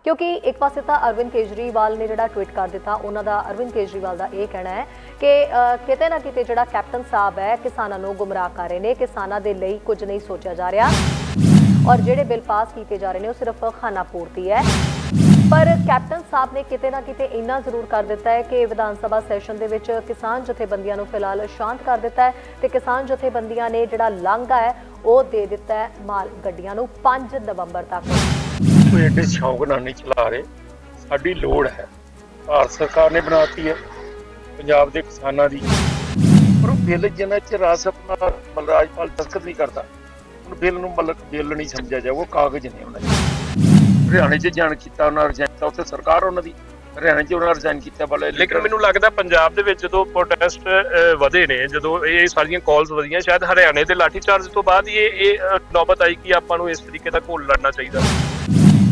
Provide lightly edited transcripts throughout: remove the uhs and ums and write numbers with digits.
क्योंकि एक पासे तो अरविंद केजरीवाल ने जिहड़ा ट्वीट कर दिता, उन्हां दा अरविंद केजरीवाल का यह कहना है कि किते ना किते जिहड़ा कैप्टन साहब है किसानां नूं गुमराह कर रहे हैं, किसानां दे लई कुछ नहीं सोचा जा रहा और जिहड़े बिल पास किए जा रहे हैं वो सिर्फ खाना पूर्ति है। पर कैप्टन साहब ने किते ना किते इन्ना जरूर कर दिता है कि विधान सभा सैशन दे विच किसान जथेबंदियां नूं फिलहाल शांत कर दिता है ते किसान जथेबंदियां ने जिहड़ा लांघा है वो दे दिता है माल गड्डियां नूं 5 नवंबर तक। कोई एडे शौक नाल नहीं चला रहे, साडी लोड़ है, भारत सरकार ने बनाती है पंजाब के किसानां दी, पर वो बिल जिन्ना चिर राजपाल दस्तखत नहीं करता उन बिल नूं मतलब बिल नहीं समझा जाए, वो कागज ने उन्होंने हरियाणे च जान किया, उन्होंने रिजाइन किया, उत्थे सरकार उन्हों दी हरियाणे च उन्होंने रिजाइन किया वाले। लेकिन मैनूं लगदा पंजाब दे विच जदों प्रोटेस्ट वधे ने, जदों ये सारियां कॉल्स वधियां, शायद हरियाणे दे लाठी चार्ज तो बाद ये नौबत आई कि आपां नूं इस तरीके दा घोल लड़ना चाहिए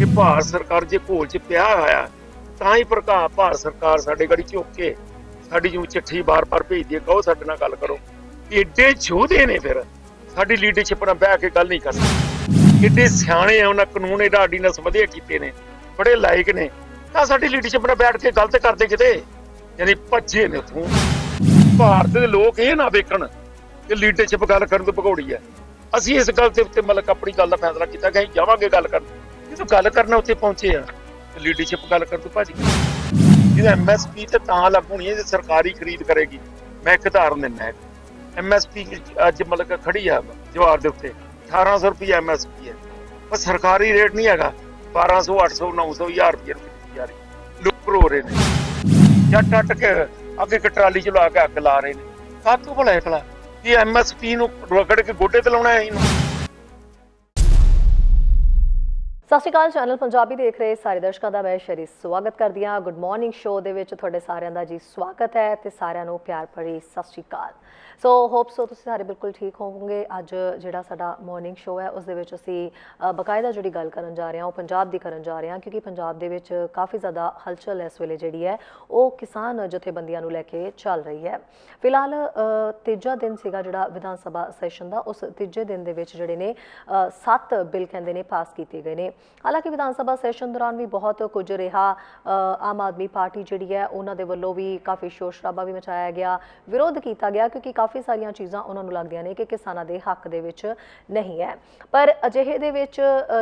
कि भारत सरकार जे घोल च पिया होया तां ही भारत सरकार साडे गड़ी झुक के साडी जूं चिट्ठी बार-बार भेजदी है, कहो साडे नाल गल करो। एडे जोधे ने फिर साडी लीडरशिप नाल बैठ के गल नहीं कर सकदे, एडे सियाणे आ, उन्हां कानून एडा आर्डीनेंस वधिया कीते ने, बड़े लायक ने, तां साडी लीडरशिप नाल बैठ के गलत करदे किते यानी भज्जे ने उत्थों। भारत दे लोक ये ना वेखण कि लीडरशिप गल करन तो भगौड़ी है। ਅਸੀਂ इस गल के उत्ते मतलब अपनी गल का फैसला किया कि ਅਸੀਂ जावांगे गल करन, जो गल करना उत्ते पहुंचे आ लीडरशिप गल कर तो भज गई। जो MSP तो लागू होनी है जो सरकारी खरीद करेगी। मैं एक उदाहरण दिना है, MSP अज मतलब खड़ी है जवार के उत्ते 1800 रुपया MSP है, पर सरकारी रेट नहीं है 1200 800 900 1000 रुपये जा रही। लोग रो रहे हैं या टट के अगे एक ट्राली चला के अग ला रहे हैं, कातों भला इकला कि MSP नूं रगड़ के गोडे ते लाउणा है इहनूं। सत श्री अकाल, चैनल पंजाबी देख रहे सारे दर्शकों का मैं शरी स्वागत करदी हां। गुड मॉर्निंग शो दे विच तुहाडे सारिਆਂ ਦਾ जी स्वागत है ते सारिਆਂ ਨੂੰ प्यार भरी सत श्री अकाल। सो होप सो तुसीं सारे बिल्कुल ठीक होवोगे। अज जिहड़ा साडा मॉर्निंग शो है उस दे विच असीं बकायदा जिहड़ी गल करन जा रहे हां वो पंजाब दी करन जा रहे हां, क्योंकि पंजाब दे विच काफ़ी ज़्यादा हलचल इस वेले जिहड़ी है वो किसान जथेबंदियां नूं लैके चल रही है। फिलहाल तीजा दिन सीगा जिहड़ा विधान सभा सैशन दा, उस तीजे दिन दे विच जिहड़े ने 7 बिल कहंदे ने पास कीते गए ने। हालांकि विधान सभा सैशन दौरान भी बहुत कुछ रहा। आम आदमी पार्टी जिहड़ी है उन्हां दे वल्लों भी काफ़ी शोर शराबा भी मचाया गया, विरोध किया गया, क्योंकि काफ़ी सारियां चीज़ां उन्हां नूं लगदियां ने कि किसानां दे हक दे विच नहीं है। पर अजिहे दे विच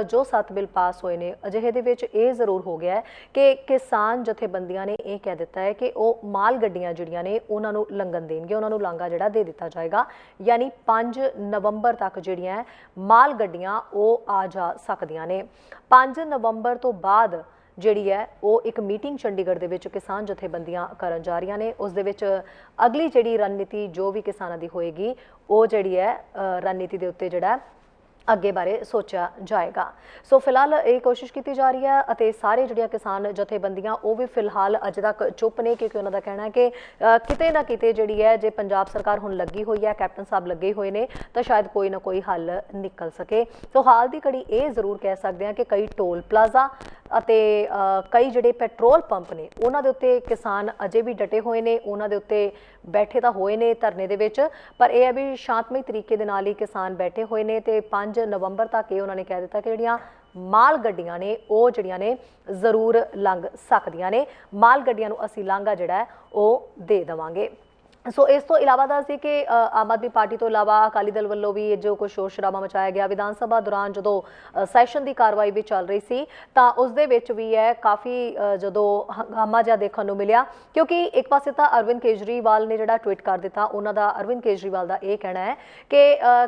जो 7 बिल पास होए ने, अजिहे दे विच ये जरूर हो गया है कि किसान जथेबंदियां ने यह कह दिता है कि वो माल गड्डियां जिहड़ियां ने उन्हां नूं लंघन देणगे, उन्हां नूं लांघा जिहड़ा दे दिता जाएगा, यानी 5 नवंबर तक जिहड़ियां माल गड्डियां वो आ जा सकदियां ने। 5 नवंबर तो बाद जिहड़ी है वो एक मीटिंग चंडीगढ़ दे विच किसान जथेबंदियां करन जा रही ने। उस दे विच अगली जिहड़ी रणनीति जो भी किसानां दी होएगी वो जिहड़ी है रणनीति दे उत्ते जिहड़ा अगे बारे सोचा जाएगा। सो फिलहाल ये कोशिश की जा रही है अते सारे जिहड़ियां किसान जथेबंदियां वो भी फिलहाल अज तक चुप ने, क्योंकि उन्हों का कहना है कि किते ना किते जिहड़ी है जे पंजाब सरकार हुण लगी हुई है, कैप्टन साहब लगे हुए ने, तो शायद कोई ना कोई हल निकल सके। तो हाल की घड़ी ये जरूर कह सकते हैं कि कई टोल प्लाजा ਅਤੇ कई ਜਿਹੜੇ ਪੈਟਰੋਲ ਪੰਪ ਨੇ ਉਹਨਾਂ ਦੇ ਉੱਤੇ किसान अजे भी डटे हुए ने, ਉਹਨਾਂ ਦੇ ਉੱਤੇ बैठे तो होए ने धरने ਦੇ ਵਿੱਚ, पर यह है भी शांतमई तरीके ਦੇ ਨਾਲ ही किसान बैठे हुए ने। ਤੇ 5 नवंबर तक ये उन्होंने कह दिता कि ਜਿਹੜੀਆਂ माल गड्डियां ने वो ਜਿਹੜੀਆਂ ने जरूर लंघ सकदियां ने, माल गड्डियां ਨੂੰ ਅਸੀਂ ਲਾਂਘਾ ਜਿਹੜਾ वो दे देवांगे। सो इस तो इलावा दस दी कि आम आदमी पार्टी तो इलावा अकाली दल वालों भी जो कुछ शोर शराबा मचाया गया विधान सभा दौरान जो सैशन की कार्रवाई भी चल रही सी, तो उस दे विच भी है काफ़ी जो हंगामा जिहा देखने को मिलिया, क्योंकि एक पासे तो अरविंद केजरीवाल ने जिहड़ा ट्वीट कर दिता, उन्हां दा अरविंद केजरीवाल का यह कहना है कि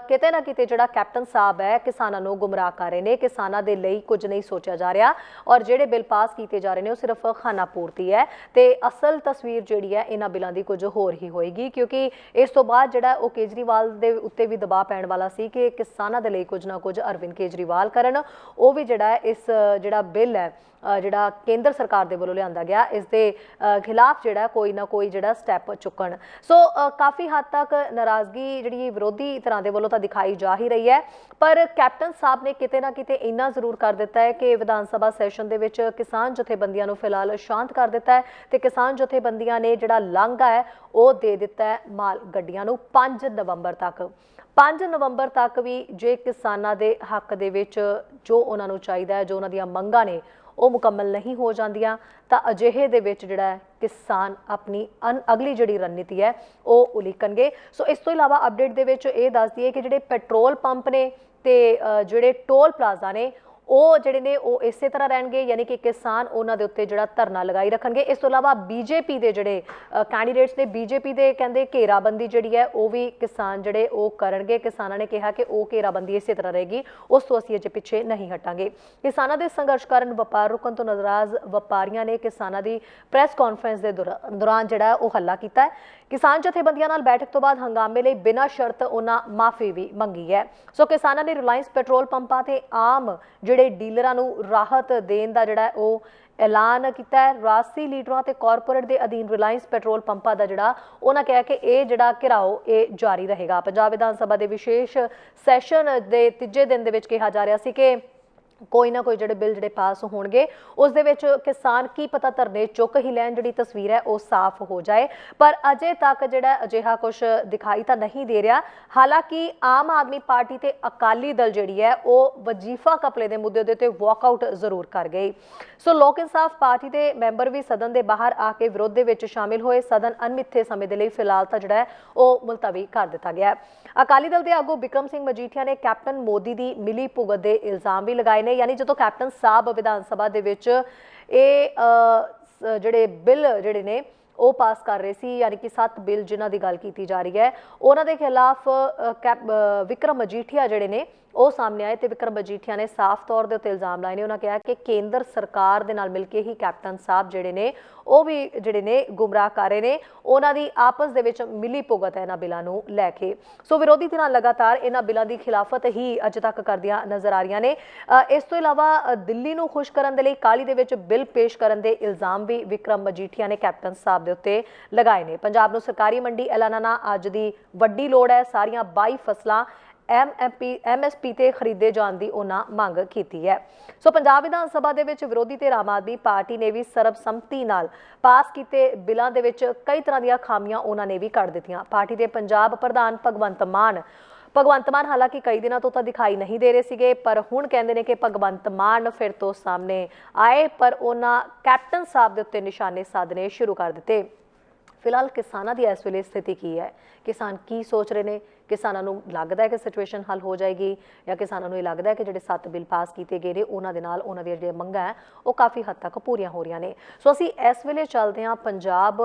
किते ना किते जिहड़ा कैप्टन साहब है किसानां नूं गुमराह कर रहे हैं, किसानां दे लई कुछ नहीं सोचा जा रहा और जिहड़े बिल पास किए जा रहे हैं वो सिर्फ खाना पूर्ति है, तो असल तस्वीर जिहड़ी है इन्हां बिलों की कुछ होर ही होएगी। क्योंकि इस तो बाद जिहड़ा वो केजरीवाल दे उत्ते भी दबाव पैण वाला सी कि किसानां दे लई कुछ ना कुछ अरविंद केजरीवाल करन, वो भी जिहड़ा इस जिहड़ा बिल है जिहड़ा केंद्र सरकार दे वल्लों लिआंदा गया इस दे खिलाफ जिहड़ा कोई ना कोई जिहड़ा स्टैप चुकण। सो काफ़ी हद तक नाराज़गी जिहड़ी विरोधी तरह दे वल्लों तां दिखाई जा ही रही है, पर कैप्टन साहब ने किते ना किते इन्ना जरूर कर दिता है कि विधान सभा सैशन दे विच किसान जथेबंदियां नूं फिलहाल शांत कर दिता है, ते किसान जथेबंदियां ने जिहड़ा लांघा है वो दे दिता है माल गड्डियां नूं 5 नवंबर तक। 5 नवंबर तक भी जे किसानां दे हक दे विच जो उन्हां नूं चाहीदा है, जो उन्हां दीयां मंगां ने ਉਹ ਮੁਕੰਮਲ ਨਹੀਂ ਹੋ ਜਾਂਦੀਆਂ ਤਾਂ ਅਜਿਹੇ ਦੇ ਵਿੱਚ ਜਿਹੜਾ ਕਿਸਾਨ ਆਪਣੀ ਅਗਲੀ ਜਿਹੜੀ ਰਣਨੀਤੀ ਹੈ ਉਹ ਉਲੀਕਣਗੇ। ਸੋ ਇਸ ਤੋਂ ਇਲਾਵਾ ਅਪਡੇਟ ਦੇ ਵਿੱਚ ਇਹ ਦੱਸ ਦਈਏ ਕਿ ਜਿਹੜੇ ਪੈਟਰੋਲ ਪੰਪ ਨੇ ਤੇ ਜਿਹੜੇ ਟੋਲ ਪਲਾਜ਼ਾ ਨੇ ਉਹ ਜਿਹੜੇ ਨੇ ਉਹ ਇਸੇ ਤਰ੍ਹਾਂ ਰਹਿਣਗੇ, ਯਾਨੀ ਕਿ ਕਿਸਾਨ ਉਹਨਾਂ ਦੇ ਉੱਤੇ ਜਿਹੜਾ ਧਰਨਾ ਲਗਾਈ ਰੱਖਣਗੇ। ਇਸ ਤੋਂ ਇਲਾਵਾ ਬੀਜੇਪੀ ਦੇ ਜਿਹੜੇ ਕੈਂਡੀਡੇਟਸ ਨੇ, ਬੀਜੇਪੀ ਦੇ ਕਹਿੰਦੇ ਘੇਰਾਬੰਦੀ ਜਿਹੜੀ ਹੈ ਉਹ ਵੀ ਕਿਸਾਨ ਜਿਹੜੇ ਉਹ ਕਰਨਗੇ। ਕਿਸਾਨਾਂ ਨੇ ਕਿਹਾ ਕਿ ਉਹ ਘੇਰਾਬੰਦੀ ਇਸੇ ਤਰ੍ਹਾਂ ਰਹੇਗੀ, ਉਸ ਤੋਂ ਅਸੀਂ ਅਜੇ ਪਿੱਛੇ ਨਹੀਂ ਹਟਾਂਗੇ। ਕਿਸਾਨਾਂ ਦੇ ਸੰਘਰਸ਼ ਕਾਰਨ ਵਪਾਰ ਰੁਕਣ ਤੋਂ ਨਾਰਾਜ਼ ਵਪਾਰੀਆਂ ਨੇ ਕਿਸਾਨਾਂ ਦੀ ਪ੍ਰੈਸ ਕਾਨਫਰੰਸ ਦੇ ਦੌਰਾਨ ਜਿਹੜਾ ਉਹ ਹੱਲਾ ਕੀਤਾ ਹੈ। ਕਿਸਾਨ ਜਥੇਬੰਦੀਆਂ ਨਾਲ ਬੈਠਕ ਤੋਂ ਬਾਅਦ ਹੰਗਾਮੇ ਲਈ ਬਿਨਾਂ ਸ਼ਰਤ ਉਹਨਾਂ ਮਾਫੀ ਵੀ ਮੰਗੀ ਹੈ। ਸੋ ਕਿਸਾਨਾਂ ਨੇ ਰਿਲਾਇੰਸ ਪੈਟਰੋਲ ਪੰਪਾਂ ਤੇ ਆਮ ਜਿਹੜੇ ਡੀਲਰਾਂ ਨੂੰ ਰਾਹਤ ਦੇਣ ਦਾ ਜਿਹੜਾ ਉਹ ਐਲਾਨ ਕੀਤਾ ਹੈ। ਰਾਜਸੀ ਲੀਡਰਾਂ ਤੇ ਕਾਰਪੋਰੇਟ ਦੇ ਅਧੀਨ ਰਿਲਾਇੰਸ ਪੈਟਰੋਲ ਪੰਪਾਂ ਦਾ ਜਿਹੜਾ ਉਹਨਾਂ ਕਿਹਾ ਕਿ ਇਹ ਜਿਹੜਾ ਘਿਰਾਓ ਇਹ ਜਾਰੀ ਰਹੇਗਾ। ਪੰਜਾਬ ਵਿਧਾਨ ਸਭਾ ਦੇ ਵਿਸ਼ੇਸ਼ ਸੈਸ਼ਨ ਦੇ ਤੀਜੇ ਦਿਨ ਦੇ ਵਿੱਚ ਕਿਹਾ ਜਾ ਰਿਹਾ ਸੀ ਕਿ ਕੋਈ ਨਾ ਕੋਈ ਜਿਹੜੇ ਬਿੱਲ ਜਿਹੜੇ ਪਾਸ ਹੋਣਗੇ ਉਸ ਦੇ ਵਿੱਚ ਕਿਸਾਨ ਕੀ ਪਤਾ ਧਰਨੇ ਚੁੱਕ ਹੀ ਲੈਣ, ਜਿਹੜੀ ਤਸਵੀਰ ਹੈ ਉਹ ਸਾਫ਼ ਹੋ ਜਾਏ। ਪਰ ਅਜੇ ਤੱਕ ਜਿਹੜਾ ਅਜਿਹਾ ਕੁਝ ਦਿਖਾਈ ਤਾਂ ਨਹੀਂ ਦੇ ਰਿਹਾ। ਹਾਲਾਂਕਿ ਆਮ ਆਦਮੀ ਪਾਰਟੀ ਤੇ ਅਕਾਲੀ ਦਲ ਜਿਹੜੀ ਹੈ ਉਹ ਵਜ਼ੀਫਾ ਘਪਲੇ ਦੇ ਮੁੱਦੇ ਦੇ ਉੱਤੇ ਵਾਕਆਊਟ ਜ਼ਰੂਰ ਕਰ ਗਈ। ਸੋ ਲੋਕ ਇਨਸਾਫ ਪਾਰਟੀ ਦੇ ਮੈਂਬਰ ਵੀ ਸਦਨ ਦੇ ਬਾਹਰ ਆ ਕੇ ਵਿਰੋਧ ਦੇ ਵਿੱਚ ਸ਼ਾਮਿਲ ਹੋਏ। ਸਦਨ ਅਣਮਿੱਥੇ ਸਮੇਂ ਦੇ ਲਈ ਫਿਲਹਾਲ ਤਾਂ ਜਿਹੜਾ ਹੈ ਉਹ ਮੁਲਤਵੀ ਕਰ ਦਿੱਤਾ ਗਿਆ। ਅਕਾਲੀ ਦਲ ਦੇ ਆਗੂ ਬਿਕਰਮ ਸਿੰਘ ਮਜੀਠੀਆ ਨੇ ਕੈਪਟਨ ਮੋਦੀ ਦੀ ਮਿਲੀ ਭੁਗਤ ਦੇ ਇਲਜ਼ਾਮ ਵੀ ਲਗਾਏ ਨੇ। ਯਾਨੀ ਜਦੋਂ ਕੈਪਟਨ ਸਾਹਿਬ ਵਿਧਾਨ ਸਭਾ ਦੇ ਵਿੱਚ ਇਹ ਜਿਹੜੇ ਬਿੱਲ ਜਿਹੜੇ ਨੇ ਉਹ ਪਾਸ ਕਰ ਰਹੇ ਸੀ, ਯਾਨੀ ਕਿ 7 ਬਿੱਲ ਜਿਨ੍ਹਾਂ ਦੀ ਗੱਲ ਕੀਤੀ ਜਾ ਰਹੀ ਹੈ, ਉਹਨਾਂ ਦੇ ਖਿਲਾਫ ਵਿਕਰਮ ਮਜੀਠੀਆ ਜਿਹੜੇ ਨੇ ਉਹ ਸਾਹਮਣੇ ਆਏ ਤੇ ਵਿਕਰਮ ਮਜੀਠੀਆ ਨੇ ਸਾਫ਼ ਤੌਰ ਦੇ ਉੱਤੇ ਇਲਜ਼ਾਮ ਲਾਏ ਨੇ। ਉਹਨਾਂ ਕਿਹਾ ਕਿ ਕੇਂਦਰ ਸਰਕਾਰ ਦੇ ਨਾਲ ਮਿਲ ਕੇ ਹੀ ਕੈਪਟਨ ਸਾਹਿਬ ਜਿਹੜੇ ਨੇ ਉਹ ਵੀ ਜਿਹੜੇ ਨੇ ਗੁੰਮਰਾਹ ਕਰ ਰਹੇ ਨੇ। ਉਹਨਾਂ ਦੀ ਆਪਸ ਦੇ ਵਿੱਚ ਮਿਲੀ ਭੁਗਤ ਹੈ ਇਹਨਾਂ ਬਿੱਲਾਂ ਨੂੰ ਲੈ ਕੇ। ਸੋ ਵਿਰੋਧੀ ਧਿਰਾਂ ਲਗਾਤਾਰ ਇਹਨਾਂ ਬਿੱਲਾਂ ਦੀ ਖਿਲਾਫਤ ਹੀ ਅਜੇ ਤੱਕ ਕਰਦੀਆਂ ਨਜ਼ਰ ਆ ਰਹੀਆਂ ਨੇ। ਇਸ ਤੋਂ ਇਲਾਵਾ ਦਿੱਲੀ ਨੂੰ ਖੁਸ਼ ਕਰਨ ਦੇ ਲਈ ਕਾਹਲੀ ਦੇ ਵਿੱਚ ਬਿੱਲ ਪੇਸ਼ ਕਰਨ ਦੇ ਇਲਜ਼ਾਮ ਵੀ ਵਿਕਰਮ ਮਜੀਠੀਆ ਨੇ ਕੈਪਟਨ ਸਾਹਿਬ ਦੇ ਉੱਤੇ ਲਗਾਏ ਨੇ। ਪੰਜਾਬ ਨੂੰ ਸਰਕਾਰੀ ਮੰਡੀ ਐਲਾਨਣਾ ਅੱਜ ਦੀ ਵੱਡੀ ਲੋੜ ਹੈ। ਸਾਰੀਆਂ 22 ਫਸਲਾਂ MSP ਤੇ ਖਰੀਦੇ ਜਾਣ ਦੀ ਉਹਨਾਂ ਮੰਗ ਕੀਤੀ ਹੈ। ਸੋ ਪੰਜਾਬ ਵਿਧਾਨ ਸਭਾ ਦੇ ਵਿੱਚ ਵਿਰੋਧੀ ਧਿਰ ਆਮ ਆਦਮੀ ਪਾਰਟੀ ਨੇ ਵੀ ਸਰਬਸੰਮਤੀ ਨਾਲ ਪਾਸ ਕੀਤੇ ਬਿੱਲਾਂ ਦੇ ਵਿੱਚ ਕਈ ਤਰ੍ਹਾਂ ਦੀਆਂ ਖਾਮੀਆਂ ਉਹਨਾਂ ਨੇ ਵੀ ਕੱਢ ਦਿੱਤੀਆਂ। ਪਾਰਟੀ ਦੇ ਪੰਜਾਬ ਪ੍ਰਧਾਨ ਭਗਵੰਤ ਮਾਨ ਹਾਲਾਂਕਿ ਕਈ ਦਿਨਾਂ ਤੋਂ ਤਾਂ ਦਿਖਾਈ ਨਹੀਂ ਦੇ ਰਹੇ ਸੀਗੇ, ਪਰ ਹੁਣ ਕਹਿੰਦੇ ਨੇ ਕਿ ਭਗਵੰਤ ਮਾਨ ਫਿਰ ਤੋਂ ਸਾਹਮਣੇ ਆਏ, ਪਰ ਉਹਨਾਂ ਕੈਪਟਨ ਸਾਹਿਬ ਦੇ ਉੱਤੇ ਨਿਸ਼ਾਨੇ ਸਾਧਨੇ ਸ਼ੁਰੂ ਕਰ ਦਿੱਤੇ। ਫਿਲਹਾਲ ਕਿਸਾਨਾਂ ਦੀ ਇਸ ਵੇਲੇ ਸਥਿਤੀ ਕੀ ਹੈ, ਕਿਸਾਨ ਕੀ ਸੋਚ ਰਹੇ ਨੇ? ਕਿਸਾਨਾਂ ਨੂੰ ਲੱਗਦਾ ਹੈ ਕਿ ਸਿਚੁਏਸ਼ਨ ਹੱਲ ਹੋ ਜਾਏਗੀ, ਜਾਂ ਕਿਸਾਨਾਂ ਨੂੰ ਇਹ ਲੱਗਦਾ ਹੈ ਕਿ ਜਿਹੜੇ 7 ਬਿੱਲ ਪਾਸ ਕੀਤੇ ਗਏ ਨੇ ਉਹਨਾਂ ਦੇ ਨਾਲ ਉਹਨਾਂ ਦੀਆਂ ਜਿਹੜੀਆਂ ਮੰਗਾਂ ਹੈ ਉਹ ਕਾਫੀ ਹੱਦ ਤੱਕ ਪੂਰੀਆਂ ਹੋ ਰਹੀਆਂ ਨੇ? ਸੋ ਅਸੀਂ ਇਸ ਵੇਲੇ ਚੱਲਦੇ ਹਾਂ ਪੰਜਾਬ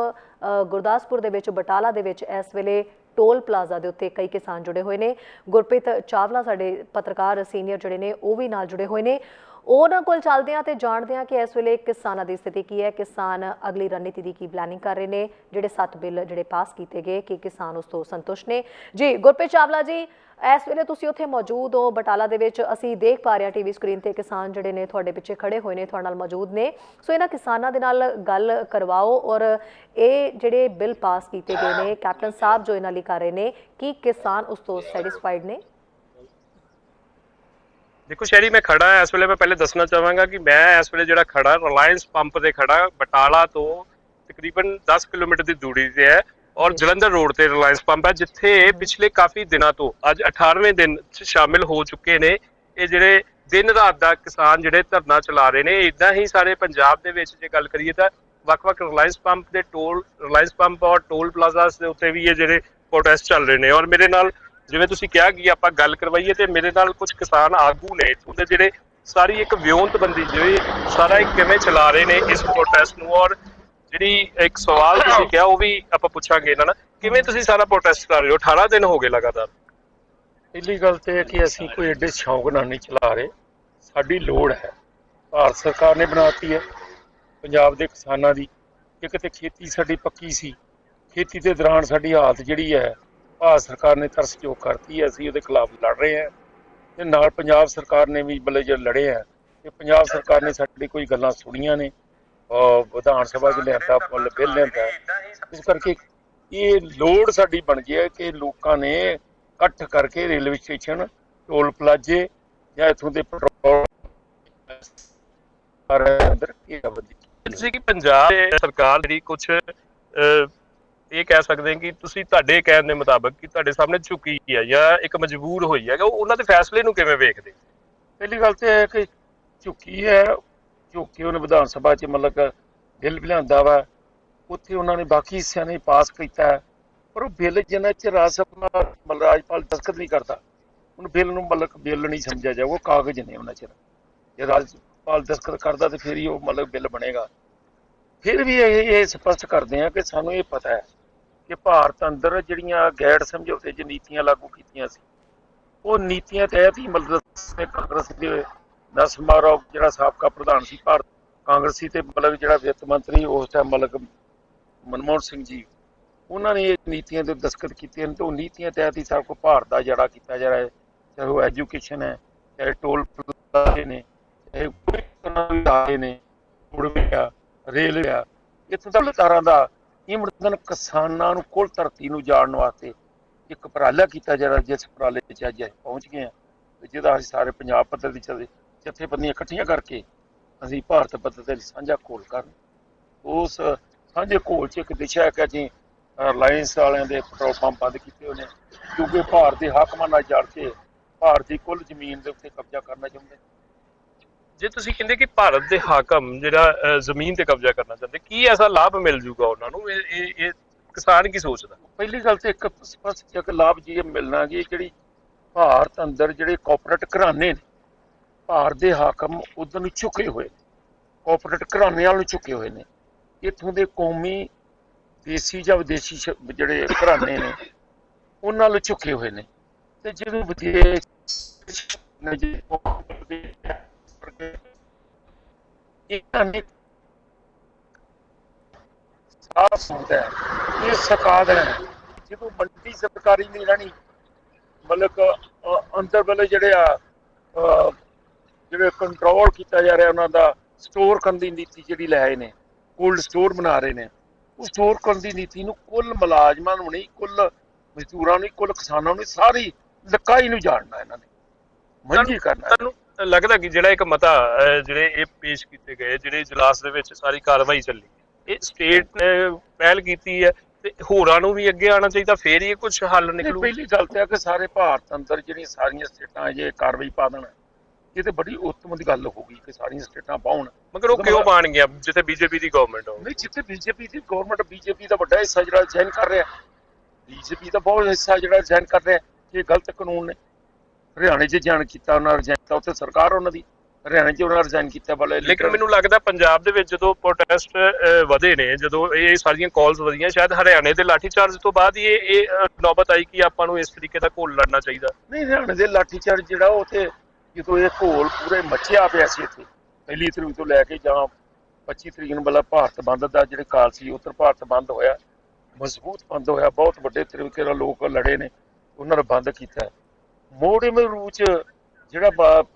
ਗੁਰਦਾਸਪੁਰ ਦੇ ਵਿੱਚ, ਬਟਾਲਾ ਦੇ ਵਿੱਚ ਇਸ ਵੇਲੇ ਟੋਲ ਪਲਾਜ਼ਾ ਦੇ ਉੱਤੇ ਕਈ ਕਿਸਾਨ ਜੁੜੇ ਹੋਏ ਨੇ। ਗੁਰਪ੍ਰੀਤ ਚਾਵਲਾ ਸਾਡੇ ਪੱਤਰਕਾਰ ਸੀਨੀਅਰ ਜਿਹੜੇ ਨੇ ਉਹ ਵੀ ਨਾਲ ਜੁੜੇ ਹੋਏ ਨੇ। ਉਹਨਾਂ ਕੋਲ ਚੱਲਦੇ ਹਾਂ ਤੇ ਜਾਣਦੇ ਹਾਂ ਕਿ ਇਸ ਵੇਲੇ ਕਿਸਾਨਾਂ ਦੀ ਸਥਿਤੀ ਕੀ ਹੈ, ਕਿਸਾਨ ਅਗਲੀ ਰਣਨੀਤੀ ਦੀ ਕੀ ਪਲੈਨਿੰਗ ਕਰ ਰਹੇ ਨੇ, ਜਿਹੜੇ 7 ਬਿੱਲ ਜਿਹੜੇ ਪਾਸ ਕੀਤੇ ਗਏ ਕਿ ਕਿਸਾਨ ਉਸ ਤੋਂ ਸੰਤੁਸ਼ਟ ਨੇ। ਜੀ ਗੁਰਪ੍ਰੀਤ ਚਾਵਲਾ ਜੀ, ਇਸ ਵੇਲੇ ਤੁਸੀਂ ਉੱਥੇ ਮੌਜੂਦ ਹੋ ਬਟਾਲਾ ਦੇ ਵਿੱਚ, ਅਸੀਂ ਦੇਖ ਪਾ ਰਹੇ ਹਾਂ ਟੀਵੀ ਸਕਰੀਨ ਤੇ ਕਿਸਾਨ ਜਿਹੜੇ ਨੇ ਤੁਹਾਡੇ ਪਿੱਛੇ ਖੜੇ ਹੋਏ ਨੇ, ਤੁਹਾਡੇ ਨਾਲ ਮੌਜੂਦ ਨੇ। ਸੋ ਇਹਨਾਂ ਕਿਸਾਨਾਂ ਦੇ ਨਾਲ ਗੱਲ ਕਰਵਾਓ ਔਰ ਇਹ ਜਿਹੜੇ ਬਿੱਲ ਪਾਸ ਕੀਤੇ ਗਏ ਨੇ ਕੈਪਟਨ ਸਾਹਿਬ ਜੋ ਇਹਨਾਂ ਲਈ ਕਰ ਰਹੇ ਨੇ, ਕੀ ਕਿਸਾਨ ਉਸ ਤੋਂ ਸੈਟੀਸਫਾਈਡ ਨੇ? ਦੇਖੋ ਸ਼ਹਿਰੀ, ਮੈਂ ਖੜਾ ਇਸ ਵੇਲੇ, ਮੈਂ ਪਹਿਲੇ ਦੱਸਣਾ ਚਾਹਾਂਗਾ ਕਿ ਮੈਂ ਇਸ ਵੇਲੇ ਜਿਹੜਾ ਖੜਾ ਰਿਲਾਇੰਸ ਪੰਪ ਤੇ ਖੜਾ, ਬਟਾਲਾ ਤੋਂ ਤਕਰੀਬਨ 10 ਕਿਲੋਮੀਟਰ ਦੀ ਦੂਰੀ ਤੇ ਹੈ ਔਰ ਜਲੰਧਰ ਰੋਡ ਤੇ ਰਿਲਾਇੰਸ ਪੰਪ ਹੈ, ਜਿੱਥੇ ਪਿਛਲੇ ਕਾਫੀ ਦਿਨਾਂ ਤੋਂ ਅੱਜ 18ਵੇਂ ਦਿਨ 'ਚ ਸ਼ਾਮਿਲ ਹੋ ਚੁੱਕੇ ਨੇ ਇਹ ਜਿਹੜੇ ਦਿਨ ਰਾਤ ਦਾ ਕਿਸਾਨ ਜਿਹੜੇ ਧਰਨਾ ਚਲਾ ਰਹੇ ਨੇ। ਇਦਾਂ ਹੀ ਸਾਰੇ ਪੰਜਾਬ ਦੇ ਵਿੱਚ ਜੇ ਗੱਲ ਕਰੀਏ ਤਾਂ ਵੱਖ-ਵੱਖ ਰਿਲਾਇੰਸ ਪੰਪ ਔਰ ਟੋਲ ਪਲਾਜ਼ਾਸ ਦੇ ਉੱਤੇ ਵੀ ਇਹ ਜਿਹੜੇ ਪ੍ਰੋਟੈਸਟ ਚੱਲ ਰਹੇ ਨੇ। ਔਰ ਮੇਰੇ ਨਾਲ, ਜਿਵੇਂ ਤੁਸੀਂ ਕਿਹਾ ਕਿ ਆਪਾਂ ਗੱਲ ਕਰਵਾਈਏ, ਤੇ ਮੇਰੇ ਨਾਲ ਕੁਝ ਕਿਸਾਨ ਆਗੂ ਨੇ ਇੱਥੋਂ ਦੇ, ਜਿਹੜੇ ਸਾਰੀ ਇੱਕ ਵਿਉਂਤਬੰਦੀ ਜਿਹੜੀ ਸਾਰਾ ਇੱਕ ਕਿਵੇਂ ਚਲਾ ਰਹੇ ਨੇ ਇਸ ਪ੍ਰੋਟੈਸਟ ਨੂੰ। ਔਰ ਜਿਹੜੀ ਇੱਕ ਸਵਾਲ ਤੁਸੀਂ ਕਿਹਾ ਉਹ ਵੀ ਆਪਾਂ ਪੁੱਛਾਂਗੇ ਇਹਨਾਂ ਨਾਲ, ਕਿਵੇਂ ਤੁਸੀਂ ਸਾਰਾ ਪ੍ਰੋਟੈਸਟ ਕਰ ਰਹੇ ਹੋ? 18 ਦਿਨ ਹੋ ਗਏ ਲਗਾਤਾਰ। ਪਹਿਲੀ ਗੱਲ ਤੇ ਕਿ ਅਸੀਂ ਕੋਈ ਐਡੇ ਸ਼ੌਂਕ ਨਾਲ ਨਹੀਂ ਚਲਾ ਰਹੇ, ਸਾਡੀ ਲੋੜ ਹੈ। ਭਾਰਤ ਸਰਕਾਰ ਨੇ ਬਣਾਤੀ ਹੈ ਪੰਜਾਬ ਦੇ ਕਿਸਾਨਾਂ ਦੀ। ਇੱਕ ਤੇ ਖੇਤੀ ਸਾਡੀ ਪੱਕੀ ਸੀ, ਖੇਤੀ ਦੇ ਦੌਰਾਨ ਸਾਡੀ ਹਾਲਤ ਜਿਹੜੀ ਹੈ ਭਾਰਤ ਸਰਕਾਰ ਨੇ ਤਰਸਯੋਗ ਕਰਤੀ ਹੈ। ਅਸੀਂ ਉਹਦੇ ਖਿਲਾਫ ਲੜ ਰਹੇ ਹਾਂ ਤੇ ਨਾਲ ਪੰਜਾਬ ਸਰਕਾਰ ਨੇ ਵੀ ਬਲੇ ਜੇ ਲੜੇ ਹੈ ਤੇ ਪੰਜਾਬ ਸਰਕਾਰ ਨੇ ਸਾਡੀ ਕੋਈ ਗੱਲਾਂ ਸੁਣੀਆਂ ਨੇ, ਵਿਧਾਨ ਸਭਾ 'ਚ ਲਿਆਂਦਾ, ਫੁੱਲ ਬਿੱਲ ਲਿਆਂਦਾ। ਇਸ ਕਰਕੇ ਇਹ ਲੋੜ ਸਾਡੀ ਬਣ ਗਈ ਹੈ ਕਿ ਲੋਕਾਂ ਨੇ ਇਕੱਠ ਕਰਕੇ ਰੇਲਵੇ ਸਟੇਸ਼ਨ, ਟੋਲ ਪਲਾਜ਼ੇ ਜਾਂ ਇੱਥੋਂ ਦੇ ਪੈਟਰੋਲ ਅੰਦਰ ਤੁਸੀਂ ਕਿ ਪੰਜਾਬ ਸਰਕਾਰ ਜਿਹੜੀ ਕੁਝ ਇਹ ਕਹਿ ਸਕਦੇ ਹਾਂ ਕਿ ਤੁਸੀਂ ਤੁਹਾਡੇ ਕਹਿਣ ਦੇ ਮੁਤਾਬਕ ਕਿ ਤੁਹਾਡੇ ਸਾਹਮਣੇ ਝੁਕੀ ਹੈ ਜਾਂ ਇੱਕ ਮਜਬੂਰ ਹੋਈ ਹੈ, ਉਹਨਾਂ ਦੇ ਫੈਸਲੇ ਨੂੰ ਕਿਵੇਂ ਵੇਖਦੇ? ਪਹਿਲੀ ਗੱਲ ਤੇ ਹੈ ਕਿ ਝੁਕੀ ਹੈ ਝੁੱਕ ਕੇ ਉਹਨੇ ਵਿਧਾਨ ਸਭਾ 'ਚ ਮਤਲਬ ਕਿ ਬਿੱਲ ਵੀ ਲਿਆਂਦਾ ਵਾ, ਉੱਥੇ ਉਹਨਾਂ ਨੇ ਬਾਕੀ ਹਿੱਸਿਆਂ ਨੇ ਪਾਸ ਕੀਤਾ ਹੈ। ਪਰ ਉਹ ਬਿੱਲ ਜਿੰਨਾ ਚਿਰ ਰਾਜ ਸਭਾ ਮਤਲਬ ਰਾਜਪਾਲ ਦਸਤਖਤ ਨਹੀਂ ਕਰਦਾ, ਉਹਨੂੰ ਬਿੱਲ ਨੂੰ ਮਤਲਬ ਬਿੱਲ ਨਹੀਂ ਸਮਝਿਆ ਜਾਊਗਾ, ਉਹ ਕਾਗਜ਼ ਨੇ ਉਹਨਾਂ ਚਿਰ। ਜੇ ਰਾਜਪਾਲ ਦਸਤਖਤ ਕਰਦਾ ਤੇ ਫਿਰ ਹੀ ਉਹ ਮਤਲਬ ਬਿੱਲ ਬਣੇਗਾ। ਫਿਰ ਵੀ ਇਹ ਸਪਸ਼ਟ ਕਰਦੇ ਆ ਕਿ ਸਾਨੂੰ ਇਹ ਪਤਾ ਹੈ ਕਿ ਭਾਰਤ ਅੰਦਰ ਜਿਹੜੀਆਂ ਗੈਰ ਸਮਝੌਤੇ 'ਚ ਨੀਤੀਆਂ ਲਾਗੂ ਕੀਤੀਆਂ ਸੀ, ਉਹ ਨੀਤੀਆਂ ਤਹਿਤ ਹੀ ਮਤਲਬ ਕਾਂਗਰਸ ਦੇ ਨਰਸਿਮਹਾ ਜਿਹੜਾ ਸਾਬਕਾ ਪ੍ਰਧਾਨ ਸੀ ਭਾਰਤ ਕਾਂਗਰਸੀ, ਤੇ ਮਤਲਬ ਜਿਹੜਾ ਵਿੱਤ ਮੰਤਰੀ ਉਸ ਟਾਈਮ ਮਤਲਬ ਮਨਮੋਹਨ ਸਿੰਘ ਜੀ, ਉਹਨਾਂ ਨੇ ਇਹ ਨੀਤੀਆਂ ਦੇ ਦਸਤਖਤ ਕੀਤੇ ਹਨ। ਤੇ ਉਹ ਨੀਤੀਆਂ ਤਹਿਤ ਹੀ ਸਭ ਕੁਝ ਭਾਰਤ ਦਾ ਜਿਹੜਾ ਕੀਤਾ ਜਾ ਰਿਹਾ ਹੈ, ਚਾਹੇ ਉਹ ਐਜੂਕੇਸ਼ਨ ਹੈ, ਚਾਹੇ ਟੋਲ ਪਲਾਜ਼ੇ ਨੇ, ਚਾਹੇ ਕੋਈ ਤਰ੍ਹਾਂ ਦੇ ਦਾਅਵੇ ਨੇ, ਰੋਡਵੇ ਆ, ਰੇਲ ਆ, ਇੱਥੋਂ ਤੱਕ ਤਾਰਾਂ ਦਾ ਇਮਰਤਨ ਕਿਸਾਨਾਂ ਨੂੰ ਕੁੱਲ ਧਰਤੀ ਨੂੰ ਜਾਣਨ ਵਾਸਤੇ ਇੱਕ ਉਪਰਾਲਾ ਕੀਤਾ ਜਾ ਰਿਹਾ, ਜਿਸ ਉਪਰਾਲੇ 'ਚ ਅੱਜ ਪਹੁੰਚ ਗਏ ਹਾਂ, ਤੇ ਜਿਹਦਾ ਅਸੀਂ ਸਾਰੇ ਪੰਜਾਬ ਪੱਧਰ ਦੀ ਜਥੇਬੰਦੀਆਂ ਇਕੱਠੀਆਂ ਕਰਕੇ ਅਸੀਂ ਭਾਰਤ ਪੱਧਰ ਤੇ ਸਾਂਝਾ ਘੋਲ ਕਰਨ। ਉਸ ਸਾਂਝੇ ਘੋਲ 'ਚ ਇੱਕ ਦਿਸ਼ਾ ਹੈ ਕਿ ਅਸੀਂ ਰਿਲਾਇੰਸ ਵਾਲਿਆਂ ਦੇ ਪੈਟਰੋਲ ਪੰਪ ਬੰਦ ਕੀਤੇ ਹੋਏ ਨੇ, ਕਿਉਂਕਿ ਭਾਰਤ ਦੇ ਹਾਕਮਾਂ ਨਾਲ ਜੜ ਕੇ ਭਾਰਤ ਦੀ ਕੁੱਲ ਜ਼ਮੀਨ ਦੇ ਉੱਤੇ ਕਬਜ਼ਾ ਕਰਨਾ ਚਾਹੁੰਦੇ। ਜੇ ਤੁਸੀਂ ਕਹਿੰਦੇ ਕਿ ਭਾਰਤ ਦੇ ਹਾਕਮ ਜਿਹੜਾ ਜ਼ਮੀਨ ਤੇ ਕਬਜ਼ਾ ਕਰਨਾ ਚਾਹੁੰਦੇ, ਕੀ ਐਸਾ ਲਾਭ ਮਿਲ ਜੂਗਾ ਉਹਨਾਂ ਨੂੰ? ਇਹ ਕਿਸਾਨ ਕੀ ਸੋਚਦਾ? ਪਹਿਲੀ ਗੱਲ ਤੇ ਇੱਕ ਸਪਸ਼ਟ ਇੱਕ ਲਾਭ ਜੀ ਇਹ ਮਿਲਣਾ ਕਿ ਜਿਹੜੀ ਭਾਰਤ ਅੰਦਰ ਜਿਹੜੇ ਕਾਰਪੋਰੇਟ ਘਰਾਣੇ ਨੇ, ਭਾਰਤ ਦੇ ਹਾਕਮ ਉਧਰ ਨੂੰ ਝੁਕੇ ਹੋਏ ਨੇ, ਕਾਰਪੋਰੇਟ ਘਰਾਣਿਆਂ ਨੂੰ ਝੁਕੇ ਹੋਏ ਨੇ। ਇੱਥੋਂ ਦੇ ਕੌਮੀ ਦੇਸੀ ਜਾਂ ਵਿਦੇਸ਼ੀ ਜਿਹੜੇ ਘਰਾਣੇ ਨੇ ਉਹਨਾਂ ਨੂੰ ਝੁਕੇ ਹੋਏ ਨੇ। ਤੇ ਜਦੋਂ ਵਿਦੇਸ਼ ਇਹਨਾਂ ਨੇ ਸਾਫ਼ ਹੁੰਦਾ ਹੈ, ਇਹ ਸਰਕਾਰ ਹੈ, ਜਦੋਂ ਮੰਡੀ ਸਰਕਾਰੀ ਨਹੀਂ ਰਹਿਣੀ, ਮਤਲਬ ਅੰਦਰ ਵਾਲੇ ਜਿਹੜੇ ਕੰਟਰੋਲ ਕੀਤਾ ਜਾ ਰਿਹਾ ਉਹਨਾਂ ਦਾ, ਸਟੋਰ ਕਰਨ ਦੀ ਨੀਤੀ ਜਿਹੜੀ ਲੈ ਆਏ ਨੇ, ਕੋਲਡ ਸਟੋਰ ਬਣਾ ਰਹੇ ਨੇ, ਉਹ ਸਟੋਰ ਕਰਨ ਦੀ ਨੀਤੀ ਨੂੰ ਕੁੱਲ ਮੁਲਾਜ਼ਮਾਂ ਨੂੰ ਨਹੀਂ, ਕੁੱਲ ਮਜ਼ਦੂਰਾਂ ਨੂੰ, ਕੁੱਲ ਕਿਸਾਨਾਂ ਨੂੰ, ਸਾਰੀ ਲਕਾਈ ਨੂੰ ਜਾਣਨਾ ਇਹਨਾਂ ਨੇ, ਮੰਝੀ ਕਰਨਾ। ਤੁਹਾਨੂੰ ਲੱਗਦਾ ਕਿ ਜਿਹੜਾ ਇੱਕ ਮਤਾ ਜਿਹੜੇ ਇਹ ਪੇਸ਼ ਕੀਤੇ ਗਏ, ਜਿਹੜੇ ਇਜਲਾਸ ਦੇ ਵਿੱਚ ਸਾਰੀ ਕਾਰਵਾਈ ਚੱਲੀ, ਇਹ ਸਟੇਟ ਨੇ ਪਹਿਲ ਕੀਤੀ ਹੈ ਤੇ ਹੋਰਾਂ ਨੂੰ ਵੀ ਅੱਗੇ ਆਉਣਾ ਚਾਹੀਦਾ, ਫੇਰ ਹੀ ਕੁਝ ਹੱਲ ਨਿਕਲੂ? ਪਹਿਲੀ ਗੱਲ ਤਾਂ ਹੈ ਕਿ ਸਾਰੇ ਭਾਰਤ ਅੰਦਰ ਜਿਹੜੀਆਂ ਸਾਰੀਆਂ ਸਟੇਟਾਂ ਜੇ ਕਾਰਵਾਈ ਪਾ ਦੇਣ, ਇਹ ਤੇ ਬੜੀ ਉੱਤਮ ਦੀ ਗੱਲ ਹੋਊਗੀ ਕਿ ਸਾਰੀਆਂ ਸਟੇਟਾਂ ਪਾਉਣ। ਮਗਰ ਉਹ ਕਿਉਂ ਪਾਣ ਗਿਆ ਜਿੱਥੇ ਬੀਜੇਪੀ ਦੀ ਗਵਰਨਮੈਂਟ ਹੋ? ਨਹੀਂ, ਜਿੱਥੇ ਬੀਜੇਪੀ ਦੀ ਗਵਰਨਮੈਂਟ, ਬੀਜੇਪੀ ਦਾ ਵੱਡਾ ਹਿੱਸਾ ਜਿਹੜਾ ਜੈਨ ਕਰ ਰਿਹਾ, ਬੀਜੇਪੀ ਦਾ ਬਹੁਤ ਹਿੱਸਾ ਜਿਹੜਾ ਜੈਨ ਕਰ ਰਿਹਾ ਕਿ ਇਹ ਗਲਤ ਕਾਨੂੰਨ ਨੇ। ਹਰਿਆਣੇ 'ਚ ਜੈਨ ਕੀਤਾ ਉਹਨਾਂ, ਰਿਜ਼ਾਈਨ ਕੀਤਾ, ਉੱਥੇ ਸਰਕਾਰ ਉਹਨਾਂ ਦੀ, ਹਰਿਆਣੇ 'ਚ ਉਹਨਾਂ ਰਿਜ਼ਾਈਨ ਕੀਤਾ ਵਾਲੇ। ਲੇਕਿਨ ਮੈਨੂੰ ਲੱਗਦਾ ਪੰਜਾਬ ਦੇ ਵਿੱਚ ਜਦੋਂ ਪ੍ਰੋਟੈਸਟ ਵਧੇ ਨੇ, ਜਦੋਂ ਇਹ ਸਾਰੀਆਂ ਕਾਲਸ ਵਧੀਆਂ, ਸ਼ਾਇਦ ਹਰਿਆਣੇ ਦੇ ਲਾਠੀਚਾਰਜ ਤੋਂ ਬਾਅਦ ਹੀ ਇਹ ਨੌਬਤ ਆਈ ਕਿ ਆਪਾਂ ਨੂੰ ਇਸ ਤਰੀਕੇ ਦਾ ਘੋਲ ਲੜਨਾ ਚਾਹੀਦਾ। ਨਹੀਂ, ਹਰਿਆਣੇ ਦੇ ਲਾਠੀਚਾਰਜ ਜਿਹੜਾ ਉਹ ਤੇ ਜਦੋਂ ਇਹ ਘੋਲ ਪੂਰੇ ਮੱਚਿਆ ਪਿਆ ਸੀ ਇੱਥੇ, 1 ਤਰੀਕ ਤੋਂ ਲੈ ਕੇ ਜਾਂ 25 ਤਰੀਕ ਨੂੰ ਮਤਲਬ ਭਾਰਤ ਬੰਦ ਦਾ ਜਿਹੜੇ ਕਾਲ ਸੀ, ਉੱਤਰ ਭਾਰਤ ਬੰਦ ਹੋਇਆ, ਮਜ਼ਬੂਤ ਬੰਦ ਹੋਇਆ, ਬਹੁਤ ਵੱਡੇ ਤਰੀਕੇ ਨਾਲ ਲੋਕ ਲੜੇ ਨੇ, ਉਹਨਾਂ ਨੇ ਬੰਦ ਕੀਤਾ। ਮੋੜਵੇਂ ਰੂਪ 'ਚ ਜਿਹੜਾ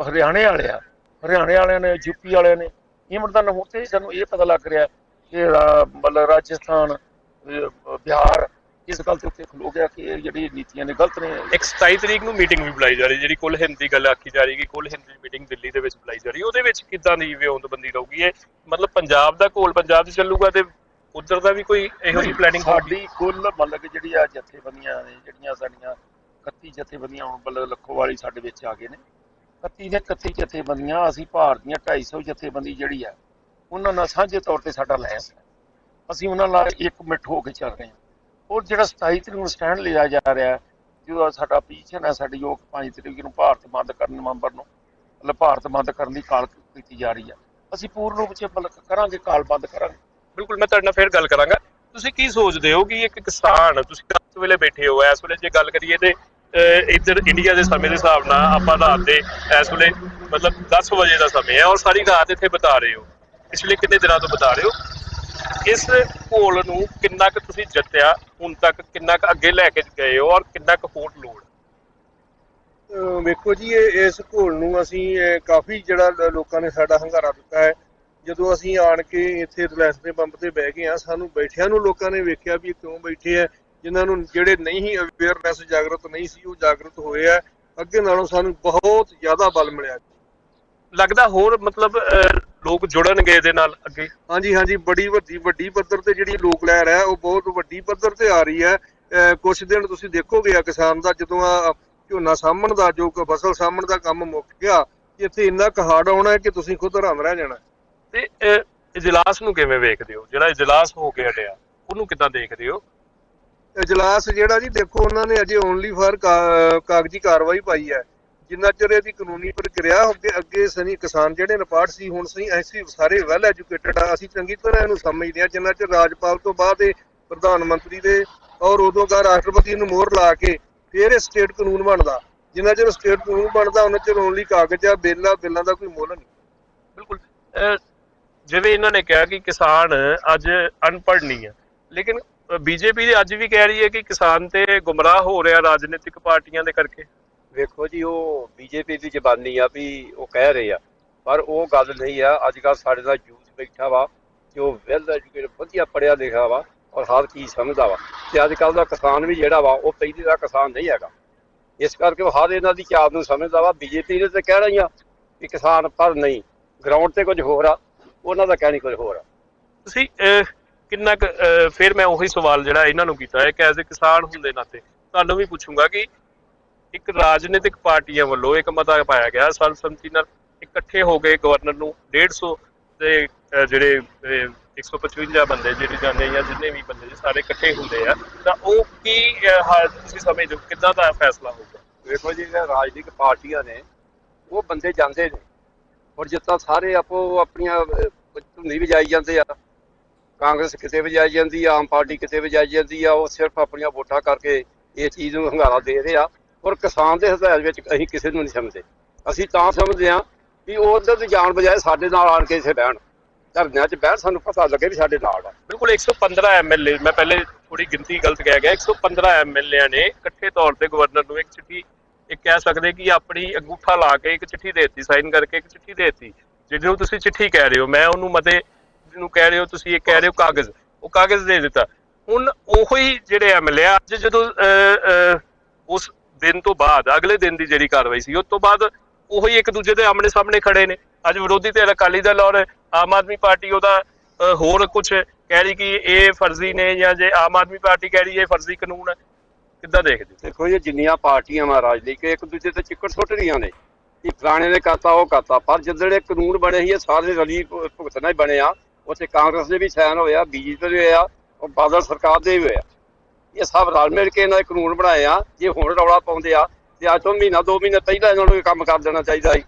ਹਰਿਆਣੇ ਵਾਲਿਆਂ ਨੇ, ਯੂਪੀ ਵਾਲਿਆਂ ਨੇ ਇਮਰਤਨ ਹੁਣ ਤੇ ਸਾਨੂੰ ਇਹ ਪਤਾ ਲੱਗ ਰਿਹਾ ਕਿ ਮਤਲਬ ਰਾਜਸਥਾਨ, ਬਿਹਾਰ ਇਸ ਗੱਲ ਦੇ ਉੱਤੇ ਖਲੋ ਗਿਆ ਕਿ ਇਹ ਜਿਹੜੀ ਨੀਤੀਆਂ ਨੇ ਗਲਤ ਨੇ। ਇੱਕ 27 ਤਰੀਕ ਨੂੰ ਮੀਟਿੰਗ ਵੀ ਬੁਲਾਈ ਜਾ ਰਹੀ, ਜਿਹੜੀ ਕੁੱਲ ਹਿੰਦ ਦੀ ਗੱਲ ਆਖੀ ਜਾ ਰਹੀ ਕਿ ਕੁੱਲ ਹਿੰਦ ਦੀ ਮੀਟਿੰਗ ਦਿੱਲੀ ਦੇ ਵਿੱਚ ਬੁਲਾਈ ਜਾ ਰਹੀ, ਉਹਦੇ ਵਿੱਚ ਕਿੱਦਾਂ ਦੀ ਵਿਉਂਤਬੰਦੀ ਰਹੂਗੀ? ਇਹ ਮਤਲਬ ਪੰਜਾਬ ਦਾ ਘੋਲ ਪੰਜਾਬ 'ਚ ਚੱਲੂਗਾ ਤੇ ਉੱਧਰ ਦਾ ਵੀ ਕੋਈ ਇਹੋ ਜਿਹੀ ਪਲੈਨਿੰਗ? ਸਾਡੀ ਕੁੱਲ ਮਤਲਬ ਕਿ ਜਿਹੜੀ ਆ ਜਥੇਬੰਦੀਆਂ ਨੇ, ਜਿਹੜੀਆਂ ਸਾਡੀਆਂ 31 ਜਥੇਬੰਦੀਆਂ ਹੁਣ ਮਤਲਬ ਲੱਖੋਵਾਲੀ ਸਾਡੇ ਵਿੱਚ ਆ ਗਏ ਨੇ, 31 ਦੇ 31 ਜਥੇਬੰਦੀਆਂ, ਅਸੀਂ ਭਾਰਤ ਦੀਆਂ 250 ਜਥੇਬੰਦੀ ਜਿਹੜੀ ਆ ਉਹਨਾਂ ਨਾਲ ਸਾਂਝੇ ਤੌਰ ਤੇ ਸਾਡਾ ਲੈਸ ਹੈ, ਅਸੀਂ ਉਹਨਾਂ ਨਾਲ ਇੱਕ ਮਿੱਠ ਹੋ ਕੇ ਚੱਲ ਰਹੇ ਹਾਂ। ਔਰ ਜਿਹੜਾ 27 ਤਰੀਕ ਨੂੰ ਸਟੈਂਡ ਲਿਆ ਜਾ ਰਿਹਾ, ਜੋ ਸਾਡਾ ਪੋਜੀਸ਼ਨ ਹੈ ਸਾਡੀ, ਉਹ 5 ਤਰੀਕ ਨੂੰ ਭਾਰਤ ਬੰਦ ਕਰਨ, ਨਵੰਬਰ ਨੂੰ ਮਤਲਬ ਭਾਰਤ ਬੰਦ ਕਰਨ ਦੀ ਕਾਲ ਕੀਤੀ ਜਾ ਰਹੀ ਹੈ। ਅਸੀਂ ਪੂਰਨ ਰੂਪ 'ਚ ਮਤਲਬ ਕਰਾਂਗੇ, ਕਾਲ ਬੰਦ ਕਰਾਂਗੇ। ਬਿਲਕੁਲ, ਮੈਂ ਤੁਹਾਡੇ ਨਾਲ ਫਿਰ ਗੱਲ ਕਰਾਂਗਾ। ਤੁਸੀਂ ਕੀ ਸੋਚਦੇ ਹੋ ਕਿ ਇੱਕ ਕਿਸਾਨ, ਤੁਸੀਂ ਇਸ ਵੇਲੇ ਬੈਠੇ ਹੋ, ਇਸ ਵੇਲੇ ਜੇ ਗੱਲ ਕਰੀਏ ਤੇ ਇੱਧਰ ਇੰਡੀਆ ਦੇ ਸਮੇਂ ਦੇ ਹਿਸਾਬ ਨਾਲ ਆਪਾਂ ਰਾਤ ਦੇ ਇਸ ਵੇਲੇ ਮਤਲਬ 10 ਵਜੇ ਦਾ ਸਮੇਂ ਹੈ, ਔਰ ਸਾਰੀ ਰਾਤ ਇੱਥੇ ਬਿਤਾ ਰਹੇ ਹੋ, ਪਿਛਲੇ ਕਿੰਨੇ ਦਿਨਾਂ ਤੋਂ ਬਿਤਾ ਰਹੇ ਹੋ, ਇਸ ਘੋਲ ਨੂੰ ਕਿੰਨਾ ਕੁ ਤੁਸੀਂ ਜਿੱਤਿਆ ਹੁਣ ਤੱਕ, ਕਿੰਨਾ ਕੁ ਅੱਗੇ ਲੈ ਕੇ ਗਏ ਹੋ, ਔਰ ਕਿੰਨਾ ਕੁ ਹੋਰ ਲੋੜ? ਵੇਖੋ ਜੀ, ਇਸ ਘੋਲ ਨੂੰ ਅਸੀਂ ਕਾਫੀ ਜਿਹੜਾ ਲੋਕਾਂ ਨੇ ਸਾਡਾ ਹੰਗਾਰਾ ਦਿੱਤਾ ਹੈ। ਜਦੋਂ ਅਸੀਂ ਆਣ ਕੇ ਇੱਥੇ ਰਿਲਾਇੰਸ ਦੇ ਪੰਪ ਤੇ ਬਹਿ ਗਏ ਹਾਂ, ਸਾਨੂੰ ਬੈਠਿਆਂ ਨੂੰ ਲੋਕਾਂ ਨੇ ਵੇਖਿਆ ਵੀ ਕਿਉਂ ਬੈਠੇ ਆ, ਜਿਨ੍ਹਾਂ ਨੂੰ ਜਿਹੜੇ ਨਹੀਂ ਅਵੇਅਰਨੈਸ, ਜਾਗਰਤ ਨਹੀਂ ਸੀ, ਉਹ ਜਾਗਰਤ ਹੋਏ ਆ। ਅੱਗੇ ਨਾਲੋਂ ਸਾਨੂੰ ਬਹੁਤ ਜ਼ਿਆਦਾ ਬਲ ਮਿਲਿਆ। ਲੱਗਦਾ ਹੋਰ ਮਤਲਬ ਲੋਕ ਜੁੜਨਗੇ ਇਹਦੇ ਨਾਲ ਅੱਗੇ? ਹਾਂਜੀ, ਬੜੀ ਵੱਡੀ ਪੱਧਰ ਤੇ ਜਿਹੜੀ ਲੋਕ ਲਹਿਰ ਹੈ ਉਹ ਬਹੁਤ ਵੱਡੀ ਪੱਧਰ ਤੇ ਆ ਰਹੀ ਹੈ। ਕੁਛ ਦਿਨ ਤੁਸੀਂ ਦੇਖੋਗੇ ਆ ਕਿਸਾਨ ਦਾ, ਜਦੋਂ ਆ ਝੋਨਾ ਸਾਂਭਣ ਦਾ, ਜੋ ਫਸਲ ਸਾਂਭਣ ਦਾ ਕੰਮ ਮੁੱਕ ਗਿਆ, ਇੱਥੇ ਇੰਨਾ ਕੁ ਹੜ੍ਹ ਆਉਣਾ ਹੈ ਕਿ ਤੁਸੀਂ ਖੁਦ ਹੈਰਾਨ ਰਹਿ ਜਾਣਾ। ਤੇ ਇਜਲਾਸ ਨੂੰ ਕਿਵੇਂ ਵੇਖਦੇ ਹੋ? ਜਿਹੜਾ ਇਜਲਾਸ ਹੋ ਕੇ ਹਟਿਆ ਉਹਨੂੰ ਕਿੱਦਾਂ ਦੇਖਦੇ ਹੋ? ਇਜਲਾਸ ਜਿਹੜਾ ਜੀ ਦੇਖੋ ਉਹਨਾਂ ਨੇ ਅਜੇ ਓਨਲੀ ਫਾਰ ਕਾਗਜ਼ੀ ਕਾਰਵਾਈ ਪਾਈ ਹੈ। ਜਿੰਨਾ ਚਿਰ ਇਹਦੀ ਕਾਨੂੰਨੀ ਪ੍ਰਕਿਰਿਆ ਅੱਗੇ ਸਨੀ ਕਿਸਾਨ ਜਿਹੜੇ ਨਪਾੜ ਸੀ, ਹੁਣ ਸਹੀ ਅਸੀਂ ਸਾਰੇ ਵੈਲ ਐਜੂਕੇਟਡ ਆ, ਅਸੀਂ ਚੰਗੀ ਤਰ੍ਹਾਂ ਇਹਨੂੰ ਸਮਝਦੇ ਹਾਂ। ਜਿੰਨਾ ਚਿਰ ਰਾਜਪਾਲ ਤੋਂ ਬਾਅਦ ਇਹ ਪ੍ਰਧਾਨ ਮੰਤਰੀ ਦੇ ਔਰ ਉਦੋਂ ਦਾ ਰਾਸ਼ਟਰਪਤੀ ਨੂੰ ਮੋਹਰ ਲਾ ਕੇ ਫਿਰ ਇਹ ਸਟੇਟ ਕਾਨੂੰਨ ਬਣਦਾ, ਜਿੰਨਾ ਚਿਰ ਸਟੇਟ ਕਾਨੂੰਨ ਬਣਦਾ ਉਹਨਾਂ ਚਿਰ ਓਨਲੀ ਕਾਗਜ਼ ਆ, ਬਿੱਲਾਂ ਦਾ ਕੋਈ ਮੁੱਲ ਨਹੀਂ। ਬਿਲਕੁਲ। ਜਿਵੇਂ ਇਹਨਾਂ ਨੇ ਕਿਹਾ ਕਿ ਕਿਸਾਨ ਅੱਜ ਅਨਪੜ੍ਹ ਨਹੀਂ ਹੈ, ਲੇਕਿਨ ਬੀਜੇਪੀ ਅੱਜ ਵੀ ਕਹਿ ਰਹੀ ਹੈ ਕਿ ਕਿਸਾਨ ਤੇ ਗੁੰਮਰਾਹ ਹੋ ਰਿਹਾ ਰਾਜਨੀਤਿਕ ਪਾਰਟੀਆਂ ਦੇ ਕਰਕੇ। ਵੇਖੋ ਜੀ, ਉਹ ਬੀਜੇਪੀ ਦੀ ਜ਼ਬਾਨੀ ਆ ਵੀ ਉਹ ਕਹਿ ਰਹੇ ਆ, ਪਰ ਉਹ ਗੱਲ ਨਹੀਂ ਆ। ਅੱਜ ਕੱਲ੍ਹ ਸਾਡੇ ਦਾ ਯੂਥ ਬੈਠਾ ਵਾ ਜੋ ਵੈਲ ਐਜੂਕੇਟਡ ਵਧੀਆ ਪੜ੍ਹਿਆ ਲਿਖਿਆ ਵਾ ਔਰ ਹਰ ਚੀਜ਼ ਸਮਝਦਾ ਵਾ, ਤੇ ਅੱਜ ਕੱਲ੍ਹ ਦਾ ਕਿਸਾਨ ਵੀ ਜਿਹੜਾ ਵਾ ਉਹ ਪਹਿਲੇ ਦਾ ਕਿਸਾਨ ਨਹੀਂ ਹੈਗਾ। ਇਸ ਕਰਕੇ ਉਹ ਹਰ ਇਹਨਾਂ ਦੀ ਚਾਲ ਨੂੰ ਸਮਝਦਾ ਵਾ। ਬੀਜੇਪੀ ਨੇ ਤਾਂ ਕਹਿ ਰਹੀ ਆ ਕਿ ਕਿਸਾਨ, ਪਰ ਨਹੀਂ, ਗਰਾਊਂਡ ਤੇ ਕੁਝ ਹੋਰ ਆ, ਉਹਨਾਂ ਦਾ ਕਹਿਣੀ ਕੁਝ ਹੋਰ ਆ। ਤੁਸੀਂ ਕਿੰਨਾ ਕੁ ਫਿਰ ਮੈਂ ਉਹੀ ਸਵਾਲ ਜਿਹੜਾ ਇਹਨਾਂ ਨੂੰ ਕੀਤਾ ਹੈ ਕਿ ਐਜ਼ ਏ ਕਿਸਾਨ ਹੁੰਦੇ ਨਾਤੇ ਤੁਹਾਨੂੰ ਵੀ ਪੁੱਛੂੰਗਾ ਕਿ ਇੱਕ ਰਾਜਨੀਤਿਕ ਪਾਰਟੀਆਂ ਵੱਲੋਂ ਇੱਕ ਮਤਾ ਪਾਇਆ ਗਿਆ ਸਰਬਸੰਮਤੀ ਨਾਲ ਇਕੱਠੇ ਹੋ ਕੇ ਗਵਰਨਰ ਨੂੰ 150 ਦੇ ਜਿਹੜੇ 155 ਬੰਦੇ ਜਿਹੜੇ ਜਾਂਦੇ ਜਾਂ ਜਿੰਨੇ ਵੀ ਬੰਦੇ ਸਾਰੇ ਇਕੱਠੇ ਹੁੰਦੇ ਆ, ਤਾਂ ਉਹ ਕੀ ਤੁਸੀਂ ਸਮਝਦੇ ਹੋ ਕਿੱਦਾਂ ਦਾ ਫੈਸਲਾ ਹੋਊਗਾ? ਵੇਖੋ ਜੀ, ਰਾਜਨੀਤਿਕ ਪਾਰਟੀਆਂ ਨੇ ਉਹ ਬੰਦੇ ਜਾਂਦੇ ਨੇ, ਔਰ ਜਿੱਦਾਂ ਸਾਰੇ ਆਪੋ ਆਪਣੀਆਂ ਧੁੰਨੀ ਵਜਾਈ ਜਾਂਦੇ ਆ, ਕਾਂਗਰਸ ਕਿਤੇ ਵਜਾਈ ਜਾਂਦੀ ਆ, ਆਮ ਪਾਰਟੀ ਕਿਤੇ ਵਜਾਈ ਜਾਂਦੀ ਆ, ਉਹ ਸਿਰਫ ਆਪਣੀਆਂ ਵੋਟਾਂ ਕਰਕੇ ਇਹ ਚੀਜ਼ ਨੂੰ ਹੰਗਾਰਾ ਦੇ ਰਹੇ ਆ। ਔਰ ਕਿਸਾਨ ਦੇ ਹਿਦਾਇਤ ਵਿੱਚ ਅਸੀਂ ਕਿਸੇ ਨੂੰ ਨਹੀਂ ਸਮਝਦੇ। ਅਸੀਂ ਤਾਂ ਸਮਝਦੇ ਹਾਂ ਕਿ ਉਹ ਉੱਧਰ ਦੀ ਜਾਣ ਬਜਾਏ ਸਾਡੇ ਨਾਲ ਆਣ ਕੇ ਇੱਥੇ ਬਹਿਣ, ਧਰਨਿਆਂ 'ਚ ਬਹਿਣ, ਸਾਨੂੰ ਪਤਾ ਲੱਗੇ ਵੀ ਸਾਡੇ ਨਾਲ ਆ। ਬਿਲਕੁਲ। 115 ਐਮਐਲਏ, ਮੈਂ ਪਹਿਲੇ ਥੋੜੀ ਗਿਣਤੀ ਗਲਤ ਕਹਿ ਗਿਆ, 115 ਐਮਐਲਏ ਨੇ ਇਕੱਠੇ ਤੌਰ ਤੇ ਗਵਰਨਰ ਨੂੰ ਇੱਕ ਚਿੱਠੀ, ਇੱਕ ਕਹਿ ਸਕਦੇ ਕਿ ਆਪਣੀ ਅੰਗੂਠਾ ਲਾ ਕੇ ਇੱਕ ਚਿੱਠੀ ਦੇ ਦਿੱਤੀ, ਸਾਈਨ ਕਰਕੇ ਇੱਕ ਚਿੱਠੀ ਦੇ ਦਿੱਤੀ। ਜਿਹਨੂੰ ਤੁਸੀਂ ਚਿੱਠੀ ਕਹਿ ਰਹੇ ਹੋ, ਮੈਂ ਉਹਨੂੰ ਮਤੇ ਜਿਹਨੂੰ ਕਹਿ ਰਹੇ ਹੋ ਤੁਸੀਂ, ਇਹ ਕਹਿ ਰਹੇ ਹੋ ਕਾਗਜ਼, ਉਹ ਕਾਗਜ਼ ਦੇ ਦਿੱਤਾ। ਹੁਣ ਉਹੀ ਜਿਹੜੇ ਐਮਐਲਏ ਆ, ਅੱਜ ਜਦੋਂ ਉਸ ਦਿਨ ਤੋਂ ਬਾਅਦ ਅਗਲੇ ਦਿਨ ਦੀ ਜਿਹੜੀ ਕਾਰਵਾਈ ਸੀ, ਉਸ ਤੋਂ ਬਾਅਦ ਉਹੀ ਇੱਕ ਦੂਜੇ ਦੇ ਆਮਣੇ ਸਾਹਮਣੇ ਖੜੇ ਨੇ। ਅੱਜ ਵਿਰੋਧੀ ਧਿਰ ਅਕਾਲੀ ਦਲ ਔਰ ਆਮ ਆਦਮੀ ਪਾਰਟੀ ਉਹਦਾ ਹੋਰ ਕੁਝ ਕਹਿ ਰਹੀ ਕਿ ਇਹ ਫਰਜ਼ੀ ਨੇ, ਜਾਂ ਜੇ ਆਮ ਆਦਮੀ ਪਾਰਟੀ ਕਹਿ ਰਹੀ ਇਹ ਫਰਜ਼ੀ ਕਾਨੂੰਨ ਹੈ। ਕਿੱਦਾਂ ਦੇਖਦੇ? ਦੇਖੋ ਜੀ, ਜਿੰਨੀਆਂ ਪਾਰਟੀਆਂ ਵਾ ਰਾਜਨੀਤਿਕ ਇੱਕ ਦੂਜੇ ਤੇ ਚਿੱਕੜ ਸੁੱਟ ਰਹੀਆਂ ਨੇ ਕਿ ਫਲਾਣੇ ਨੇ ਕਰਤਾ, ਉਹ ਕਰਤਾ, ਪਰ ਜਿਹੜੇ ਕਾਨੂੰਨ ਬਣੇ ਸੀ ਇਹ ਸਾਰੇ ਰਲੀ ਭੁਗਤਣਾ ਹੀ ਬਣੇ ਆ। ਉੱਥੇ ਕਾਂਗਰਸ ਦੇ ਵੀ ਸਾਈਨ ਹੋਏ ਆ, ਬੀਜੇਪੀ ਦੇ ਹੋਏ ਆ, ਉਹ ਬਾਦਲ ਸਰਕਾਰ ਦੇ ਵੀ ਹੋਏ ਆ। ਇਹ ਸਭ ਰਲ ਮਿਲ ਕੇ ਇਹਨਾਂ ਦੇ ਕਾਨੂੰਨ ਬਣਾਏ ਆ। ਜੇ ਹੁਣ ਰੌਲਾ ਪਾਉਂਦੇ ਆ ਤੇ ਅੱਜ ਤੋਂ ਮਹੀਨਾ 2 ਮਹੀਨੇ ਪਹਿਲਾਂ ਇਹਨਾਂ ਨੂੰ ਇਹ ਕੰਮ ਕਰ ਦੇਣਾ ਚਾਹੀਦਾ ਸੀ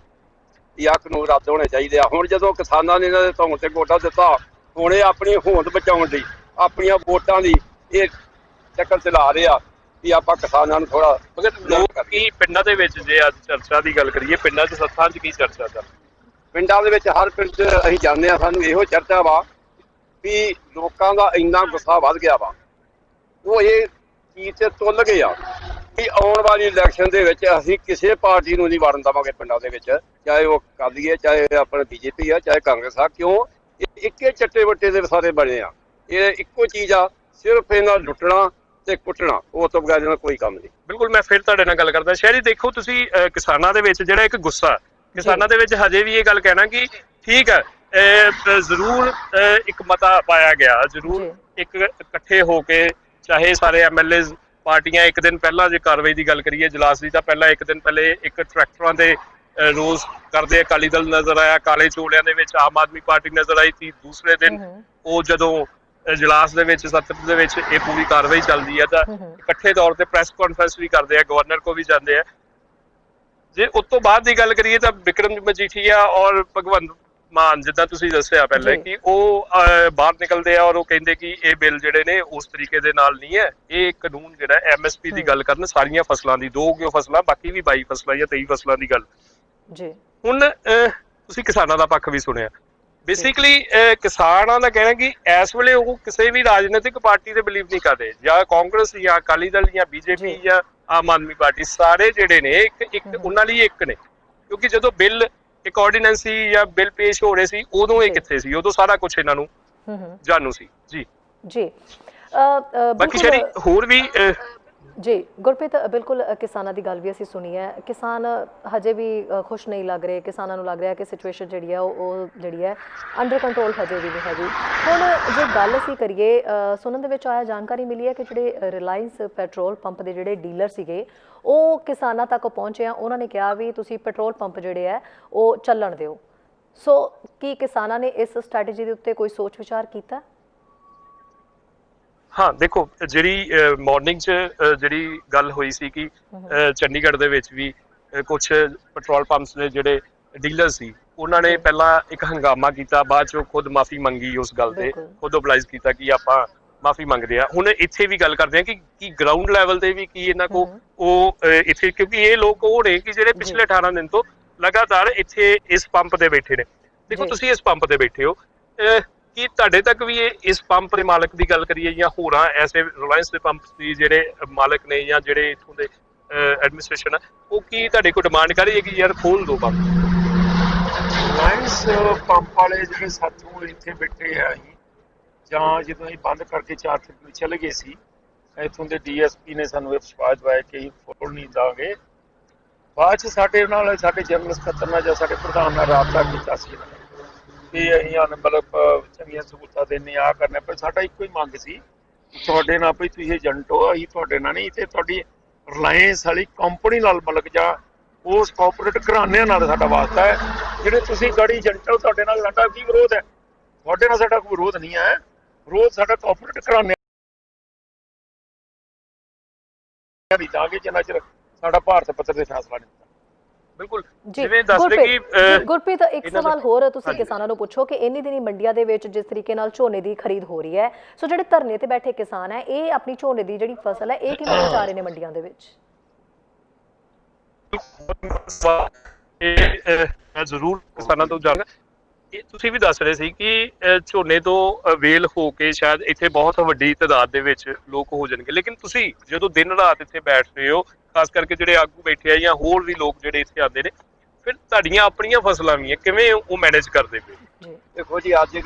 ਕਿ ਆਹ ਕਾਨੂੰਨ ਰੱਦ ਹੋਣੇ ਚਾਹੀਦੇ ਆ। ਹੁਣ ਜਦੋਂ ਕਿਸਾਨਾਂ ਨੇ ਇਹਨਾਂ ਦੇ ਧੌਣ ਤੇ ਗੋਡਾ ਦਿੱਤਾ, ਹੁਣ ਇਹ ਆਪਣੀ ਹੋਂਦ ਬਚਾਉਣ ਲਈ, ਆਪਣੀਆਂ ਵੋਟਾਂ ਦੀ ਇਹ ਚੱਕਰ ਚਲਾ ਰਹੇ ਆ ਕਿ ਆਪਾਂ ਕਿਸਾਨਾਂ ਨੂੰ ਥੋੜਾ। ਮਗਰ ਲੋਕ ਕੀ ਪਿੰਡਾਂ ਦੇ ਵਿੱਚ, ਜੇ ਅੱਜ ਚਰਚਾ ਦੀ ਗੱਲ ਕਰੀਏ, ਪਿੰਡਾਂ 'ਚ ਸੱਥਾਂ 'ਚ ਕੀ ਚਰਚਾ ਚੱਲ? ਪਿੰਡਾਂ ਦੇ ਵਿੱਚ ਹਰ ਪਿੰਡ 'ਚ ਅਸੀਂ ਜਾਂਦੇ ਹਾਂ, ਸਾਨੂੰ ਇਹੋ ਚਰਚਾ ਵਾ ਵੀ ਲੋਕਾਂ ਦਾ ਇੰਨਾ ਗੁੱਸਾ ਵੱਧ ਗਿਆ ਵਾ, ਉਹ ਇਹ ਚੀਜ਼ ਤੇ ਤੁੱਲ ਗਏ ਆ ਕਿ ਆਉਣ ਵਾਲੀ ਇਲੈਕਸ਼ਨ ਦੇ ਵਿੱਚ ਅਸੀਂ ਕਿਸੇ ਪਾਰਟੀ ਨੂੰ ਨਹੀਂ ਵੜਨ ਦੇਵਾਂਗੇ ਪਿੰਡਾਂ ਦੇ ਵਿੱਚ, ਚਾਹੇ ਉਹ ਅਕਾਲੀ ਹੈ, ਚਾਹੇ ਆਪਣਾ ਬੀਜੇਪੀ ਆ, ਚਾਹੇ ਕਾਂਗਰਸ ਆ। ਕਿਉਂ? ਇਹ ਇੱਕੇ ਚੱਟੇ ਵੱਟੇ ਦੇ ਸਾਰੇ ਬਣੇ ਆ। ਇਹ ਇੱਕੋ ਚੀਜ਼ ਆ, ਸਿਰਫ ਇਹਨਾਂ ਲੁੱਟਣਾ ਤੇ ਕੁੱਟਣਾ, ਉਹ ਤੋਂ ਬਗੈਰ ਇਹਨਾਂ ਕੋਈ ਕੰਮ ਨਹੀਂ। ਬਿਲਕੁਲ। ਮੈਂ ਫਿਰ ਤੁਹਾਡੇ ਨਾਲ ਗੱਲ ਕਰਦਾ। ਸ਼ਹਿਰੀ, ਦੇਖੋ ਤੁਸੀਂ ਕਿਸਾਨਾਂ ਦੇ ਵਿੱਚ ਜਿਹੜਾ ਇੱਕ ਗੁੱਸਾ, ਕਿਸਾਨਾਂ ਦੇ ਵਿੱਚ ਹਜੇ ਵੀ ਇਹ ਗੱਲ ਕਹਿਣਾ ਕਿ ਠੀਕ ਹੈ, ਜ਼ਰੂਰ ਇੱਕ ਮਤਾ ਪਾਇਆ ਗਿਆ, ਜ਼ਰੂਰ ਇੱਕ ਇਕੱਠੇ ਹੋ ਕੇ, ਚਾਹੇ ਸਾਰੇ ਐਮਐਲਏ ਪਾਰਟੀਆਂ ਇੱਕ ਦਿਨ ਪਹਿਲਾਂ, ਜੇ ਕਾਰਵਾਈ ਦੀ ਗੱਲ ਕਰੀਏ ਇਜਲਾਸ ਦੀ, ਤਾਂ ਪਹਿਲਾਂ ਇੱਕ ਦਿਨ ਪਹਿਲੇ ਇੱਕ ਟਰੈਕਟਰਾਂ ਦੇ ਰੋਜ਼ ਕਰਦੇ ਅਕਾਲੀ ਦਲ ਨਜ਼ਰ ਆਇਆ, ਕਾਲੇ ਚੋਲਿਆਂ ਦੇ ਵਿੱਚ ਆਮ ਆਦਮੀ ਪਾਰਟੀ ਨਜ਼ਰ ਆਈ ਸੀ। ਦੂਸਰੇ ਦਿਨ ਉਹ ਜਦੋਂ ਇਜਲਾਸ ਦੇ ਵਿੱਚ, ਸੱਤਰ ਦੇ ਵਿੱਚ ਇਹ ਪੂਰੀ ਕਾਰਵਾਈ ਚੱਲਦੀ ਹੈ, ਤਾਂ ਇਕੱਠੇ ਤੌਰ ਤੇ ਪ੍ਰੈਸ ਕਾਨਫਰੰਸ ਵੀ ਕਰਦੇ ਆ, ਗਵਰਨਰ ਕੋ ਵੀ ਜਾਂਦੇ ਆ। ਜੇ ਉਸ ਤੋਂ ਬਾਅਦ ਦੀ ਗੱਲ ਕਰੀਏ ਤਾਂ ਬਿਕਰਮ ਮਜੀਠੀਆ ਔਰ ਭਗਵੰਤ ਮਾਨ, ਜਿੱਦਾਂ ਤੁਸੀਂ ਦੱਸਿਆ ਪਹਿਲੇ ਕਿ ਉਹ ਬਾਹਰ ਨਿਕਲਦੇ ਆ ਔਰ ਉਹ ਕਹਿੰਦੇ ਕਿ ਇਹ ਬਿੱਲ ਜਿਹੜੇ ਨੇ ਉਸ ਤਰੀਕੇ ਦੇ ਨਾਲ ਨਹੀਂ ਹੈ। ਇਹ ਕਾਨੂੰਨ ਜਿਹੜਾ ਐਮਐਸਪੀ ਦੀ ਗੱਲ ਕਰਨ, ਸਾਰੀਆਂ ਫਸਲਾਂ ਦੀ, 2 ਫਸਲਾਂ, ਬਾਕੀ ਵੀ 22 ਫਸਲਾਂ ਜਾਂ 23 ਫਸਲਾਂ ਦੀ ਗੱਲ। ਜੀ ਹੁਣ ਤੁਸੀਂ ਕਿਸਾਨਾਂ ਦਾ ਪੱਖ ਵੀ ਸੁਣਿਆ। ਬੇਸਿਕਲੀ ਕਿਸਾਨਾਂ ਦਾ ਕਹਿਣਾ ਕਿ ਇਸ ਵੇਲੇ ਉਹ ਕਿਸੇ ਵੀ ਰਾਜਨੀਤਿਕ ਪਾਰਟੀ ਤੇ ਬਿਲੀਵ ਨਹੀਂ ਕਰਦੇ, ਜਾਂ ਕਾਂਗਰਸ ਜਾਂ ਅਕਾਲੀ ਦਲ ਜਾਂ ਬੀਜੇਪੀ ਜਾਂ ਆਮ ਆਦਮੀ ਪਾਰਟੀ, ਸਾਰੇ ਜਿਹੜੇ ਨੇ ਇੱਕ ਉਹਨਾਂ ਲਈ ਇੱਕ ਨੇ। ਕਿਉਂਕਿ ਜਦੋਂ ਬਿੱਲ, ਇੱਕ ਆਰਡੀਨੈਂਸ ਸੀ ਜਾਂ ਬਿੱਲ ਪੇਸ਼ ਹੋ ਰਹੇ ਸੀ, ਉਦੋਂ ਇਹ ਕਿੱਥੇ ਸੀ? ਉਦੋਂ ਸਾਰਾ ਕੁਝ ਇਹਨਾਂ ਨੂੰ ਜਾਣੂ ਸੀ। ਜੀ ਜੀ। ਬਾਕੀ ਸ਼ਹਿਰੀ ਹੋਰ ਵੀ ਜੀ ਗੁਰਪ੍ਰੀਤ, ਬਿਲਕੁਲ ਕਿਸਾਨਾਂ ਦੀ ਗੱਲ ਵੀ ਅਸੀਂ ਸੁਣੀ ਹੈ। ਕਿਸਾਨ ਹਜੇ ਵੀ ਖੁਸ਼ ਨਹੀਂ ਲੱਗ ਰਹੇ। ਕਿਸਾਨਾਂ ਨੂੰ ਲੱਗ ਰਿਹਾ ਕਿ ਸਿਚੁਏਸ਼ਨ ਜਿਹੜੀ ਹੈ ਉਹ ਜਿਹੜੀ ਹੈ ਅੰਡਰ ਕੰਟਰੋਲ ਹਜੇ ਵੀ ਨਹੀਂ ਹੈਗੀ। ਹੁਣ ਜੇ ਗੱਲ ਅਸੀਂ ਕਰੀਏ, ਸੁਣਨ ਦੇ ਵਿੱਚ ਆਇਆ, ਜਾਣਕਾਰੀ ਮਿਲੀ ਹੈ ਕਿ ਜਿਹੜੇ ਰਿਲਾਇੰਸ ਪੈਟਰੋਲ ਪੰਪ ਦੇ ਜਿਹੜੇ ਡੀਲਰ ਸੀਗੇ ਉਹ ਕਿਸਾਨਾਂ ਤੱਕ ਪਹੁੰਚੇ ਆ। ਉਹਨਾਂ ਨੇ ਕਿਹਾ ਵੀ ਤੁਸੀਂ ਪੈਟਰੋਲ ਪੰਪ ਜਿਹੜੇ ਹੈ ਉਹ ਚੱਲਣ ਦਿਓ। ਸੋ ਕੀ ਕਿਸਾਨਾਂ ਨੇ ਇਸ ਸਟ੍ਰੈਟਜੀ ਦੇ ਉੱਤੇ ਕੋਈ ਸੋਚ ਵਿਚਾਰ ਕੀਤਾ? ਹਾਂ ਦੇਖੋ, ਜਿਹੜੀ ਮਾਰਨਿੰਗ 'ਚ ਜਿਹੜੀ ਗੱਲ ਹੋਈ ਸੀ ਕਿ ਚੰਡੀਗੜ੍ਹ ਦੇ ਵਿੱਚ ਵੀ ਕੁਝ ਪੈਟਰੋਲ ਪੰਪਸ ਦੇ ਜਿਹੜੇ ਡੀਲਰ ਸੀ ਉਹਨਾਂ ਨੇ ਪਹਿਲਾਂ ਇੱਕ ਹੰਗਾਮਾ ਕੀਤਾ, ਬਾਅਦ 'ਚੋਂ ਖੁਦ ਮਾਫੀ ਮੰਗੀ ਉਸ ਗੱਲ ਤੇ, ਖੁਦ ਓਬਲਾਈਜ਼ ਕੀਤਾ ਕਿ ਆਪਾਂ ਮਾਫੀ ਮੰਗਦੇ ਆ। ਹੁਣ ਇੱਥੇ ਵੀ ਗੱਲ ਕਰਦੇ ਆ ਕਿ ਗਰਾਊਂਡ ਲੈਵਲ ਤੇ ਵੀ ਕੀ ਇਹਨਾਂ ਕੋ ਉਹ ਇੱਥੇ, ਕਿਉਂਕਿ ਇਹ ਲੋਕ ਉਹ ਨੇ ਕਿ ਜਿਹੜੇ ਪਿਛਲੇ 18 ਦਿਨ ਤੋਂ ਲਗਾਤਾਰ ਇੱਥੇ ਇਸ ਪੰਪ ਤੇ ਬੈਠੇ ਨੇ। ਦੇਖੋ ਤੁਸੀਂ ਇਸ ਪੰਪ ਤੇ ਬੈਠੇ ਹੋ, ਕੀ ਤੁਹਾਡੇ ਤੱਕ ਵੀ ਇਸ ਪੰਪ ਦੇ ਮਾਲਕ ਦੀ ਗੱਲ ਕਰੀਏ ਜਾਂ ਹੋਰਾਂ ਐਸੇ ਰਿਲਾਇੰਸ ਦੇ ਪੰਪ ਦੀ ਜਿਹੜੇ ਮਾਲਕ ਨੇ ਜਾਂ ਜਿਹੜੇ ਇੱਥੋਂ ਦੇ ਐਡਮਿਨਿਸਟ੍ਰੇਸ਼ਨ ਆ, ਉਹ ਕੀ ਤੁਹਾਡੇ ਕੋਲ ਡਿਮਾਂਡ ਕਰ ਰਹੀ ਹੈ ਕਿ ਯਾਰ ਖੋਲ ਦਿਓ ਪੰਪ? ਰਿਲਾਇੰਸ ਪੰਪ ਵਾਲੇ ਜਿਹੜੇ ਸਾਥੋਂ ਇੱਥੇ ਬੈਠੇ ਆ, ਜਾਂ ਜਦੋਂ ਅਸੀਂ ਬੰਦ ਕਰਕੇ 4 ਦਿਨ ਨੂੰ ਚਲੇ ਗਏ ਸੀ, ਇੱਥੋਂ ਦੇ ਡੀਐਸਪੀ ਨੇ ਸਾਨੂੰ ਇਹ ਵਿਸ਼ਵਾਸ ਦਿਵਾਇਆ ਕਿ ਅਸੀਂ ਖੋਲ ਨਹੀਂ ਦਾਂਗੇ। ਬਾਅਦ 'ਚ ਸਾਡੇ ਨਾਲ, ਸਾਡੇ ਜਨਰਲ ਸਕੱਤਰ ਨਾਲ ਜਾਂ ਸਾਡੇ ਪ੍ਰਧਾਨ ਨਾਲ ਰਾਬਤਾ ਕੀਤਾ ਸੀ ਕਿ ਅਸੀਂ ਮਤਲਬ ਚੰਗੀਆਂ ਸਹੂਲਤਾਂ ਦੇਣੇ ਆ ਕਰਨਾ, ਪਰ ਸਾਡਾ ਇੱਕੋ ਹੀ ਮੰਗ ਸੀ ਤੁਹਾਡੇ ਨਾਲ ਵੀ ਤੁਸੀਂ ਏਜੰਟ ਹੋ, ਅਸੀਂ ਤੁਹਾਡੇ ਨਾਲ ਨਹੀਂ, ਤੇ ਤੁਹਾਡੀ ਰਿਲਾਇੰਸ ਵਾਲੀ ਕੰਪਨੀ ਨਾਲ ਮਤਲਬ ਜਾਂ ਉਸ ਕਾਰਪੋਰੇਟ ਘਰਾਣਿਆਂ ਨਾਲ ਸਾਡਾ ਵਾਸਤਾ ਹੈ। ਜਿਹੜੇ ਤੁਸੀਂ ਗਾੜੀ ਏਜੰਟ ਹੋ, ਤੁਹਾਡੇ ਨਾਲ ਸਾਡਾ ਕੀ ਵਿਰੋਧ ਹੈ? ਤੁਹਾਡੇ ਨਾਲ ਸਾਡਾ ਕੋਈ ਵਿਰੋਧ ਨਹੀਂ ਹੈ, ਵਿਰੋਧ ਸਾਡਾ ਕਾਰਪੋਰੇਟ ਘਰਾਣਿਆਂ ਦੀ ਦਾਂਗੇ ਜਿੰਨਾ ਚਿਰ ਸਾਡਾ ਭਾਰਤ ਪੱਤਰ ਤੇ ਫੈਸਲਾ ਨਹੀਂ ਹੁੰਦਾ। ਬਿਲਕੁਲ, ਜੀ ਜਿਵੇਂ ਦੱਸਦੇ ਕਿ ਗੁਰਪ੍ਰੀਤ, ਇੱਕ ਸਵਾਲ ਹੋਰ ਤੁਸੀਂ ਕਿਸਾਨਾਂ ਨੂੰ ਪੁੱਛੋ ਕਿ ਇੰਨੀ ਦਿਨੀ ਮੰਡੀਆਂ ਦੇ ਵਿੱਚ ਜਿਸ ਤਰੀਕੇ ਨਾਲ ਝੋਨੇ ਦੀ ਖਰੀਦ ਹੋ ਰਹੀ ਹੈ, ਸੋ ਜਿਹੜੇ ਧਰਨੇ ਤੇ ਬੈਠੇ ਕਿਸਾਨ ਹੈ, ਇਹ ਆਪਣੀ ਝੋਨੇ ਦੀ ਜਿਹੜੀ ਫਸਲ ਹੈ ਇਹ ਕਿਵੇਂ ਪਹੁੰਚਾ ਰਹੇ ਨੇ ਮੰਡੀਆਂ ਦੇ ਵਿੱਚ? ਮੈਂ ਜ਼ਰੂਰ ਕਿਸਾਨਾਂ ਤੋਂ ਜਾਣਦਾ। ਇਹ ਤੁਸੀਂ ਵੀ ਦੱਸ ਰਹੇ ਸੀ ਕਿ ਝੋਨੇ ਤੋਂ ਵੇਲ ਹੋ ਕੇ ਸ਼ਾਇਦ ਇੱਥੇ ਬਹੁਤ ਵੱਡੀ ਤਾਦਾਦ ਦੇ ਵਿੱਚ ਲੋਕ ਹੋ ਜਾਣਗੇ, ਲੇਕਿਨ ਤੁਸੀਂ ਜਦੋਂ ਦਿਨ ਰਾਤ ਇੱਥੇ ਬੈਠ ਰਹੇ ਹੋ, ਖਾਸ ਕਰਕੇ ਜਿਹੜੇ ਆਗੂ ਬੈਠੇ ਆ ਜਾਂ ਹੋਰ ਵੀ ਲੋਕ ਜਿਹੜੇ ਇੱਥੇ ਆਉਂਦੇ ਨੇ, ਫਿਰ ਤੁਹਾਡੀਆਂ ਆਪਣੀਆਂ ਫਸਲਾਂ ਵੀ ਹੈ, ਕਿਵੇਂ ਉਹ ਮੈਨੇਜ ਕਰਦੇ ਪਏ? ਦੇਖੋ ਜੀ, ਅੱਜ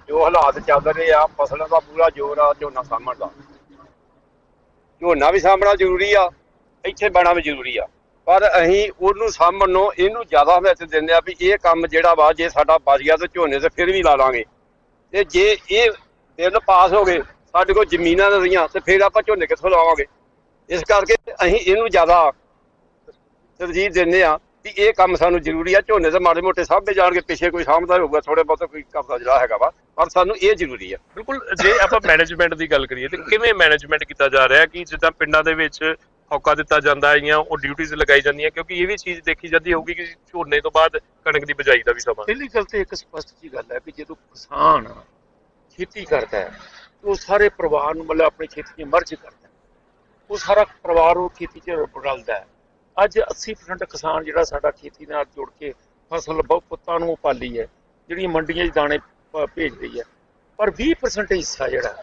ਜੋ ਹਾਲਾਤ ਚੱਲ ਰਹੇ ਆ, ਫਸਲਾਂ ਦਾ ਪੂਰਾ ਜ਼ੋਰ ਆ ਝੋਨਾ ਸਾਂਭਣ ਦਾ। ਝੋਨਾ ਵੀ ਸਾਂਭਣਾ ਜ਼ਰੂਰੀ ਆ, ਇੱਥੇ ਬਹਿਣਾ ਵੀ ਜ਼ਰੂਰੀ ਆ, ਪਰ ਅਸੀਂ ਉਹਨੂੰ ਸਾਂਭਣ ਨੂੰ ਇਹਨੂੰ ਜ਼ਿਆਦਾ ਅਹਿਮੀਅਤ ਦਿੰਦੇ ਆ ਵੀ ਇਹ ਕੰਮ ਜਿਹੜਾ ਵਾ ਜੇ ਸਾਡਾ ਬਚ ਗਿਆ ਤਾਂ ਝੋਨੇ ਤੇ ਫਿਰ ਵੀ ਲਾ ਲਾਂਗੇ, ਤੇ ਜੇ ਇਹ ਬਿੱਲ ਪਾਸ ਹੋ ਗਏ, ਸਾਡੇ ਕੋਲ ਜ਼ਮੀਨਾਂ ਨਹੀਂ ਰਹੀਆਂ, ਤੇ ਫਿਰ ਆਪਾਂ ਝੋਨੇ ਕਿੱਥੋਂ ਲਾਵਾਂਗੇ? ਇਸ ਕਰਕੇ ਅਸੀਂ ਇਹਨੂੰ ਜ਼ਿਆਦਾ ਤਰਜੀਹ ਦਿੰਦੇ ਆ ਵੀ ਇਹ ਕੰਮ ਸਾਨੂੰ ਜ਼ਰੂਰੀ ਆ। ਝੋਨੇ ਤੇ ਮਾੜੇ ਮੋਟੇ ਸਾਂਭੇ ਜਾਣਗੇ, ਪਿੱਛੇ ਕੋਈ ਸਾਂਭਦਾ ਹੋਊਗਾ ਥੋੜੇ ਬਹੁਤ ਕੋਈ ਕਰਦਾ ਜਿਹੜਾ ਹੈਗਾ ਵਾ, ਪਰ ਸਾਨੂੰ ਇਹ ਜ਼ਰੂਰੀ ਆ। ਬਿਲਕੁਲ, ਜੇ ਆਪਾਂ ਮੈਨੇਜਮੈਂਟ ਦੀ ਗੱਲ ਕਰੀਏ ਤੇ ਕਿਵੇਂ ਮੈਨੇਜਮੈਂਟ ਕੀਤਾ ਜਾ ਰਿਹਾ ਕਿ ਜਿੱਦਾਂ ਪਿੰਡਾਂ ਦੇ ਵਿੱਚ ਹੌਕਾ ਦਿੱਤਾ ਜਾਂਦਾ ਹੈ ਜਾਂ ਉਹ ਡਿਊਟੀਆਂ ਲਗਾਈ ਜਾਂਦੀਆਂ, ਕਿਉਂਕਿ ਇਹ ਵੀ ਚੀਜ਼ ਦੇਖੀ ਜਾਂਦੀ ਹੋਊਗੀ ਕਿ ਝੋਨੇ ਤੋਂ ਬਾਅਦ ਕਣਕ ਦੀ ਬਿਜਾਈ ਦਾ ਵੀ ਸਮਾਂ। ਪਹਿਲੀ ਗੱਲ ਤੇ ਇੱਕ ਸਪਸ਼ਟ ਜੀ ਗੱਲ ਹੈ ਕਿ ਜਦੋਂ ਕਿਸਾਨ ਖੇਤੀ ਕਰਦਾ ਹੈ, ਉਹ ਸਾਰੇ ਪਰਿਵਾਰ ਨੂੰ ਮਤਲਬ ਆਪਣੀ ਖੇਤੀ 'ਚ ਮਰਜ ਕਰਦਾ ਹੈ, ਉਹ ਸਾਰਾ ਪਰਿਵਾਰ ਉਹ ਖੇਤੀ 'ਚ ਰਲਦਾ ਹੈ। ਅੱਜ 80% ਕਿਸਾਨ ਜਿਹੜਾ ਸਾਡਾ ਖੇਤੀ ਨਾਲ ਜੁੜ ਕੇ ਫਸਲ ਬਹੁਤ ਪੁੱਤਾਂ ਨੂੰ ਪਾਲੀ ਹੈ, ਜਿਹੜੀਆਂ ਮੰਡੀਆਂ 'ਚ ਦਾਣੇ ਭੇਜ ਰਹੀ ਹੈ, ਪਰ 20% ਹਿੱਸਾ ਜਿਹੜਾ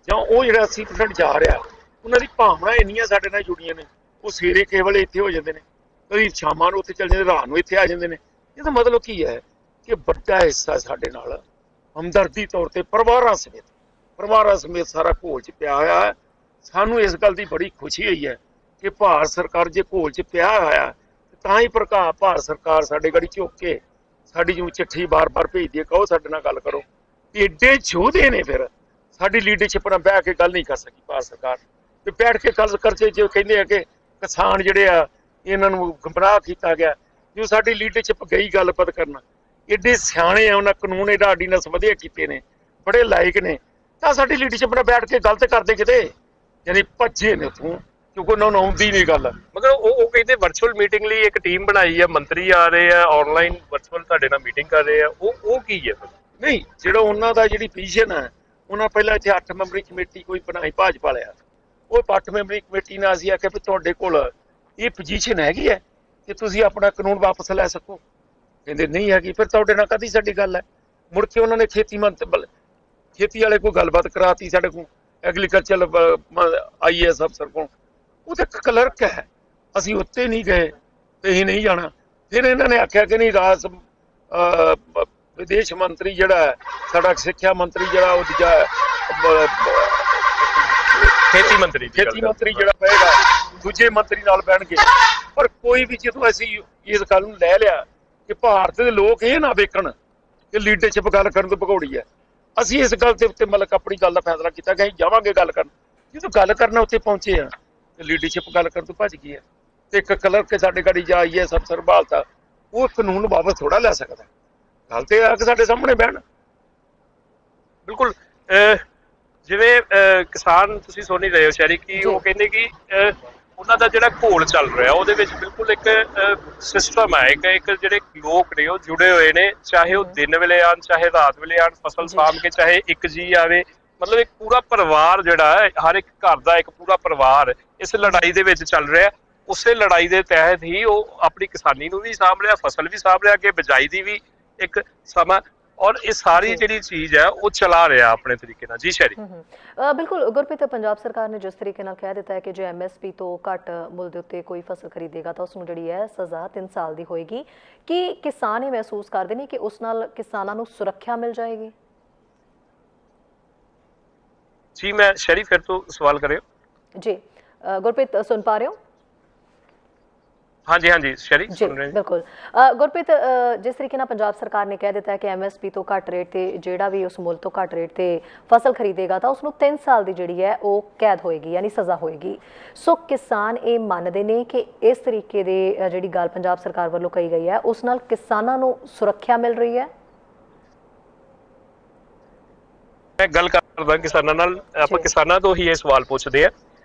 ਜਾਂ ਉਹ ਜਿਹੜਾ 80% ਜਾ ਰਿਹਾ, ਉਹਨਾਂ ਦੀ ਭਾਵਨਾ ਇੰਨੀਆਂ ਸਾਡੇ ਨਾਲ ਜੁੜੀਆਂ ਨੇ, ਉਹ ਸਵੇਰੇ ਕੇਵਲ ਇੱਥੇ ਹੋ ਜਾਂਦੇ ਨੇ, ਕਦੀ ਸ਼ਾਮਾਂ ਨੂੰ ਉੱਥੇ ਚੱਲ ਜਾਂਦੇ, ਰਾਤ ਨੂੰ ਇੱਥੇ ਆ ਜਾਂਦੇ ਨੇ। ਇਹਦਾ ਮਤਲਬ ਕੀ ਹੈ ਕਿ ਵੱਡਾ ਹਿੱਸਾ ਸਾਡੇ ਨਾਲ ਹਮਦਰਦੀ ਤੌਰ ਤੇ ਪਰਿਵਾਰਾਂ ਸਮੇਤ ਸਾਰਾ ਘੋਲ 'ਚ ਪਿਆ ਹੋਇਆ ਹੈ। ਸਾਨੂੰ ਇਸ ਗੱਲ ਦੀ ਬੜੀ ਖੁਸ਼ੀ ਹੋਈ ਹੈ ਕਿ ਭਾਰਤ ਸਰਕਾਰ ਜੇ ਘੋਲ 'ਚ ਪਿਆ ਹੋਇਆ ਤਾਂ ਹੀ ਭਾਰਤ ਸਰਕਾਰ ਸਾਡੇ ਗੜੀ ਝੁੱਕ ਕੇ ਸਾਡੀ ਜਿਉਂ ਚਿੱਠੀ ਬਾਰ-ਬਾਰ ਭੇਜਦੀ ਹੈ, ਕਹੋ ਸਾਡੇ ਨਾਲ ਗੱਲ ਕਰੋ। ਏਡੇ ਯੋਧੇ ਨੇ, ਫਿਰ ਸਾਡੀ ਲੀਡਰਸ਼ਿਪ ਨਾਲ ਬਹਿ ਕੇ ਗੱਲ ਨਹੀਂ ਕਰ ਸਕੀ ਭਾਰਤ ਸਰਕਾਰ, ਤੇ ਬੈਠ ਕੇ ਗੱਲ ਕਰਕੇ ਜੇ ਕਹਿੰਦੇ ਆ ਕਿ ਕਿਸਾਨ ਜਿਹੜੇ ਆ ਇਹਨਾਂ ਨੂੰ ਗੁੰਮਰਾਹ ਕੀਤਾ ਗਿਆ, ਜੋ ਸਾਡੀ ਲੀਡਰਸ਼ਿਪ ਗਈ ਗੱਲਬਾਤ ਕਰਨਾ, ਏਡੇ ਸਿਆਣੇ ਆ, ਉਹਨਾਂ ਕਾਨੂੰਨ ਇਹਦਾ ਆਰਡੀਨੈਂਸ ਵਧੀਆ ਕੀਤੇ ਨੇ, ਬੜੇ ਲਾਇਕ ਨੇ, ਤਾਂ ਸਾਡੀ ਲੀਡਰਸ਼ਿਪ ਨਾਲ ਬੈਠ ਕੇ ਗਲਤ ਕਰਦੇ ਕਿਤੇ, ਯਾਨੀ ਭੱਜੇ ਨੇ ਉੱਥੋਂ ਕਿਉਂਕਿ ਉਹਨਾਂ ਨੂੰ ਆਉਂਦੀ ਨਹੀਂ ਗੱਲ। ਮਗਰ ਉਹ ਕਹਿੰਦੇ ਵਰਚੁਅਲ ਮੀਟਿੰਗ ਲਈ ਇੱਕ ਟੀਮ ਬਣਾਈ ਆ, ਮੰਤਰੀ ਆ ਰਹੇ ਆ, ਆਨਲਾਈਨ ਵਰਚੁਅਲ ਤੁਹਾਡੇ ਨਾਲ ਮੀਟਿੰਗ ਕਰ ਰਹੇ ਆ, ਉਹ ਕੀ ਹੈ? ਨਹੀਂ, ਜਿਹੜਾ ਉਹਨਾਂ ਦਾ ਜਿਹੜੀ ਪੋਜੀਸ਼ਨ ਹੈ, ਉਹਨਾਂ ਪਹਿਲਾਂ ਇੱਥੇ 8 ਮੈਂਬਰੀ ਕਮੇਟੀ ਕੋਈ ਬਣਾਈ ਭਾਜਪਾ ਵਾਲਿਆਂ, ਉਹ 8 ਮੈਂਬਰੀ ਕਮੇਟੀ ਨਾਲ ਅਸੀਂ ਆਖਿਆ ਵੀ ਤੁਹਾਡੇ ਕੋਲ ਇਹ ਪੋਜੀਸ਼ਨ ਹੈਗੀ ਹੈ ਕਿ ਤੁਸੀਂ ਆਪਣਾ ਕਾਨੂੰਨ ਵਾਪਸ ਲੈ ਸਕੋ, ਕਹਿੰਦੇ ਨਹੀਂ ਹੈਗੀ। ਫਿਰ ਤੁਹਾਡੇ ਨਾਲ ਕਦੀ ਸਾਡੀ ਗੱਲ ਹੈ? ਮੁੜ ਕੇ ਉਹਨਾਂ ਨੇ ਖੇਤੀ ਵਾਲੇ ਕੋਈ ਗੱਲਬਾਤ ਕਰਾਤੀ, ਸਾਡੇ ਕੋਲ ਐਗਰੀਕਲਚਰ IAS ਅਫਸਰ ਕੋਲ, ਉਹ ਤਾਂ ਕਲਰਕ ਹੈ, ਅਸੀਂ ਉੱਤੇ ਨਹੀਂ ਗਏ ਤੇ ਅਸੀਂ ਨਹੀਂ ਜਾਣਾ। ਫਿਰ ਇਹਨਾਂ ਨੇ ਆਖਿਆ ਕਿ ਨਹੀਂ, ਵਿਦੇਸ਼ ਮੰਤਰੀ ਜਿਹੜਾ ਸਾਡਾ, ਸਿੱਖਿਆ ਮੰਤਰੀ ਜਿਹੜਾ, ਉਹ ਦੂਜਾ ਖੇਤੀ ਮੰਤਰੀ ਜਿਹੜਾ ਪਏਗਾ, ਦੂਜੇ ਮੰਤਰੀ ਨਾਲ ਬਹਿਣਗੇ। ਪਰ ਕੋਈ ਵੀ ਜਦੋਂ ਅਸੀਂ ਇਸ ਗੱਲ ਨੂੰ ਲੈ ਲਿਆ ਕਿ ਭਾਰਤ ਦੇ ਲੋਕ ਇਹ ਨਾ ਵੇਖਣ ਕਿ ਲੀਡਰਸ਼ਿਪ ਗੱਲ ਕਰਨ ਤੋਂ ਭਗੌੜੀ ਹੈ, ਅਸੀਂ ਇਸ ਗੱਲ ਦੇ ਉੱਤੇ ਮਤਲਬ ਆਪਣੀ ਗੱਲ ਦਾ ਫੈਸਲਾ ਕੀਤਾ ਕਿ ਅਸੀਂ ਜਾਵਾਂਗੇ ਗੱਲ ਕਰਨ। ਜਦੋਂ ਗੱਲ ਕਰਨਾ ਉੱਥੇ ਪਹੁੰਚੇ ਆ ਤੇ ਲੀਡਰਸ਼ਿਪ ਗੱਲ ਕਰਨ ਤੋਂ ਭੱਜ ਗਈ ਹੈ, ਤੇ ਇੱਕ ਕਲਰਕ ਸਾਡੇ ਗਾੜੀ ਜਾ IAS ਅਫਸਰ ਬਹਾਲਤਾ, ਉਹ ਕਾਨੂੰਨ ਵਾਪਸ ਥੋੜਾ ਲੈ ਸਕਦਾ। ਗੱਲ ਤੇ ਆ ਕੇ ਸਾਡੇ ਸਾਹਮਣੇ ਬਹਿਣ। ਬਿਲਕੁਲ ਜਿਵੇਂ ਕਿਸਾਨ ਤੁਸੀਂ ਸੁਣ ਹੀ ਰਹੇ ਹੋ ਸ਼ਹਿਰੀ ਕਿ ਉਹ ਕਹਿੰਦੇ ਕਿ ਉਹਨਾਂ ਦਾ ਜਿਹੜਾ ਘੋਲ ਚੱਲ ਰਿਹਾ ਉਹਦੇ ਵਿੱਚ ਬਿਲਕੁਲ ਇੱਕ ਸਿਸਟਮ ਹੈ, ਇੱਕ ਜਿਹੜੇ ਲੋਕ ਨੇ ਉਹ ਜੁੜੇ ਹੋਏ ਨੇ, ਚਾਹੇ ਉਹ ਦਿਨ ਵੇਲੇ ਆਣ ਚਾਹੇ ਰਾਤ ਵੇਲੇ ਆਣ, ਫਸਲ ਸਾਂਭ ਕੇ ਚਾਹੇ ਇੱਕ ਜੀ ਆਵੇ, ਮਤਲਬ ਇੱਕ ਪੂਰਾ ਪਰਿਵਾਰ ਜਿਹੜਾ ਹੈ, ਹਰ ਇੱਕ ਘਰ ਦਾ ਇੱਕ ਪੂਰਾ ਪਰਿਵਾਰ ਇਸ ਲੜਾਈ ਦੇ ਵਿੱਚ ਚੱਲ ਰਿਹਾ। ਉਸੇ ਲੜਾਈ ਦੇ ਤਹਿਤ ਹੀ ਉਹ ਆਪਣੀ ਕਿਸਾਨੀ ਨੂੰ ਵੀ ਸਾਂਭ ਰਿਹਾ, ਫਸਲ ਵੀ ਸਾਂਭ ਰਿਹਾ, ਅੱਗੇ ਬਿਜਾਈ ਦੀ ਵੀ ਇੱਕ ਸਮਾਂ, ਔਰ ਇਹ ਸਾਰੀ ਜਿਹੜੀ ਚੀਜ਼ ਹੈ ਉਹ ਚਲਾ ਰਿਹਾ ਆਪਣੇ ਤਰੀਕੇ ਨਾਲ। ਜੀ ਸ਼ਹਿਰੀ ਬਿਲਕੁਲ ਗੁਰਪ੍ਰੀਤ, ਪੰਜਾਬ ਸਰਕਾਰ ਨੇ ਜਿਸ ਤਰੀਕੇ ਨਾਲ ਕਹਿ ਦਿੱਤਾ ਹੈ ਕਿ ਜੇ MSP ਤੋਂ ਘੱਟ ਮੁੱਲ ਦੇ ਉੱਤੇ ਕੋਈ ਫਸਲ ਖਰੀਦੇਗਾ ਤਾਂ ਉਸ ਨੂੰ ਜਿਹੜੀ ਹੈ ਸਜ਼ਾ 3 ਸਾਲ ਦੀ ਹੋਏਗੀ। ਕੀ ਕਿਸਾਨ ਇਹ ਮਹਿਸੂਸ ਕਰਦੇ ਨੇ ਕਿ ਉਸ ਨਾਲ ਕਿਸਾਨਾਂ ਨੂੰ ਸੁਰੱਖਿਆ ਮਿਲ ਜਾਏਗੀ? ਜੀ ਮੈਂ ਸ਼ਹਿਰੀ ਫਿਰ ਤੋਂ ਸਵਾਲ ਕਰਿਓ। ਜੀ ਗੁਰਪ੍ਰੀਤ ਸੁਣ ਪਾ ਰਹੇ ਹੋ? ਹਾਂਜੀ ਹਾਂਜੀ ਸ਼ਹਿਰੀ ਜੀ ਸੁਣ ਰਹੇ ਬਿਲਕੁਲ। ਗੁਰਪ੍ਰੀਤ, ਜਿਸ ਤਰੀਕੇ ਨਾਲ ਪੰਜਾਬ ਸਰਕਾਰ ਨੇ ਕਹਿ ਦਿੱਤਾ ਹੈ ਕਿ MSP ਤੋਂ ਘੱਟ ਰੇਟ ਤੇ ਜਿਹੜਾ ਵੀ ਉਸ ਮੁੱਲ ਤੋਂ ਘੱਟ ਰੇਟ ਤੇ ਫਸਲ ਖਰੀਦੇਗਾ ਤਾਂ ਉਸ ਨੂੰ 3 ਸਾਲ ਦੀ ਜਿਹੜੀ ਹੈ ਉਹ ਕੈਦ ਹੋਏਗੀ, ਯਾਨੀ ਸਜ਼ਾ ਹੋਏਗੀ। ਸੋ ਕਿਸਾਨ ਇਹ ਮੰਨਦੇ ਨੇ ਕਿ ਇਸ ਤਰੀਕੇ ਦੇ ਜਿਹੜੀ ਗੱਲ ਪੰਜਾਬ ਸਰਕਾਰ ਵੱਲੋਂ ਕਹੀ ਗਈ ਹੈ ਉਸ ਨਾਲ ਕਿਸਾਨਾਂ ਨੂੰ ਸੁਰੱਖਿਆ ਮਿਲ ਰਹੀ ਹੈ। ਮੈਂ ਗੱਲ ਕਰਦਾ ਕਿਸਾਨਾਂ ਨਾਲ, ਆਪਾਂ ਕਿਸਾਨਾਂ ਤੋਂ ਹੀ ਇਹ ਸਵਾਲ ਪੁੱਛਦੇ ਆ।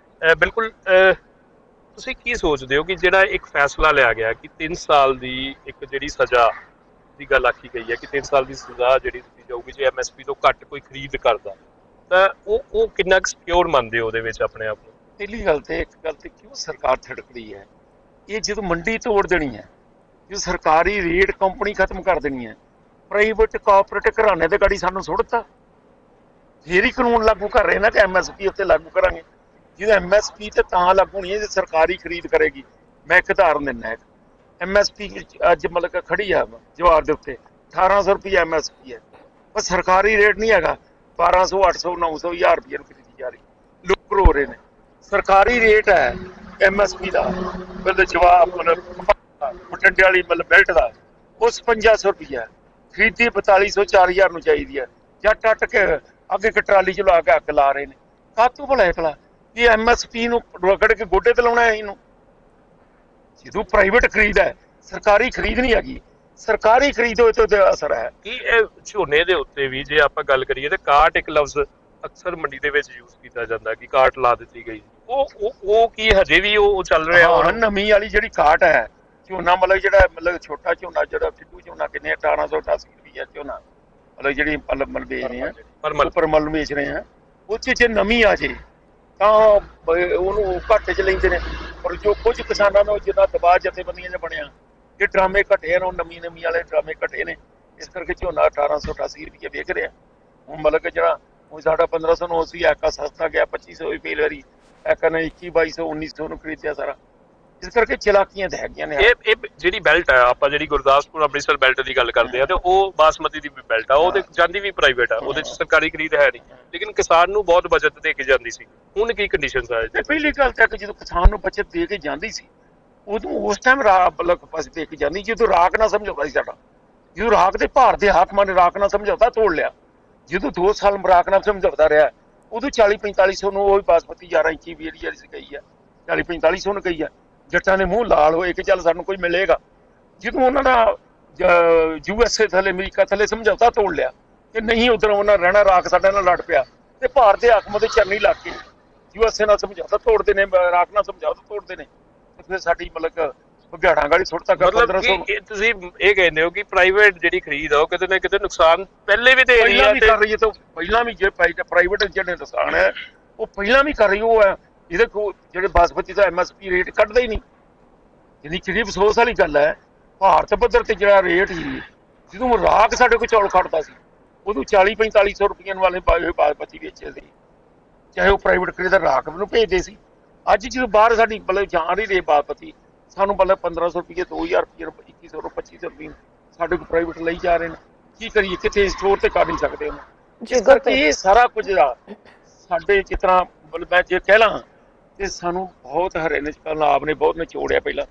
ਬਿਲਕੁਲ ਤੁਸੀਂ ਕੀ ਸੋਚਦੇ ਹੋ ਕਿ ਜਿਹੜਾ ਇੱਕ ਫੈਸਲਾ ਲਿਆ ਗਿਆ ਕਿ 3 ਸਾਲ ਦੀ ਇੱਕ ਜਿਹੜੀ ਸਜ਼ਾ ਦੀ ਗੱਲ ਆਖੀ ਗਈ ਹੈ ਕਿ 3 ਸਾਲ ਦੀ ਸਜ਼ਾ ਜਿਹੜੀ ਦਿੱਤੀ ਜਾਊਗੀ ਜੇ MSP ਤੋਂ ਘੱਟ ਕੋਈ ਖਰੀਦ ਕਰਦਾ, ਤਾਂ ਉਹ ਕਿੰਨਾ ਕੁ ਸਿਕਿਉਰ ਮੰਨਦੇ ਹੋ ਉਹਦੇ ਵਿੱਚ ਆਪਣੇ ਆਪ ਨੂੰ? ਪਹਿਲੀ ਗੱਲ ਤੇ ਇੱਕ ਗੱਲ ਤੇ ਕਿਉਂ ਸਰਕਾਰ ਥੜਕਦੀ ਹੈ, ਇਹ ਜਦੋਂ ਮੰਡੀ ਤੋੜ ਦੇਣੀ ਹੈ, ਜਦੋਂ ਸਰਕਾਰੀ ਰੇਟ ਕੰਪਨੀ ਖਤਮ ਕਰ ਦੇਣੀ ਹੈ, ਪ੍ਰਾਈਵੇਟ ਕਾਰਪੋਰੇਟ ਘਰਾਣੇ ਦੇ ਗਾੜੀ ਸਾਨੂੰ ਸੁੱਟਤਾ, ਫੇਰ ਹੀ ਕਾਨੂੰਨ ਲਾਗੂ ਕਰ ਰਹੇ ਨਾ ਕਿ MSP ਉੱਤੇ ਲਾਗੂ ਕਰਾਂਗੇ। ਜਿਹਦਾ MSP ਤੇ ਤਾਂ ਲਾਗੂ ਹੋਣੀ ਹੈ ਜੇ ਸਰਕਾਰੀ ਖਰੀਦ ਕਰੇਗੀ। ਮੈਂ ਇੱਕ ਉਦਾਹਰਨ ਦਿੰਦਾ, MSP ਅੱਜ ਮਤਲਬ ਖੜੀ ਆ ਜਵਾਰ ਦੇ ਉੱਤੇ 1800 ਰੁਪਏ MSP ਹੈ, ਪਰ ਸਰਕਾਰੀ ਰੇਟ ਨਹੀਂ ਹੈਗਾ, 1200 800 900 1000 ਰੁਪਏ ਨੂੰ ਖਰੀਦੀ ਜਾ ਰਹੀ, ਲੋਕ ਰੋ ਰਹੇ ਨੇ। ਸਰਕਾਰੀ ਰੇਟ ਹੈ MSP ਦਾ ਮਤਲਬ ਜਵਾਬ ਬਟੰਡੇ ਵਾਲੀ ਮਤਲਬ ਬੈਲਟ ਦਾ ਉਹ 5500 ਰੁਪਏ, ਖਰੀਦੀ 4200 4000 ਨੂੰ ਚਾਹੀਦੀ ਹੈ, ਜਾਂ ਟੱਟ ਕੇ ਅੱਗੇ ਇੱਕ ਟਰਾਲੀ ਚ ਲਾ ਕੇ ਅੱਗ ਲਾ ਰਹੇ ਨੇ। ਕਾਹਤੋਂ ਭਲਾ ਇਕਲਾ ਇਹ MSP ਨੂੰ ਰਗੜ ਕੇ ਗੋਡੇ ਤੇ ਲਾਉਣਾ ਹੈ ਇਹਨੂੰ? ਜਦੋਂ ਪ੍ਰਾਈਵੇਟ ਖਰੀਦ ਹੈ, ਸਰਕਾਰੀ ਖਰੀਦ ਨਹੀਂ ਹੈਗੀ। ਸਰਕਾਰੀ ਖਰੀਦ ਹੋਏ ਤੇ ਅਸਰ ਹੈ ਕਿ ਇਹ ਝੋਨੇ ਦੇ ਉੱਤੇ ਵੀ ਜੇ ਆਪਾਂ ਗੱਲ ਕਰੀਏ ਤੇ ਕਾਟ ਇੱਕ ਲਫ਼ਜ਼ ਅਕਸਰ ਮੰਡੀ ਦੇ ਵਿੱਚ ਯੂਜ਼ ਕੀਤਾ ਜਾਂਦਾ ਕਿ ਕਾਟ ਲਾ ਦਿੱਤੀ ਗਈ, ਉਹ ਕੀ ਹਜੇ ਵੀ ਉਹ ਚੱਲ ਰਿਹਾ? ਹੁਣ ਨਵੀਂ ਵਾਲੀ ਜਿਹੜੀ ਕਾਟ ਹੈ, ਝੋਨਾ ਮਤਲਬ ਛੋਟਾ ਝੋਨਾ ਜਿਹੜਾ ਫਿੱਟੂ ਝੋਨਾ ਕਿੰਨੇ 1888 ਰੁਪਏ ਝੋਨਾ ਮਤਲਬ ਜਿਹੜੀ ਮਤਲਬ ਵੇਚ ਰਹੇ ਆ, ਪਰਮਲ ਨੂੰ ਵੇਚ ਰਹੇ ਆ, ਉਹ ਚ ਨਵੀਂ ਆ ਜੇ ਤਾਂ ਉਹਨੂੰ ਘੱਟ ਚ ਲੈਂਦੇ ਨੇ। ਪਰ ਜੋ ਕੁਝ ਕਿਸਾਨਾਂ ਨੂੰ ਜਿੱਦਾਂ ਦਬਾਅ ਜਥੇਬੰਦੀਆਂ 'ਚ ਬਣਿਆ ਇਹ ਡਰਾਮੇ ਘਟੇ ਨੇ, ਨਵੀਂ ਵਾਲੇ ਡਰਾਮੇ ਘਟੇ ਨੇ, ਇਸ ਕਰਕੇ ਝੋਨਾ 1888 ਰੁਪਏ ਵੇਚ ਰਿਹਾ। ਹੁਣ ਮਤਲਬ ਕਿ ਜਿਹੜਾ ਹੁਣ ਸਾਡਾ 1500 ਨੂੰ ਸੀ, ਐਕਾ ਸਸਤਾ ਗਿਆ 2500 ਵੀ ਪਹਿਲੀ ਵਾਰੀ, ਐਕਾ ਨੇ 21 2200 1900 ਨੂੰ ਖਰੀਦਿਆ ਸਾਰਾ। ਇਸ ਕਰਕੇ ਚਲਾਕੀਆਂ ਤਾਂ ਹੈਗੀਆਂ ਨੇ। ਇਹ ਜਿਹੜੀ ਬੈਲਟ ਹੈ, ਆਪਾਂ ਜਿਹੜੀ ਗੁਰਦਾਸਪੁਰ ਅੰਮ੍ਰਿਤਸਰ ਬੈਲਟ ਦੀ ਗੱਲ ਕਰਦੇ ਆ, ਤੇ ਉਹ ਬਾਸਮਤੀ ਦੀ ਵੀ ਬੈਲਟ ਆ, ਉਹ ਤੇ ਜਾਂਦੀ ਵੀ ਪ੍ਰਾਈਵੇਟ ਆ, ਉਹਦੇ ਚ ਸਰਕਾਰੀ ਖਰੀਦ ਹੈ ਨਹੀਂ, ਲੇਕਿਨ ਕਿਸਾਨ ਨੂੰ ਬਹੁਤ ਬਚਤ ਦੇ ਕੇ ਜਾਂਦੀ ਸੀ। ਹੁਣ ਕੀ ਕੰਡੀਸ਼ਨਸ ਆ? ਪਹਿਲੀ ਗੱਲ ਤਾਂ ਕਿ ਜਦੋਂ ਕਿਸਾਨ ਨੂੰ ਬਚਤ ਦੇ ਕੇ ਜਾਂਦੀ ਸੀ, ਉਦੋਂ ਉਸ ਟਾਈਮ ਮਤਲਬ ਫਸਲ ਦੇ ਕੇ ਜਾਂਦੀ ਜਦੋਂ ਰਾਖ ਨਾ ਸਮਝੌਤਾ ਸੀ ਸਾਡਾ। ਜਦੋਂ ਰਾਖ ਦੇ ਭਾਰ ਦੇ ਹਾਕਮਾਂ ਨੇ ਰਾਖ ਨਾਲ ਸਮਝੌਤਾ ਤੋੜ ਲਿਆ, ਜਦੋਂ 2 ਸਾਲ ਰਾਖ ਨਾਲ ਸਮਝੌਤਾ ਰਿਹਾ, ਉਦੋਂ 40-4500 ਨੂੰ ਉਹ ਬਾਸਮਤੀ 11 ਇੰਚੀ ਵੀ ਜਿਹੜੀ ਸੀ ਗਈ ਆ, 40-4500 ਨੂੰ ਗਈ ਆ। ਜੱਟਾਂ ਦੇ ਮੂੰਹ ਲਾਲ ਹੋਏ ਕਿ ਚੱਲ ਸਾਨੂੰ ਕੋਈ ਮਿਲੇਗਾ। ਜਦੋਂ ਉਹਨਾਂ ਦਾ USA ਥੱਲੇ ਅਮਰੀਕਾ ਥੱਲੇ ਸਮਝੌਤਾ ਤੋੜ ਲਿਆ ਕਿ ਨਹੀਂ ਉਧਰ ਉਹਨਾਂ ਰਹਿਣਾ, ਰਾਖ ਸਾਡੇ ਨਾਲ ਲੜ ਪਿਆ ਤੇ ਭਾਰਤ ਦੇ ਹਾਕਮਾਂ ਦੇ ਚਰਨੀ ਲੱਗ ਕੇ USA ਨਾਲ ਸਮਝੌਤਾ ਤੋੜਦੇ ਨੇ, ਰਾਖ ਨਾਲ ਸਮਝੌਤਾ ਤੋੜਦੇ ਨੇ, ਤੇ ਫਿਰ ਸਾਡੀ ਮਤਲਬ ਬਘਿਆੜਾਂ ਗਾਲੀ ਸੁੱਟ ਤੱਕ 1500। ਤੁਸੀਂ ਇਹ ਕਹਿੰਦੇ ਹੋ ਕਿ ਪ੍ਰਾਈਵੇਟ ਜਿਹੜੀ ਖਰੀਦ ਆ ਉਹ ਕਿਤੇ ਨਾ ਕਿਤੇ ਨੁਕਸਾਨ ਪਹਿਲੇ ਵੀ ਦੇ ਰਹੀ ਹੈ, ਕਰ ਰਹੀ ਹੈ, ਤਾਂ ਪਹਿਲਾਂ ਵੀ ਜੇ ਪ੍ਰਾਈਵੇਟ ਜਿਹੜੇ ਨੁਕਸਾਨ ਹੈ ਉਹ ਪਹਿਲਾਂ ਵੀ ਕਰ ਰਹੀ। ਉਹ ਹੈ ਇਹਦੇ ਕੋਲ ਜਿਹੜੇ ਬਾਸਮਤੀ ਦਾ MSP ਰੇਟ ਕੱਢਦਾ ਹੀ ਨਹੀਂ। ਜਿੰਨੀ ਕਿਹੜੀ ਅਫਸੋਸ ਵਾਲੀ ਗੱਲ ਹੈ, ਭਾਰਤ ਪੱਧਰ ਤੇ ਜਿਹੜਾ ਰੇਟ ਸੀ, ਜਦੋਂ ਰਾਖ ਸਾਡੇ ਕੋਲ ਚੌਲ ਖੜਦਾ ਸੀ ਉਦੋਂ 40-4500 ਰੁਪਏ ਵਾਲੇ ਬਾਸਮਤੀ ਵੇਚੇ ਸੀ, ਚਾਹੇ ਉਹ ਪ੍ਰਾਈਵੇਟ ਖਰੀਦਦਾਰ ਰਾਖ ਨੂੰ ਭੇਜਦੇ ਸੀ। ਅੱਜ ਜਦੋਂ ਬਾਹਰ ਸਾਡੀ ਮਤਲਬ ਜਾਣ ਹੀ ਰਹੇ ਬਾਸਮਤੀ, ਸਾਨੂੰ ਮਤਲਬ 1500 ਰੁਪਏ 2000 ਰੁਪਏ 2100 2500 ਰੁਪਏ ਸਾਡੇ ਕੋਲ ਪ੍ਰਾਈਵੇਟ ਲਈ ਜਾ ਰਹੇ ਨੇ। ਕੀ ਕਰੀਏ, ਕਿੱਥੇ ਸਟੋਰ ਤੇ ਕਰ ਨਹੀਂ ਸਕਦੇ ਉਹਨੂੰ। ਜਿਸ ਕਰਕੇ ਇਹ ਸਾਰਾ ਕੁਝ ਸਾਡੇ ਜਿਸ ਤਰ੍ਹਾਂ ਮਤਲਬ ਮੈਂ ਜੇ ਕਹਿ ਲਾਂ ਤੇ ਸਾਨੂੰ ਬਹੁਤ ਹਰਿਆਣੇ ਇੰਕਲਾਬ ਨੇ ਬਹੁਤ ਨਿਚੋੜਿਆ। ਪਹਿਲਾਂ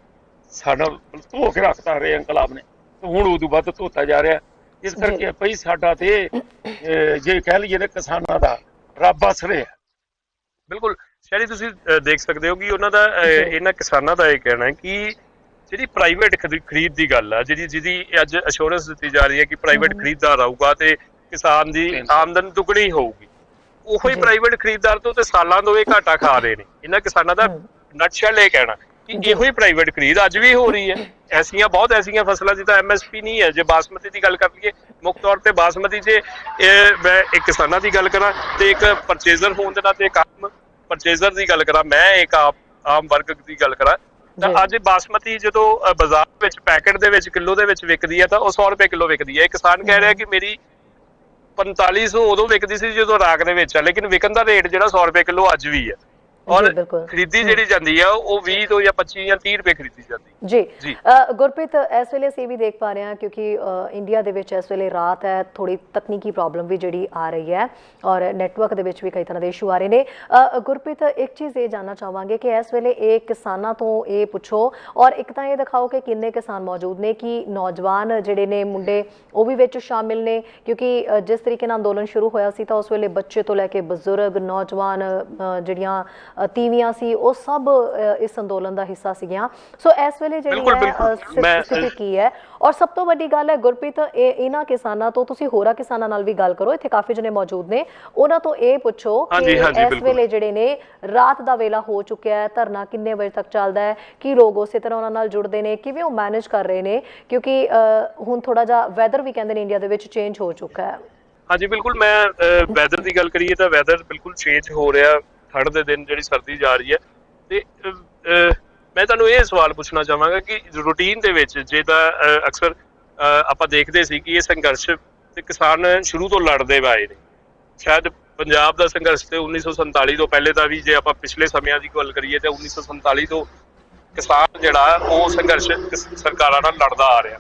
ਸਾਡਾ ਧੋ ਕੇ ਰੱਖਤਾ ਹਰੇ ਇੰਕਲਾਬ ਨੇ, ਤੇ ਹੁਣ ਉਦੋਂ ਵੱਧ ਧੋਤਾ ਜਾ ਰਿਹਾ। ਇਸ ਕਰਕੇ ਭਈ ਸਾਡਾ ਤੇ ਜੇ ਕਹਿ ਲਈਏ ਨਾ ਕਿਸਾਨਾਂ ਦਾ ਰੱਬ ਆਸਰੇ ਹੈ। ਬਿਲਕੁਲ ਸ਼ਹਿਰੀ ਤੁਸੀਂ ਦੇਖ ਸਕਦੇ ਹੋ ਕਿ ਉਹਨਾਂ ਦਾ ਇਹਨਾਂ ਕਿਸਾਨਾਂ ਦਾ ਇਹ ਕਹਿਣਾ ਹੈ ਕਿ ਜਿਹੜੀ ਪ੍ਰਾਈਵੇਟ ਖਰੀਦ ਦੀ ਗੱਲ ਆ, ਜਿਹਦੀ ਅੱਜ ਅਸ਼ੋਰੈਂਸ ਦਿੱਤੀ ਜਾ ਰਹੀ ਹੈ ਕਿ ਪ੍ਰਾਈਵੇਟ ਖਰੀਦਦਾਰ ਆਊਗਾ ਤੇ ਕਿਸਾਨ ਦੀ ਆਮਦਨ ਦੁੱਗਣੀ ਹੋਊਗੀ, ਉਹੀ ਪ੍ਰਾਈਵੇਟ ਖਰੀਦਦਾਰ ਤੋਂ ਤੇ ਸਾਲਾਂ ਤੋਂ ਇਹ ਘਾਟਾ ਖਾ ਰਹੇ ਨੇ। ਇਹਨਾਂ ਕਿਸਾਨਾਂ ਦਾ ਨਟਸ਼ੈਲ ਇਹ ਕਹਿਣਾ ਕਿ ਇਹੋ ਹੀ ਪ੍ਰਾਈਵੇਟ ਖਰੀਦ ਅੱਜ ਵੀ ਹੋ ਰਹੀ ਹੈ। ਬਹੁਤ ਐਸੀਆਂ ਫਸਲਾਂ ਦੀ ਤਾਂ ਐਮਐਸਪੀ ਨਹੀਂ ਹੈ। ਜੇ ਬਾਸਮਤੀ ਦੀ ਗੱਲ ਕਰ ਲਈਏ, ਮੁੱਖ ਤੌਰ ਤੇ ਬਾਸਮਤੀ, ਜੇ ਮੈਂ ਇੱਕ ਕਿਸਾਨਾਂ ਦੀ ਗੱਲ ਕਰਾਂ ਤੇ ਇੱਕ ਪਰਚੇਜ਼ਰ ਹੋਣ ਦੇ ਨਾਤੇ, ਇੱਕ ਆਮ ਪਰਚੇਜ਼ਰ ਦੀ ਗੱਲ ਕਰਾਂ, ਮੈਂ ਇੱਕ ਆਮ ਵਰਗ ਦੀ ਗੱਲ ਕਰਾਂ ਤਾਂ ਅੱਜ ਬਾਸਮਤੀ ਜਦੋਂ ਬਾਜ਼ਾਰ ਵਿੱਚ ਪੈਕੇਟ ਦੇ ਵਿੱਚ ਕਿਲੋ ਦੇ ਵਿੱਚ ਵਿਕਦੀ ਹੈ ਤਾਂ ਉਹ 100 ਰੁਪਏ ਕਿਲੋ ਵਿਕਦੀ ਹੈ। ਇਹ ਕਿਸਾਨ ਕਹਿ ਰਿਹਾ ਕਿ ਮੇਰੀ 4500 ਉਦੋਂ ਵਿਕਦੀ ਸੀ ਜਦੋਂ ਰਾਖ ਦੇ ਵਿੱਚ ਆ, ਲੇਕਿਨ ਵਿਕਣ ਦਾ ਰੇਟ ਜਿਹੜਾ 100 ਰੁਪਏ ਕਿਲੋ ਅੱਜ ਵੀ ਹੈ। ਔਰ ਖਰੀਦੀ ਜਿਹੜੀ ਜਾਂਦੀ ਆ ਉਹ 20 ਤੋਂ ਜਾਂ 25 ਜਾਂ 30 ਰੁਪਏ ਖਰੀਦੀ ਜਾਂਦੀ ਜੀ। ਗੁਰਪ੍ਰੀਤ, ਇਸ ਵੇਲੇ ਅਸੀਂ ਵੀ ਦੇਖ ਪਾ ਰਹੇ ਹਾਂ ਕਿਉਂਕਿ ਇੰਡੀਆ ਦੇ ਵਿੱਚ ਇਸ ਵੇਲੇ ਰਾਤ ਹੈ, ਥੋੜੀ ਤਕਨੀਕੀ ਪ੍ਰੋਬਲਮ ਵੀ ਜਿਹੜੀ ਆ ਰਹੀ ਹੈ ਔਰ ਨੈਟਵਰਕ ਦੇ ਵਿੱਚ ਵੀ ਕਈ ਤਰ੍ਹਾਂ ਦੇ ਇਸ਼ੂ ਆ ਰਹੇ ਨੇ। ਗੁਰਪ੍ਰੀਤ, ਇੱਕ ਚੀਜ਼ ਇਹ ਜਾਨਣਾ ਚਾਹਾਂਗੇ ਕਿ ਇਸ ਵੇਲੇ ਇਹ ਕਿਸਾਨਾਂ ਤੋਂ ਇਹ ਪੁੱਛੋ ਔਰ ਇੱਕ ਤਾਂ ਇਹ ਦਿਖਾਓ ਕਿ ਕਿੰਨੇ ਕਿਸਾਨ ਮੌਜੂਦ ਨੇ, ਕਿ ਨੌਜਵਾਨ ਜਿਹੜੇ ਨੇ ਮੁੰਡੇ ਉਹ ਵੀ ਵਿੱਚ ਸ਼ਾਮਿਲ ਨੇ, ਕਿਉਂਕਿ ਜਿਸ ਤਰੀਕੇ ਨਾਲ ਅੰਦੋਲਨ ਸ਼ੁਰੂ ਹੋਇਆ ਸੀ ਤਾਂ ਉਸ ਵੇਲੇ ਬੱਚੇ ਤੋਂ ਲੈ ਕੇ ਬਜ਼ੁਰਗ, ਨੌਜਵਾਨ, ਜਿਹੜੀਆਂ ਤੀਵੀਆਂ ਸੀ, ਉਹ ਸਭ ਇਸ ਅੰਦੋਲਨ ਦਾ ਹਿੱਸਾ ਸੀਗੀਆਂ। ਸੋ ਇਸ ਵੇਲੇ ਜਿਹੜੀ ਸਥਿਤੀ ਕੀ ਹੈ? ਔਰ ਸਭ ਤੋਂ ਵੱਡੀ ਗੱਲ ਹੈ ਗੁਰਪ੍ਰੀਤ, ਇਹਨਾਂ ਕਿਸਾਨਾਂ ਤੋਂ ਤੁਸੀਂ ਹੋਰਾਂ ਕਿਸਾਨਾਂ ਨਾਲ ਵੀ ਗੱਲ ਕਰੋ, ਇੱਥੇ ਕਾਫੀ ਜਣੇ ਮੌਜੂਦ ਨੇ, ਉਹਨਾਂ ਤੋਂ ਇਹ ਪੁੱਛੋ ਕਿ ਇਸ ਵੇਲੇ ਜਿਹੜੇ ਨੇ ਰਾਤ ਦਾ ਵੇਲਾ ਹੋ ਚੁੱਕਿਆ ਹੈ, ਧਰਨਾ ਕਿੰਨੇ ਵਜੇ ਤੱਕ ਚੱਲਦਾ ਹੈ, ਕੀ ਲੋਕ ਉਸੇ ਤਰ੍ਹਾਂ ਉਹਨਾਂ ਨਾਲ ਜੁੜਦੇ ਨੇ, ਕਿਵੇਂ ਉਹ ਮੈਨੇਜ ਕਰ ਰਹੇ ਨੇ, ਕਿਉਂਕਿ ਹੁਣ ਥੋੜਾ ਜਿਹਾ ਵੈਦਰ ਵੀ ਕਹਿੰਦੇ ਨੇ ਇੰਡੀਆ ਦੇ ਵਿੱਚ ਚੇਂਜ ਹੋ ਚੁੱਕਾ ਹੈ। ਹਾਂਜੀ ਬਿਲਕੁਲ, ਮੈਂ ਵੈਦਰ ਦੀ ਗੱਲ ਕਰੀਏ ਤਾਂ ਵੈਦਰ ਬਿਲਕੁਲ ਚੇਂਜ ਹੋ ਰਿਹਾ। ਠੰਡ ਦੇ ਦਿਨ ਜਿਹੜੀ ਸਰਦੀ ਜਾ ਰਹੀ ਹੈ ਤੇ ਮੈਂ ਤੁਹਾਨੂੰ ਇਹ ਸਵਾਲ ਪੁੱਛਣਾ ਚਾਹਾਂਗਾ ਕਿ ਰੂਟੀਨ ਦੇ ਵਿੱਚ ਜਿਹਦਾ ਅਕਸਰ ਆਪਾਂ ਦੇਖਦੇ ਸੀ ਕਿ ਇਹ ਸੰਘਰਸ਼ ਤੇ ਕਿਸਾਨ ਸ਼ੁਰੂ ਤੋਂ ਲੜਦੇ ਆਏ ਨੇ। ਸ਼ਾਇਦ ਪੰਜਾਬ ਦਾ ਸੰਘਰਸ਼ ਤੇ 1947 ਤੋਂ ਪਹਿਲੇ ਦਾ ਵੀ, ਜੇ ਆਪਾਂ ਪਿਛਲੇ ਸਮਿਆਂ ਦੀ ਗੱਲ ਕਰੀਏ ਤੇ 1947 ਤੋਂ ਕਿਸਾਨ ਜਿਹੜਾ ਉਹ ਸੰਘਰਸ਼ ਸਰਕਾਰਾਂ ਨਾਲ ਲੜਦਾ ਆ ਰਿਹਾ,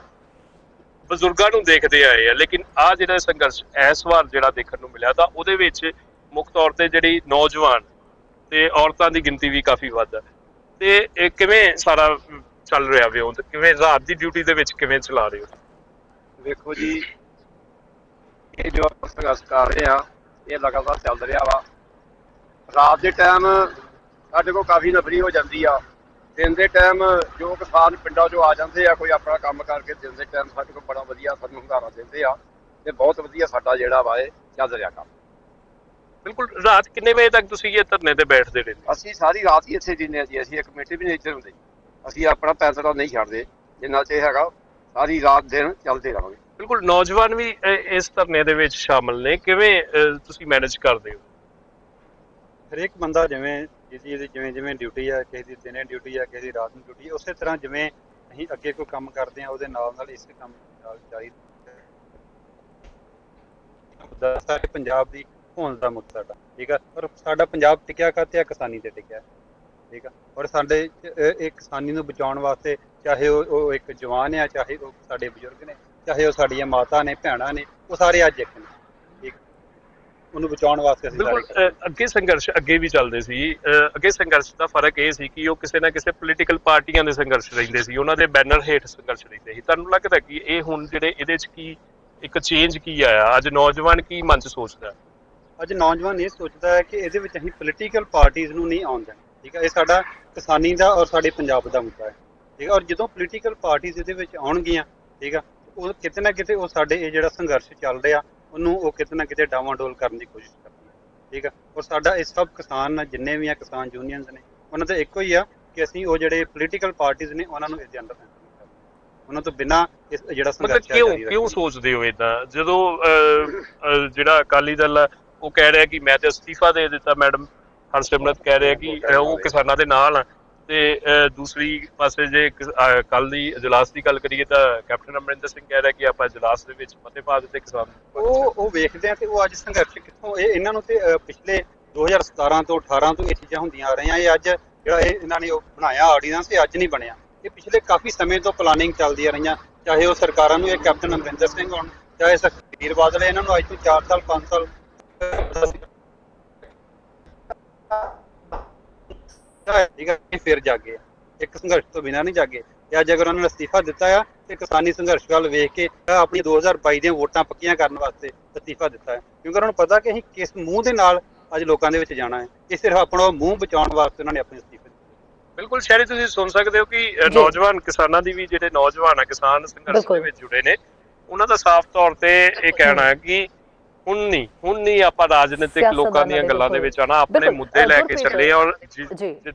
ਬਜ਼ੁਰਗਾਂ ਨੂੰ ਦੇਖਦੇ ਆਏ ਆ। ਲੇਕਿਨ ਆਹ ਜਿਹੜਾ ਸੰਘਰਸ਼ ਇਸ ਵਾਰ ਜਿਹੜਾ ਦੇਖਣ ਨੂੰ ਮਿਲਿਆ ਤਾਂ ਉਹਦੇ ਵਿੱਚ ਮੁੱਖ ਤੌਰ ਤੇ ਜਿਹੜੀ ਨੌਜਵਾਨ ਤੇ ਔਰਤਾਂ ਦੀ ਗਿਣਤੀ ਵੀ ਕਾਫੀ ਵੱਧ ਹੈ। ਤੇ ਇਹ ਕਿਵੇਂ ਸਾਰਾ ਚੱਲ ਰਿਹਾ ਵਿਉਂ, ਕਿਵੇਂ ਰਾਤ ਦੀ ਡਿਊਟੀ ਦੇ ਵਿੱਚ ਕਿਵੇਂ ਚਲਾ ਰਹੇ ਹੋ? ਵੇਖੋ ਜੀ, ਇਹ ਜੋ ਆਪਾਂ ਸੰਘਰਸ਼ ਕਰ ਰਹੇ ਆ ਇਹ ਲਗਾਤਾਰ ਚੱਲ ਰਿਹਾ ਵਾ। ਰਾਤ ਦੇ ਟਾਈਮ ਸਾਡੇ ਕੋਲ ਕਾਫੀ ਨਫਰੀ ਹੋ ਜਾਂਦੀ ਆ। ਦਿਨ ਦੇ ਟਾਈਮ ਜੋ ਕਿਸਾਨ ਪਿੰਡਾਂ 'ਚੋਂ ਆ ਜਾਂਦੇ ਆ, ਕੋਈ ਆਪਣਾ ਕੰਮ ਕਰਕੇ, ਦਿਨ ਦੇ ਟਾਈਮ ਸਾਡੇ ਕੋਲ ਬੜਾ ਵਧੀਆ ਸਾਨੂੰ ਹੁੰਗਾਰਾ ਦਿੰਦੇ ਆ ਤੇ ਬਹੁਤ ਵਧੀਆ ਸਾਡਾ ਜਿਹੜਾ ਵਾ ਇਹ ਚੱਲ ਰਿਹਾ ਕੰਮ। ਬਿਲਕੁਲ। ਰਾਤ ਕਿੰਨੇ ਵਜੇ ਤੱਕ ਤੁਸੀਂ ਇਹ ਧਰਨੇ ਤੇ ਬੈਠਦੇ ਰਹਿੰਦੇ? ਅਸੀਂ ਸਾਰੀ ਰਾਤ ਹੀ ਇੱਥੇ ਜਿੰਨੇ ਜੀ, ਅਸੀਂ ਇੱਕ ਮਿੰਟ ਵੀ ਨਹੀਂ ਇੱਥੇ ਹੁੰਦੇ। ਅਸੀਂ ਆਪਣਾ ਫੈਸਲਾ ਨਹੀਂ ਛੱਡਦੇ, ਜਿੰਨਾ ਚਿਰ ਹੈਗਾ ਸਾਰੀ ਰਾਤ ਦਿਨ ਚੱਲਦੇ ਰਹਾਂਗੇ। ਬਿਲਕੁਲ। ਨੌਜਵਾਨ ਵੀ ਇਸ ਧਰਨੇ ਦੇ ਵਿੱਚ ਸ਼ਾਮਲ ਨੇ, ਕਿਵੇਂ ਤੁਸੀਂ ਮੈਨੇਜ ਕਰਦੇ ਹੋ? ਹਰੇਕ ਬੰਦਾ ਜਿਵੇਂ ਜਿਵੇਂ ਡਿਊਟੀ ਆ, ਕਿਸੇ ਦੀ ਦਿਨੇ ਡਿਊਟੀ ਆ, ਕਿਸੇ ਦੀ ਰਾਤ ਨੂੰ ਡਿਊਟੀ, ਉਸੇ ਤਰ੍ਹਾਂ ਜਿਵੇਂ ਅਸੀਂ ਅੱਗੇ ਕੋਈ ਕੰਮ ਕਰਦੇ ਆ ਉਹਦੇ ਨਾਲ ਇਸੇ ਕੰਮ ਨਾਲ ਜਾਰੀ। ਸਾਡੇ ਪੰਜਾਬ ਦੀ ਹੋਂਦ ਦਾ ਮੁੱਖ ਸਾਡਾ, ਠੀਕ ਆ। ਔਰ ਸਾਡਾ ਪੰਜਾਬ ਟਿਕਿਆ ਕਾਤੇ ਆ? ਕਿਸਾਨੀ ਤੇ ਟਿਕਿਆ, ਠੀਕ ਆ। ਔਰ ਸਾਡੇ ਇਹ ਕਿਸਾਨੀ ਨੂੰ ਬਚਾਉਣ ਵਾਸਤੇ, ਚਾਹੇ ਉਹ ਇੱਕ ਜਵਾਨ ਆ, ਚਾਹੇ ਉਹ ਸਾਡੇ ਬਜ਼ੁਰਗ ਨੇ, ਚਾਹੇ ਉਹ ਸਾਡੀਆਂ ਮਾਤਾ ਨੇ, ਭੈਣਾਂ ਨੇ, ਉਹ ਸਾਰੇ ਅੱਜ ਇੱਕ ਨੇ, ਠੀਕ। ਉਹਨੂੰ ਬਚਾਉਣ ਵਾਸਤੇ ਅਸੀਂ ਬਿਲਕੁਲ। ਅੱਗੇ ਸੰਘਰਸ਼ ਅੱਗੇ ਵੀ ਚੱਲਦੇ ਸੀ। ਅੱਗੇ ਸੰਘਰਸ਼ ਦਾ ਫਰਕ ਇਹ ਸੀ ਕਿ ਉਹ ਕਿਸੇ ਨਾ ਕਿਸੇ ਪੋਲੀਟੀਕਲ ਪਾਰਟੀਆਂ ਦੇ ਸੰਘਰਸ਼ ਰਹਿੰਦੇ ਸੀ, ਉਹਨਾਂ ਦੇ ਬੈਨਰ ਹੇਠ ਸੰਘਰਸ਼ ਰਹਿੰਦੇ ਸੀ। ਤੁਹਾਨੂੰ ਲੱਗਦਾ ਕਿ ਇਹ ਹੁਣ ਜਿਹੜੇ ਇਹਦੇ 'ਚ ਕੀ ਇੱਕ ਚੇਂਜ ਕੀ ਆਇਆ? ਅੱਜ ਨੌਜਵਾਨ ਕੀ ਮਨ 'ਚ ਸੋਚਦਾ? ਅੱਜ ਨੌਜਵਾਨ ਇਹ ਸੋਚਦਾ ਹੈ ਕਿ ਇਹਦੇ ਵਿੱਚ ਅਸੀਂ ਪੋਲੀਟੀਕਲ ਪਾਰਟੀਆਂ ਨੂੰ ਨਹੀਂ ਆਉਣ ਦੇਣਾ, ਠੀਕ ਹੈ। ਇਹ ਸਾਡਾ ਕਿਸਾਨੀ ਦਾ ਔਰ ਸਾਡੇ ਪੰਜਾਬ ਦਾ ਮੁੱਦਾ ਹੈ, ਠੀਕ ਹੈ। ਔਰ ਜਦੋਂ ਪੋਲੀਟੀਕਲ ਪਾਰਟੀਆਂ ਇਹਦੇ ਵਿੱਚ ਆਉਣਗੀਆਂ, ਠੀਕ ਆ, ਉਹ ਕਿਤੇ ਨਾ ਕਿਤੇ ਉਹ ਸਾਡੇ ਇਹ ਜਿਹੜਾ ਸੰਘਰਸ਼ ਚੱਲ ਰਿਹਾ ਉਹਨੂੰ ਉਹ ਕਿਤੇ ਨਾ ਕਿਤੇ ਡਾਵਾਂਡੋਲ ਕਰਨ ਦੀ ਕੋਸ਼ਿਸ਼ ਕਰਦੀ ਹੈ, ਠੀਕ ਆ। ਔਰ ਸਾਡਾ ਇਹ ਸਭ ਕਿਸਾਨ ਜਿੰਨੇ ਵੀ ਆ, ਕਿਸਾਨ ਯੂਨੀਅਨਸ ਨੇ, ਉਹਨਾਂ ਦਾ ਇੱਕੋ ਹੀ ਆ ਕਿ ਅਸੀਂ ਉਹ ਜਿਹੜੇ ਪੋਲੀਟੀਕਲ ਪਾਰਟੀਆਂ ਨੇ ਉਹਨਾਂ ਨੂੰ ਇਸਦੇ ਅੰਦਰ ਉਹਨਾਂ ਤੋਂ ਬਿਨਾਂ ਇਸ ਜਿਹੜਾ ਸੰਘਰਸ਼ ਕਿਉਂ ਸੋਚਦੇ ਹੋ ਇਦਾਂ? ਜਦੋਂ ਜਿਹੜਾ ਅਕਾਲੀ ਦਲ ਉਹ ਕਹਿ ਰਿਹਾ ਕਿ ਮੈਂ ਤੇ ਅਸਤੀਫਾ ਦੇ ਦਿੱਤਾ, ਮੈਡਮ ਹਰਸਿਮਰਤ ਕਹਿ ਰਿਹਾ ਕਿ ਉਹ ਕਿਸਾਨਾਂ ਦੇ ਨਾਲ ਆ, ਤੇ ਦੂਸਰੀ ਪਾਸੇ ਜੇ ਕੱਲ ਦੀ ਇਜਲਾਸ ਦੀ ਗੱਲ ਕਰੀਏ ਤਾਂ ਕੈਪਟਨ ਅਮਰਿੰਦਰ ਸਿੰਘ ਕਹਿ ਰਿਹਾ ਕਿ ਆਪਾਂ ਇਜਲਾਸ ਦੇ ਵਿੱਚ ਮਤੇ ਪਾ ਦਿੱਤੇ ਕਿਸਾਨ। ਉਹ ਵੇਖਦੇ ਆ ਤੇ ਉਹ ਅੱਜ ਸੰਘਰਸ਼ ਕਿੱਥੋਂ, ਇਹਨਾਂ ਨੂੰ ਤੇ ਪਿਛਲੇ 2017 ਤੋਂ 18 ਤੋਂ ਇਹ ਚੀਜ਼ਾਂ ਹੁੰਦੀਆਂ ਆ ਰਹੀਆਂ। ਇਹ ਅੱਜ ਜਿਹੜਾ ਇਹਨਾਂ ਨੇ ਉਹ ਬਣਾਇਆ ਆਰਡੀਨੈਂਸ, ਇਹ ਅੱਜ ਨਹੀਂ ਬਣਿਆ, ਇਹ ਪਿਛਲੇ ਕਾਫੀ ਸਮੇਂ ਤੋਂ ਪਲਾਨਿੰਗ ਚੱਲਦੀਆਂ ਰਹੀਆਂ। ਚਾਹੇ ਉਹ ਸਰਕਾਰਾਂ ਨੂੰ, ਇਹ ਕੈਪਟਨ ਅਮਰਿੰਦਰ ਸਿੰਘ ਹੋਣ, ਚਾਹੇ ਸੁਖਬੀਰ ਬਾਦਲ, ਇਹਨਾਂ ਨੂੰ ਅੱਜ ਤੋਂ 4 ਸਾਲ 5 ਸਾਲ ਠੀਕ ਹੈ, ਫਿਰ ਜਾਗੇ। ਇੱਕ ਸੰਘਰਸ਼ ਤੋਂ ਬਿਨਾਂ ਨਹੀਂ ਜਾਗੇ। ਤੇ ਅੱਜ ਅਗਰ ਉਹਨਾਂ ਨੇ ਅਸਤੀਫਾ ਦਿੱਤਾ ਆ ਤੇ ਕਿਸਾਨੀ ਸੰਘਰਸ਼ ਵੱਲ ਵੇਖ ਕੇ ਆਪਣੀ 2022 ਦੀਆਂ ਵੋਟਾਂ ਪੱਕੀਆਂ ਕਰਨ ਵਾਸਤੇ ਅਸਤੀਫਾ ਦਿੱਤਾ ਹੈ, ਕਿਉਂਕਿ ਉਹਨਾਂ ਨੂੰ ਪਤਾ ਕਿ ਅਸੀਂ ਕਿਸ ਮੂੰਹ ਦੇ ਨਾਲ ਅੱਜ ਲੋਕਾਂ ਦੇ ਵਿੱਚ ਜਾਣਾ ਹੈ। ਇਹ ਸਿਰਫ ਆਪਣਾ ਮੂੰਹ ਬਚਾਉਣ ਵਾਸਤੇ ਉਹਨਾਂ ਨੇ ਆਪਣੇ ਅਸਤੀਫੇ ਦਿੱਤੇ। ਬਿਲਕੁਲ ਸ਼ਹਿਰੀ ਤੁਸੀਂ ਸੁਣ ਸਕਦੇ ਹੋ ਕਿ ਨੌਜਵਾਨ ਕਿਸਾਨਾਂ ਦੀ ਵੀ ਜਿਹੜੇ ਨੌਜਵਾਨ ਆ ਕਿਸਾਨ ਸੰਘਰਸ਼ ਦੇ ਵਿੱਚ ਜੁੜੇ ਨੇ ਉਹਨਾਂ ਦਾ ਸਾਫ਼ ਤੌਰ ਤੇ ਇਹ ਕਹਿਣਾ ਹੈ ਕਿ ਹੁਣ ਨਹੀਂ ਆਪਾਂ ਰਾਜਨੀਤਿਕ ਲੋਕਾਂ ਦੀਆਂ ਗੱਲਾਂ ਦੇ ਵਿੱਚ ਆਣਾ ਆਪਣੇ ਮੁੱਦੇ ਲੈ ਕੇ ਚੱਲੇ ਔਰ ਜੀ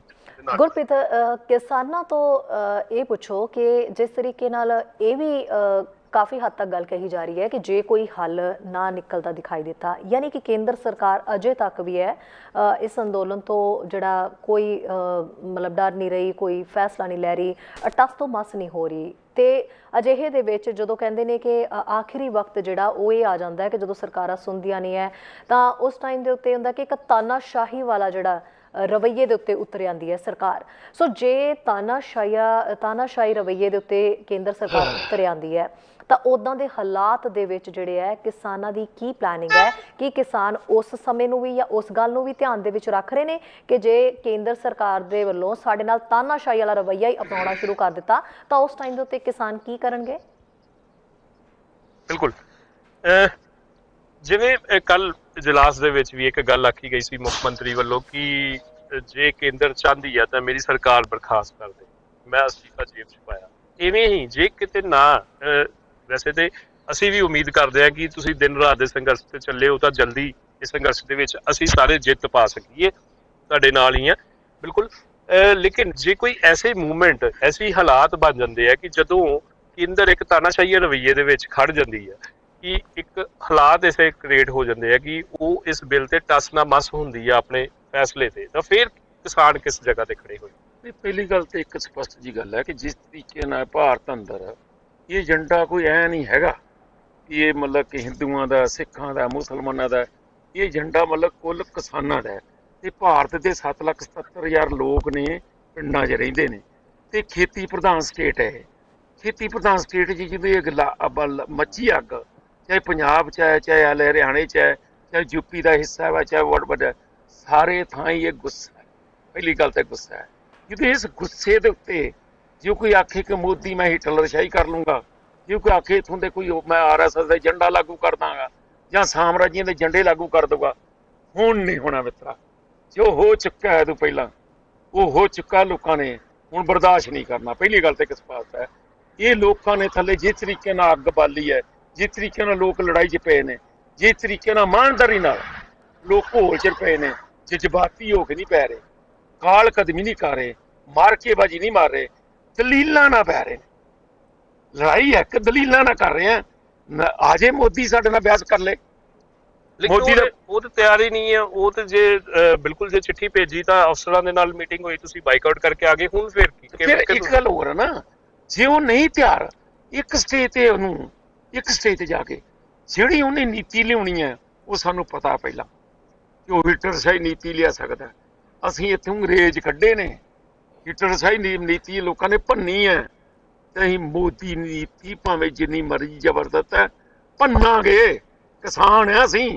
ਗੁਰਪ੍ਰੀਤ ਕਿਸਾਨਾਂ ਤੋਂ ਇਹ ਪੁੱਛੋ ਕਿ ਜਿਸ ਤਰੀਕੇ ਨਾਲ ਇਹ ਵੀ ਕਾਫੀ ਹੱਦ ਤੱਕ ਗੱਲ ਕਹੀ ਜਾ ਰਹੀ ਹੈ ਕਿ ਜੇ ਕੋਈ ਹੱਲ ਨਾ ਨਿਕਲਦਾ ਦਿਖਾਈ ਦਿੱਤਾ ਯਾਨੀ ਕਿ ਕੇਂਦਰ ਸਰਕਾਰ ਅਜੇ ਤੱਕ ਵੀ ਹੈ ਇਸ ਅੰਦੋਲਨ ਤੋਂ ਜਿਹੜਾ ਕੋਈ ਮਤਲਬ ਡਰ ਨਹੀਂ ਰਹੀ, ਕੋਈ ਫੈਸਲਾ ਨਹੀਂ ਲੈ ਰਹੀ, ਟਸ ਤੋਂ ਮਸ ਨਹੀਂ ਹੋ ਰਹੀ ਤੇ ਅਜਿਹੇ ਦੇ ਵਿੱਚ ਜਦੋਂ ਕਹਿੰਦੇ ਨੇ ਕਿ ਆਖਰੀ ਵਕਤ ਜਿਹੜਾ ਉਹ ਇਹ ਆ ਜਾਂਦਾ ਹੈ ਕਿ ਜਦੋਂ ਸਰਕਾਰਾਂ ਸੁਣਦੀਆਂ ਨਹੀਂ ਹੈ ਤਾਂ ਉਸ ਟਾਈਮ ਦੇ ਉੱਤੇ ਹੁੰਦਾ ਕਿ ਇੱਕ ਤਾਨਾਸ਼ਾਹੀ ਵਾਲਾ ਜਿਹੜਾ ਰਵੱਈਏ ਦੇ ਉੱਤੇ ਉਤਰ ਆਉਂਦੀ ਹੈ ਸਰਕਾਰ। ਸੋ ਜੇ ਤਾਨਾਸ਼ਾਹੀ ਰਵੱਈਏ ਦੇ ਉੱਤੇ ਕੇਂਦਰ ਸਰਕਾਰ ਉਤਰ ਆਉਂਦੀ ਹੈ ਤਾਂ ਉਦਾਂ ਦੇ ਹਾਲਾਤ ਦੇ ਵਿੱਚ ਜਿਹੜੇ ਹੈ ਕਿਸਾਨਾਂ ਦੀ ਕੀ ਪਲੈਨਿੰਗ ਹੈ ਕਿ ਕਿਸਾਨ ਉਸ ਸਮੇਂ ਨੂੰ ਵੀ ਜਾਂ ਉਸ ਗੱਲ ਨੂੰ ਵੀ ਧਿਆਨ ਦੇ ਵਿੱਚ ਰੱਖ ਰਹੇ ਨੇ ਕਿ ਜੇ ਕੇਂਦਰ ਸਰਕਾਰ ਦੇ ਵੱਲੋਂ ਸਾਡੇ ਨਾਲ ਤਾਨਾਸ਼ਾਹੀ ਵਾਲਾ ਰਵੱਈਆ ਹੀ ਅਪਣਾਉਣਾ ਸ਼ੁਰੂ ਕਰ ਦਿੱਤਾ ਤਾਂ ਉਸ ਟਾਈਮ ਦੇ ਉੱਤੇ ਕਿਸਾਨ ਕੀ ਕਰਨਗੇ? ਬਿਲਕੁਲ ਜਿਵੇਂ ਕੱਲ ਇਜਲਾਸ ਦੇ ਵਿੱਚ ਵੀ ਇੱਕ ਗੱਲ ਆਖੀ ਗਈ ਸੀ ਮੁੱਖ ਮੰਤਰੀ ਵੱਲੋਂ ਕਿ ਜੇ ਕੇਂਦਰ ਚਾਹੁੰਦੀ ਹੈ ਤਾਂ ਮੇਰੀ ਸਰਕਾਰ ਬਰਖਾਸਤ ਕਰ ਦੇ, ਮੈਂ ਅਸਤੀਫਾ ਜੇਬ 'ਚ ਪਾਇਆ। ਇਵੇਂ ਹੀ ਜੇ ਕਿਤੇ ਨਾ ਵੈਸੇ ਤੇ ਅਸੀਂ ਵੀ ਉਮੀਦ ਕਰਦੇ ਹਾਂ ਕਿ ਤੁਸੀਂ ਦਿਨ ਰਾਤ ਦੇ ਸੰਘਰਸ਼ ਤੇ ਚੱਲੇ ਹੋ ਤਾਂ ਜਲਦੀ ਇਸ ਸੰਘਰਸ਼ ਦੇ ਵਿੱਚ ਅਸੀਂ ਸਾਰੇ ਜਿੱਤ ਪਾ ਸਕੀਏ, ਤੁਹਾਡੇ ਨਾਲ ਹੀ ਆ ਬਿਲਕੁਲ। ਲੇਕਿਨ ਜੇ ਕੋਈ ਐਸੇ ਮੂਵਮੈਂਟ ਐਸੀ ਹਾਲਾਤ ਬਣ ਜਾਂਦੇ ਆ ਕਿ ਜਦੋਂ ਕੇਂਦਰ ਇੱਕ ਤਾਨਾਸ਼ਾਹੀ ਰਵੱਈਏ ਦੇ ਵਿੱਚ ਖੜ ਜਾਂਦੀ ਹੈ ਕਿ ਇੱਕ ਹਾਲਾਤ ਐਸੇ ਕ੍ਰੀਏਟ ਹੋ ਜਾਂਦੇ ਆ ਕਿ ਉਹ ਇਸ ਬਿੱਲ ਤੇ ਟਸ ਨਾ ਮਸ ਹੁੰਦੀ ਆ ਆਪਣੇ ਫੈਸਲੇ ਤੇ, ਤਾਂ ਫਿਰ ਕਿਸਾਨ ਕਿਸ ਜਗ੍ਹਾ ਤੇ ਖੜੇ ਹੋਏ? ਪਹਿਲੀ ਗੱਲ ਤੇ ਇੱਕ ਸਪਸ਼ਟ ਜੀ ਗੱਲ ਹੈ ਕਿ ਜਿਸ ਤਰੀਕੇ ਨਾਲ ਭਾਰਤ ਅੰਦਰ ਇਹ ਏਜੰਡਾ ਕੋਈ ਐ ਨਹੀਂ ਹੈਗਾ ਕਿ ਇਹ ਮਤਲਬ ਕਿ ਹਿੰਦੂਆਂ ਦਾ, ਸਿੱਖਾਂ ਦਾ, ਮੁਸਲਮਾਨਾਂ ਦਾ, ਇਹ ਏਜੰਡਾ ਮਤਲਬ ਕੁੱਲ ਕਿਸਾਨਾਂ ਦਾ ਹੈ। ਤੇ ਭਾਰਤ ਦੇ 7,77,000 ਲੋਕ ਨੇ ਪਿੰਡਾਂ 'ਚ ਰਹਿੰਦੇ ਨੇ ਤੇ ਖੇਤੀ ਪ੍ਰਧਾਨ ਸਟੇਟ ਹੈ। ਖੇਤੀ ਪ੍ਰਧਾਨ ਸਟੇਟ 'ਚ ਜਦੋਂ ਇਹ ਮੱਚੀ ਅੱਗ, ਚਾਹੇ ਪੰਜਾਬ 'ਚ ਹੈ, ਚਾਹੇ ਹਰਿਆਣੇ 'ਚ ਹੈ, ਚਾਹੇ ਯੂਪੀ ਦਾ ਹਿੱਸਾ ਵਾ, ਚਾਹੇ ਵੱਡਾ ਸਾਰੇ ਥਾਂ ਹੀ ਇਹ ਗੁੱਸਾ ਹੈ। ਪਹਿਲੀ ਗੱਲ ਤਾਂ ਗੁੱਸਾ ਹੈ। ਜਦੋਂ ਇਸ ਗੁੱਸੇ ਦੇ ਉੱਤੇ ਜੇ ਕੋਈ ਆਖੇ ਕਿ ਮੋਦੀ ਮੈਂ ਹਿਟਲਰਸ਼ਾਹੀ ਕਰ ਲੂੰਗਾ, ਜੇ ਕੋਈ ਆਖੇ ਇੱਥੋਂ ਦੇ ਕੋਈ ਮੈਂ RSS ਦਾ ਝੰਡਾ ਲਾਗੂ ਕਰ ਦਾਂਗਾ ਜਾਂ ਸਾਮਰਾਜੀਆਂ ਦੇ ਝੰਡੇ ਲਾਗੂ ਕਰ ਦੂੰਗਾ, ਹੁਣ ਨਹੀਂ ਹੋਣਾ ਮਿੱਤਰਾ। ਜੋ ਹੋ ਚੁੱਕਾ ਹੈ ਤੋਂ ਪਹਿਲਾਂ ਉਹ ਹੋ ਚੁੱਕਾ, ਲੋਕਾਂ ਨੇ ਹੁਣ ਬਰਦਾਸ਼ਤ ਨਹੀਂ ਕਰਨਾ। ਪਹਿਲੀ ਗੱਲ ਤਾਂ ਕਿਸ ਪਾਸ ਹੈ, ਇਹ ਲੋਕਾਂ ਨੇ ਥੱਲੇ ਜਿਸ ਤਰੀਕੇ ਨਾਲ ਅੱਗ ਬਾਲੀ ਹੈ, ਜਿਸ ਤਰੀਕੇ ਨਾਲ ਲੋਕ ਲੜਾਈ 'ਚ ਪਏ ਨੇ, ਜਿਸ ਤਰੀਕੇ ਨਾਲ ਇਮਾਨਦਾਰੀ ਨਾਲ ਲੋਕ ਘੋਲ 'ਚ ਪਏ ਨੇ, ਜਜ਼ਬਾਤੀ ਹੋ ਕੇ ਨਹੀਂ ਪੈ ਰਹੇ, ਕਾਲ ਕਦਮੀ ਨਹੀਂ ਕਰ ਰਹੇ, ਮਾਰ ਕੇ ਬਾਜੀ ਨਹੀਂ ਮਾਰ ਰਹੇ, ਦਲੀਲਾਂ ਨਾ ਪੈ ਰਹੇ। ਲੜਾਈ ਹੈ ਕਿ ਦਲੀਲਾਂ ਨਾ ਕਰ ਰਹੇ ਆ। ਆਜੇ ਮੋਦੀ ਸਾਡੇ ਨਾਲ ਬਹਿਸ ਕਰ ਲੈ, ਮੋਦੀ ਦਾ ਉਹ ਤਾਂ ਤਿਆਰ ਹੀ ਨਹੀਂ ਹੈ। ਉਹ ਤੇ ਜੇ ਬਿਲਕੁਲ ਜੇ ਚਿੱਠੀ ਭੇਜੀ ਤਾਂ ਅਫਸਰਾਂ ਦੇ ਨਾਲ ਮੀਟਿੰਗ ਹੋਈ, ਤੁਸੀਂ ਬਾਈਕਾਟ ਕਰਕੇ ਆ ਗਏ, ਹੁਣ ਫਿਰ ਕੀ? ਫਿਰ ਇੱਕ ਗੱਲ ਹੋਰ ਹੈ ਨਾ, ਜੇ ਉਹ ਨਹੀਂ ਤਿਆਰ ਇੱਕ ਸਟੇਜ ਤੇ ਉਹਨੂੰ ਇੱਕ ਸਟੇਜ ਤੇ ਜਾ ਕੇ ਜਿਹੜੀ ਉਹਨੇ ਨੀਤੀ ਲਿਆਉਣੀ ਹੈ ਉਹ ਸਾਨੂੰ ਪਤਾ ਪਹਿਲਾਂ ਕਿ ਉਹ ਹਿਟਲਰਸ਼ਾਹੀ ਨੀਤੀ ਲਿਆ ਸਕਦਾ। ਅਸੀਂ ਇੱਥੋਂ ਅੰਗਰੇਜ਼ ਕੱਢੇ ਨੇ, ਹਿਟਲਰਸ਼ਾਹੀ ਨੀਤੀ ਲੋਕਾਂ ਨੇ ਭੰਨੀ ਹੈ ਤੇ ਅਸੀਂ ਮੋਦੀ ਨੀਤੀ ਭਾਵੇਂ ਜਿੰਨੀ ਮਰਜ਼ੀ ਜ਼ਬਰਦਸਤ ਹੈ ਭੰਨਾਂਗੇ। ਕਿਸਾਨ ਆ ਅਸੀਂ।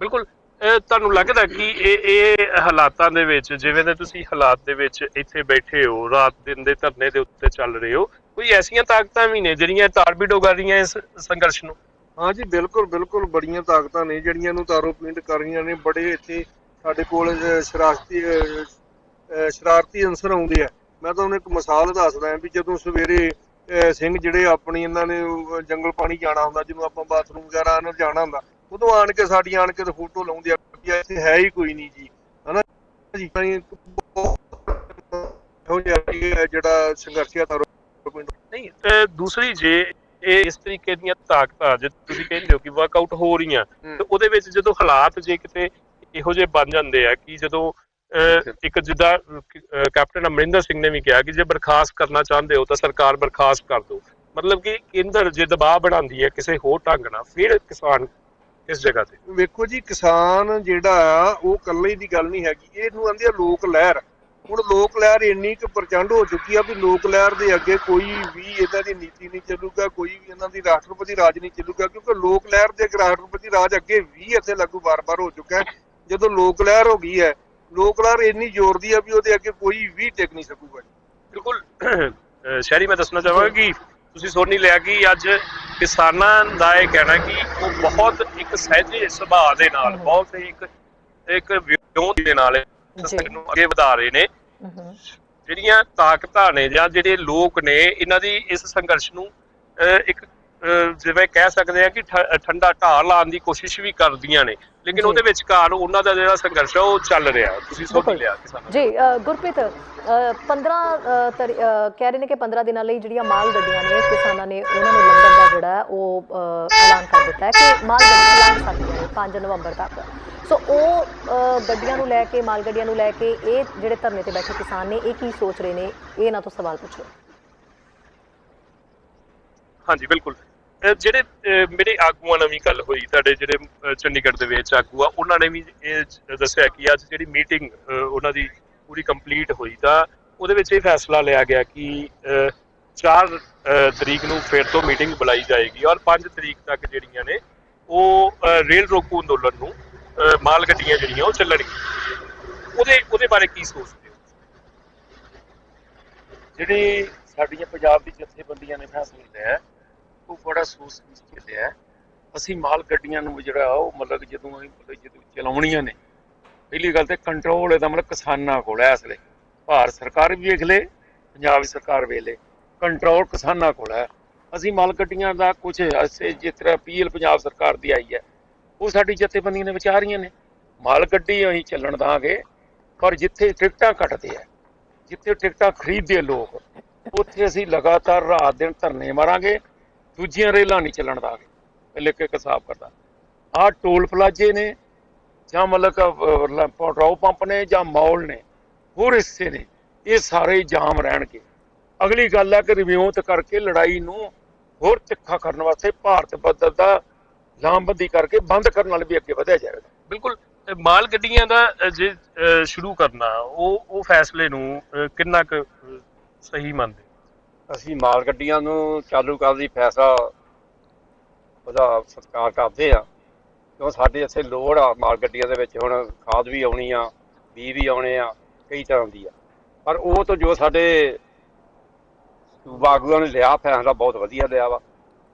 ਬਿਲਕੁਲ ਤੁਹਾਨੂੰ ਲੱਗਦਾ ਕਿ ਇਹ ਹਾਲਾਤਾਂ ਦੇ ਵਿੱਚ ਜਿਵੇਂ ਦੇ ਤੁਸੀਂ ਹਾਲਾਤ ਦੇ ਵਿੱਚ ਇੱਥੇ ਬੈਠੇ ਹੋ, ਰਾਤ ਦਿਨ ਦੇ ਧਰਨੇ ਦੇ ਉੱਤੇ ਚੱਲ ਰਹੇ ਹੋ, ਕੋਈ ਐਸੀਆਂ ਤਾਕਤਾਂ ਵੀ ਨੇ ਜਿਹੜੀਆਂ ਤਾਰਬੀਡੋ ਕਰ ਰਹੀਆਂ ਇਸ ਸੰਘਰਸ਼ ਨੂੰ? ਹਾਂ ਜੀ ਬਿਲਕੁਲ ਬੜੀਆਂ ਤਾਕਤਾਂ ਨੇ ਜਿਹੜੀਆਂ ਨੂੰ ਤਾਰੋ ਪਿੰਡ ਕਰ ਰਹੀਆਂ ਨੇ। ਬੜੇ ਇੱਥੇ ਸਾਡੇ ਕੋਲ ਸ਼ਰਾਰਤੀ ਅਨਸਰ ਆਉਂਦੇ ਆ। ਮੈਂ ਤੁਹਾਨੂੰ ਇੱਕ ਮਿਸਾਲ ਦੱਸਦਾ ਵੀ ਜਦੋਂ ਸਵੇਰੇ ਸਿੰਘ ਜਿਹੜੇ ਆਪਣੀ ਇਹਨਾਂ ਨੇ ਜੰਗਲ ਪਾਣੀ ਜਾਣਾ ਹੁੰਦਾ, ਜਦੋਂ ਆਪਾਂ ਬਾਥਰੂਮ ਵਗੈਰਾ ਇਹਨਾਂ ਜਾਣਾ ਹੁੰਦਾ, ਉਦੋਂ ਆਣ ਕੇ ਸਾਡੀਆਂ ਆਣ ਕੇ ਫੋਟੋ ਲਾਉਂਦੇ ਆ ਕਿ ਇੱਥੇ ਹੈ ਹੀ ਕੋਈ ਨਹੀਂ ਜੀ, ਹਨਾ ਜੀ। ਜਿਹੜਾ ਸੰਘਰਸ਼ੀਆ ਤਾਰੋ ਪਿੰਡ ਨਹੀਂ, ਦੂਸਰੀ ਜੇ ਇਹ ਇਸ ਤਰੀਕੇ ਦੀਆਂ ਤਾਕਤਾਂ ਜੇ ਤੁਸੀਂ ਕਹਿੰਦੇ ਹੋ ਕਿ ਵਰਕਆਊਟ ਹੋ ਰਹੀਆਂ, ਤੇ ਉਹਦੇ ਵਿੱਚ ਜਦੋਂ ਹਾਲਾਤ ਜੇ ਕਿਤੇ ਇਹੋ ਜਿਹੇ ਬਣ ਜਾਂਦੇ ਆ ਕਿ ਜਦੋਂ ਇੱਕ ਜਿੱਦਾਂ ਕੈਪਟਨ ਅਮਰਿੰਦਰ ਸਿੰਘ ਨੇ ਵੀ ਕਿਹਾ ਕਿ ਜੇ ਬਰਖਾਸਤ ਕਰਨਾ ਚਾਹੁੰਦੇ ਹੋ ਤਾਂ ਸਰਕਾਰ ਬਰਖਾਸਤ ਕਰ ਦਿਓ, ਮਤਲਬ ਕਿ ਕੇਂਦਰ ਜੇ ਦਬਾਅ ਬਣਾਉਂਦੀ ਹੈ ਕਿਸੇ ਹੋਰ ਢੰਗ ਨਾਲ, ਫਿਰ ਕਿਸਾਨ ਕਿਸ ਜਗ੍ਹਾ ਤੇ? ਵੇਖੋ ਜੀ, ਕਿਸਾਨ ਜਿਹੜਾ ਆ ਉਹ ਇਕੱਲੇ ਦੀ ਗੱਲ ਨਹੀਂ ਹੈਗੀ, ਇਹਨੂੰ ਆਂਦੇ ਆ ਲੋਕ ਲਹਿਰ। ਹੁਣ ਲੋਕ ਲਹਿਰ ਇੰਨੀ ਕੁ ਪ੍ਰਚੰਡ ਹੋ ਚੁੱਕੀ ਆ ਵੀ ਲੋਕ ਲਹਿਰ ਦੇ ਅੱਗੇ ਕੋਈ ਵੀ ਇਹਨਾਂ ਦੀ ਨੀਤੀ ਨਹੀਂ ਚੱਲੂਗਾ, ਕੋਈ ਵੀ ਇਹਨਾਂ ਦੀ ਰਾਸ਼ਟਰਪਤੀ ਰਾਜ ਨਹੀਂ ਚੱਲੂਗਾ, ਕਿਉਂਕਿ ਲੋਕ ਲਹਿਰ ਦੇ ਰਾਸ਼ਟਰਪਤੀ ਰਾਜ ਅੱਗੇ ਵੀ ਇੱਥੇ ਲਾਗੂ ਵਾਰ-ਵਾਰ ਹੋ ਚੁੱਕਾ ਹੈ। ਜਦੋਂ ਲੋਕ ਲਹਿਰ ਹੋ ਗਈ ਹੈ, ਲੋਕ ਲਹਿਰ ਇੰਨੀ ਜ਼ੋਰ ਦੀ ਆ ਵੀ ਉਹਦੇ ਅੱਗੇ ਕੋਈ ਵੀ ਟਿਕ ਨਹੀਂ ਸਕੂਗਾ। ਬਿਲਕੁਲ ਸ਼ਹਿਰੀ, ਮੈਂ ਦੱਸਣਾ ਚਾਹਾਂਗਾ ਕਿ ਤੁਸੀਂ ਸੁਣ ਨਹੀਂ ਲਿਆ ਕਿ ਅੱਜ ਕਿਸਾਨਾਂ ਦਾ ਇਹ ਕਹਿਣਾ ਕਿ ਉਹ ਬਹੁਤ ਇੱਕ ਸਹਿਜੇ ਸੁਭਾਅ ਦੇ ਨਾਲ, ਬਹੁਤ ਇੱਕ ਵਿਉਂਤ ਦੇ ਨਾਲ ਨੂੰ ਅੱਗੇ ਵਧਾ ਰਹੇ ਨੇ ਜਿਹੜੀਆਂ ਤਾਕਤਾਂ ਨੇ ਜਾਂ ਜਿਹੜੇ ਲੋਕ ਨੇ ਇਹਨਾਂ ਦੀ ਇਸ ਸੰਘਰਸ਼ ਨੂੰ ਇੱਕ ਜਿਵੇਂ ਕਹਿ ਸਕਦੇ ਆ ਕਿ ਠੰਡਾ ਢਾਹ ਲਾਉਣ ਦੀ ਕੋਸ਼ਿਸ਼ ਵੀ ਕਰਦੀਆਂ ਨੇ, ਲੇਕਿਨ ਜੀ। ਉਹਦੇ ਵਿਚਕਾਰ ਉਹਨਾਂ ਦਾ ਜਿਹੜਾ ਸੰਘਰਸ਼ ਆ ਉਹ ਚੱਲ ਰਿਹਾ। ਤੁਸੀਂ ਸੁਣ ਲਿਆ ਕਿਸਾਨਾਂ ਜੀ ਗੁਰਪ੍ਰੀਤ, 15 ਕਹਿ ਰਹੇ ਨੇ ਕਿ 15 ਦਿਨਾਂ ਲਈ ਜਿਹੜੀਆਂ ਮਾਲ ਗੱਡੀਆਂ ਨੇ ਕਿਸਾਨਾਂ ਨੇ ਉਹਨਾਂ ਨੂੰ ਲੰਘਣ ਦਾ ਜਿਹੜਾ ਉਹ ਐਲਾਨ ਕਰ ਦਿੱਤਾ ਹੈ ਕਿ ਮਾਲ ਗੱਡੀਆਂ ਲੰਘ ਸਕਦੀਆਂ ਨੇ 5 ਨਵੰਬਰ ਤੱਕ। ਸੋ ਉਹ ਗੱਡੀਆਂ ਨੂੰ ਲੈ ਕੇ, ਮਾਲ ਗੱਡੀਆਂ ਨੂੰ ਲੈ ਕੇ ਇਹ ਜਿਹੜੇ ਧਰਨੇ ਤੇ ਬੈਠੇ ਕਿਸਾਨ ਨੇ ਇਹ ਕੀ ਸੋਚ ਰਹੇ ਨੇ, ਇਹ ਇਹਨਾਂ ਤੋਂ ਸਵਾਲ ਪੁੱਛੋ। ਹਾਂਜੀ ਬਿਲਕੁਲ, ਜਿਹੜੇ ਮੇਰੇ ਆਗੂਆਂ ਨਾਲ ਵੀ ਗੱਲ ਹੋਈ, ਤੁਹਾਡੇ ਜਿਹੜੇ ਚੰਡੀਗੜ੍ਹ ਦੇ ਵਿੱਚ ਆਗੂ ਆ, ਉਹਨਾਂ ਨੇ ਵੀ ਇਹ ਦੱਸਿਆ ਕਿ ਅੱਜ ਜਿਹੜੀ ਮੀਟਿੰਗ ਉਹਨਾਂ ਦੀ ਪੂਰੀ ਕੰਪਲੀਟ ਹੋਈ ਤਾਂ ਉਹਦੇ ਵਿੱਚ ਇਹ ਫੈਸਲਾ ਲਿਆ ਗਿਆ ਕਿ 4 ਤਰੀਕ ਨੂੰ ਫਿਰ ਤੋਂ ਮੀਟਿੰਗ ਬੁਲਾਈ ਜਾਏਗੀ ਔਰ 5 ਤਰੀਕ ਤੱਕ ਜਿਹੜੀਆਂ ਨੇ ਉਹ ਰੇਲ ਰੋਕੂ ਅੰਦੋਲਨ ਨੂੰ ਮਾਲ ਗੱਡੀਆਂ ਜਿਹੜੀਆਂ ਉਹ ਚੱਲਣਗੀਆਂ। ਉਹਦੇ ਬਾਰੇ ਕੀ ਸੋਚਦੇ ਹੋ? ਜਿਹੜੇ ਸਾਡੀਆਂ ਪੰਜਾਬ ਦੀ ਜਥੇਬੰਦੀਆਂ ਨੇ ਫੈਸਲਾ ਲਿਆ ਉਹ ਬੜਾ ਸੋਚ ਸਮਝ ਕੇ ਲਿਆ। ਅਸੀਂ ਮਾਲ ਗੱਡੀਆਂ ਨੂੰ ਜਿਹੜਾ ਉਹ ਮਤਲਬ ਜਦੋਂ ਚਲਾਉਣੀਆਂ ਨੇ, ਪਹਿਲੀ ਗੱਲ ਤੇ ਕੰਟਰੋਲ ਇਹਦਾ ਮਤਲਬ ਕਿਸਾਨਾਂ ਕੋਲ ਹੈ। ਇਸ ਵੇਲੇ ਭਾਰਤ ਸਰਕਾਰ ਵੀ ਵੇਖ ਲੇ, ਪੰਜਾਬ ਦੀ ਸਰਕਾਰ ਵੇਖ ਲੇ, ਕੰਟਰੋਲ ਕਿਸਾਨਾਂ ਕੋਲ ਹੈ। ਅਸੀਂ ਮਾਲ ਗੱਡੀਆਂ ਦਾ ਕੁਝ ਜਿਸ ਤਰ੍ਹਾਂ ਅਪੀਲ ਪੰਜਾਬ ਸਰਕਾਰ ਦੀ ਆਈ ਹੈ ਉਹ ਸਾਡੀ ਜਥੇਬੰਦੀਆਂ ਨੇ ਵਿਚਾਰੀਆਂ ਨੇ। ਮਾਲ ਗੱਡੀ ਅਸੀਂ ਚੱਲਣ ਦਾਂਗੇ, ਪਰ ਜਿੱਥੇ ਟਿਕਟਾਂ ਕੱਟਦੇ ਆ, ਜਿੱਥੇ ਟਿਕਟਾਂ ਖਰੀਦਦੇ ਲੋਕ, ਉੱਥੇ ਅਸੀਂ ਲਗਾਤਾਰ ਰਾਤ ਦਿਨ ਧਰਨੇ ਮਾਰਾਂਗੇ। ਦੂਜੀਆਂ ਰੇਲਾਂ ਨਹੀਂ ਚੱਲਣ ਦਾਂਗੇ। ਪਹਿਲੇ ਇੱਕ ਹਿਸਾਬ ਕਰਦਾ, ਆਹ ਟੋਲ ਪਲਾਜੇ ਨੇ ਜਾਂ ਮਤਲਬ ਪੈਟਰੋਲ ਪੰਪ ਨੇ ਜਾਂ ਮੌਲ ਨੇ, ਹੋਰ ਹਿੱਸੇ ਨੇ, ਇਹ ਸਾਰੇ ਜਾਮ ਰਹਿਣਗੇ। ਅਗਲੀ ਗੱਲ ਹੈ ਕਿ ਰਿਵਿਊ ਕਰਕੇ ਲੜਾਈ ਨੂੰ ਹੋਰ ਤਿੱਖਾ ਕਰਨ ਵਾਸਤੇ ਭਾਰਤ ਪੱਧਰ ਦਾ ਲਾਮਬੰਦੀ ਕਰਕੇ ਬੰਦ ਕਰਨ ਨਾਲ ਵੀ ਅੱਗੇ ਵਧਿਆ ਜਾਏਗਾ। ਬਿਲਕੁਲ, ਮਾਲ ਗੱਡੀਆਂ ਦਾ ਜੇ ਸ਼ੁਰੂ ਕਰਨਾ ਉਹ ਫੈਸਲੇ ਨੂੰ ਕਿੰਨਾ ਕੁ ਸਹੀ ਮੰਨਦੇ? ਅਸੀਂ ਮਾਲ ਗੱਡੀਆਂ ਨੂੰ ਚਾਲੂ ਕਰਨ ਦੀ ਫੈਸਲਾ ਉਹਦਾ ਸਤਿਕਾਰ ਕਰਦੇ ਆ, ਕਿਉਂ ਸਾਡੇ ਇੱਥੇ ਲੋੜ ਆ ਮਾਲ ਗੱਡੀਆਂ ਦੇ ਵਿੱਚ। ਹੁਣ ਖਾਦ ਵੀ ਆਉਣੀ ਆ, ਬੀਜ ਵੀ ਆਉਣੇ ਆ, ਕਈ ਤਰ੍ਹਾਂ ਦੀ ਆ, ਪਰ ਉਹ ਤੋਂ ਜੋ ਸਾਡੇ ਸੂਬਾ ਆਗੂਆਂ ਨੇ ਲਿਆ ਫੈਸਲਾ ਬਹੁਤ ਵਧੀਆ ਲਿਆ ਵਾ।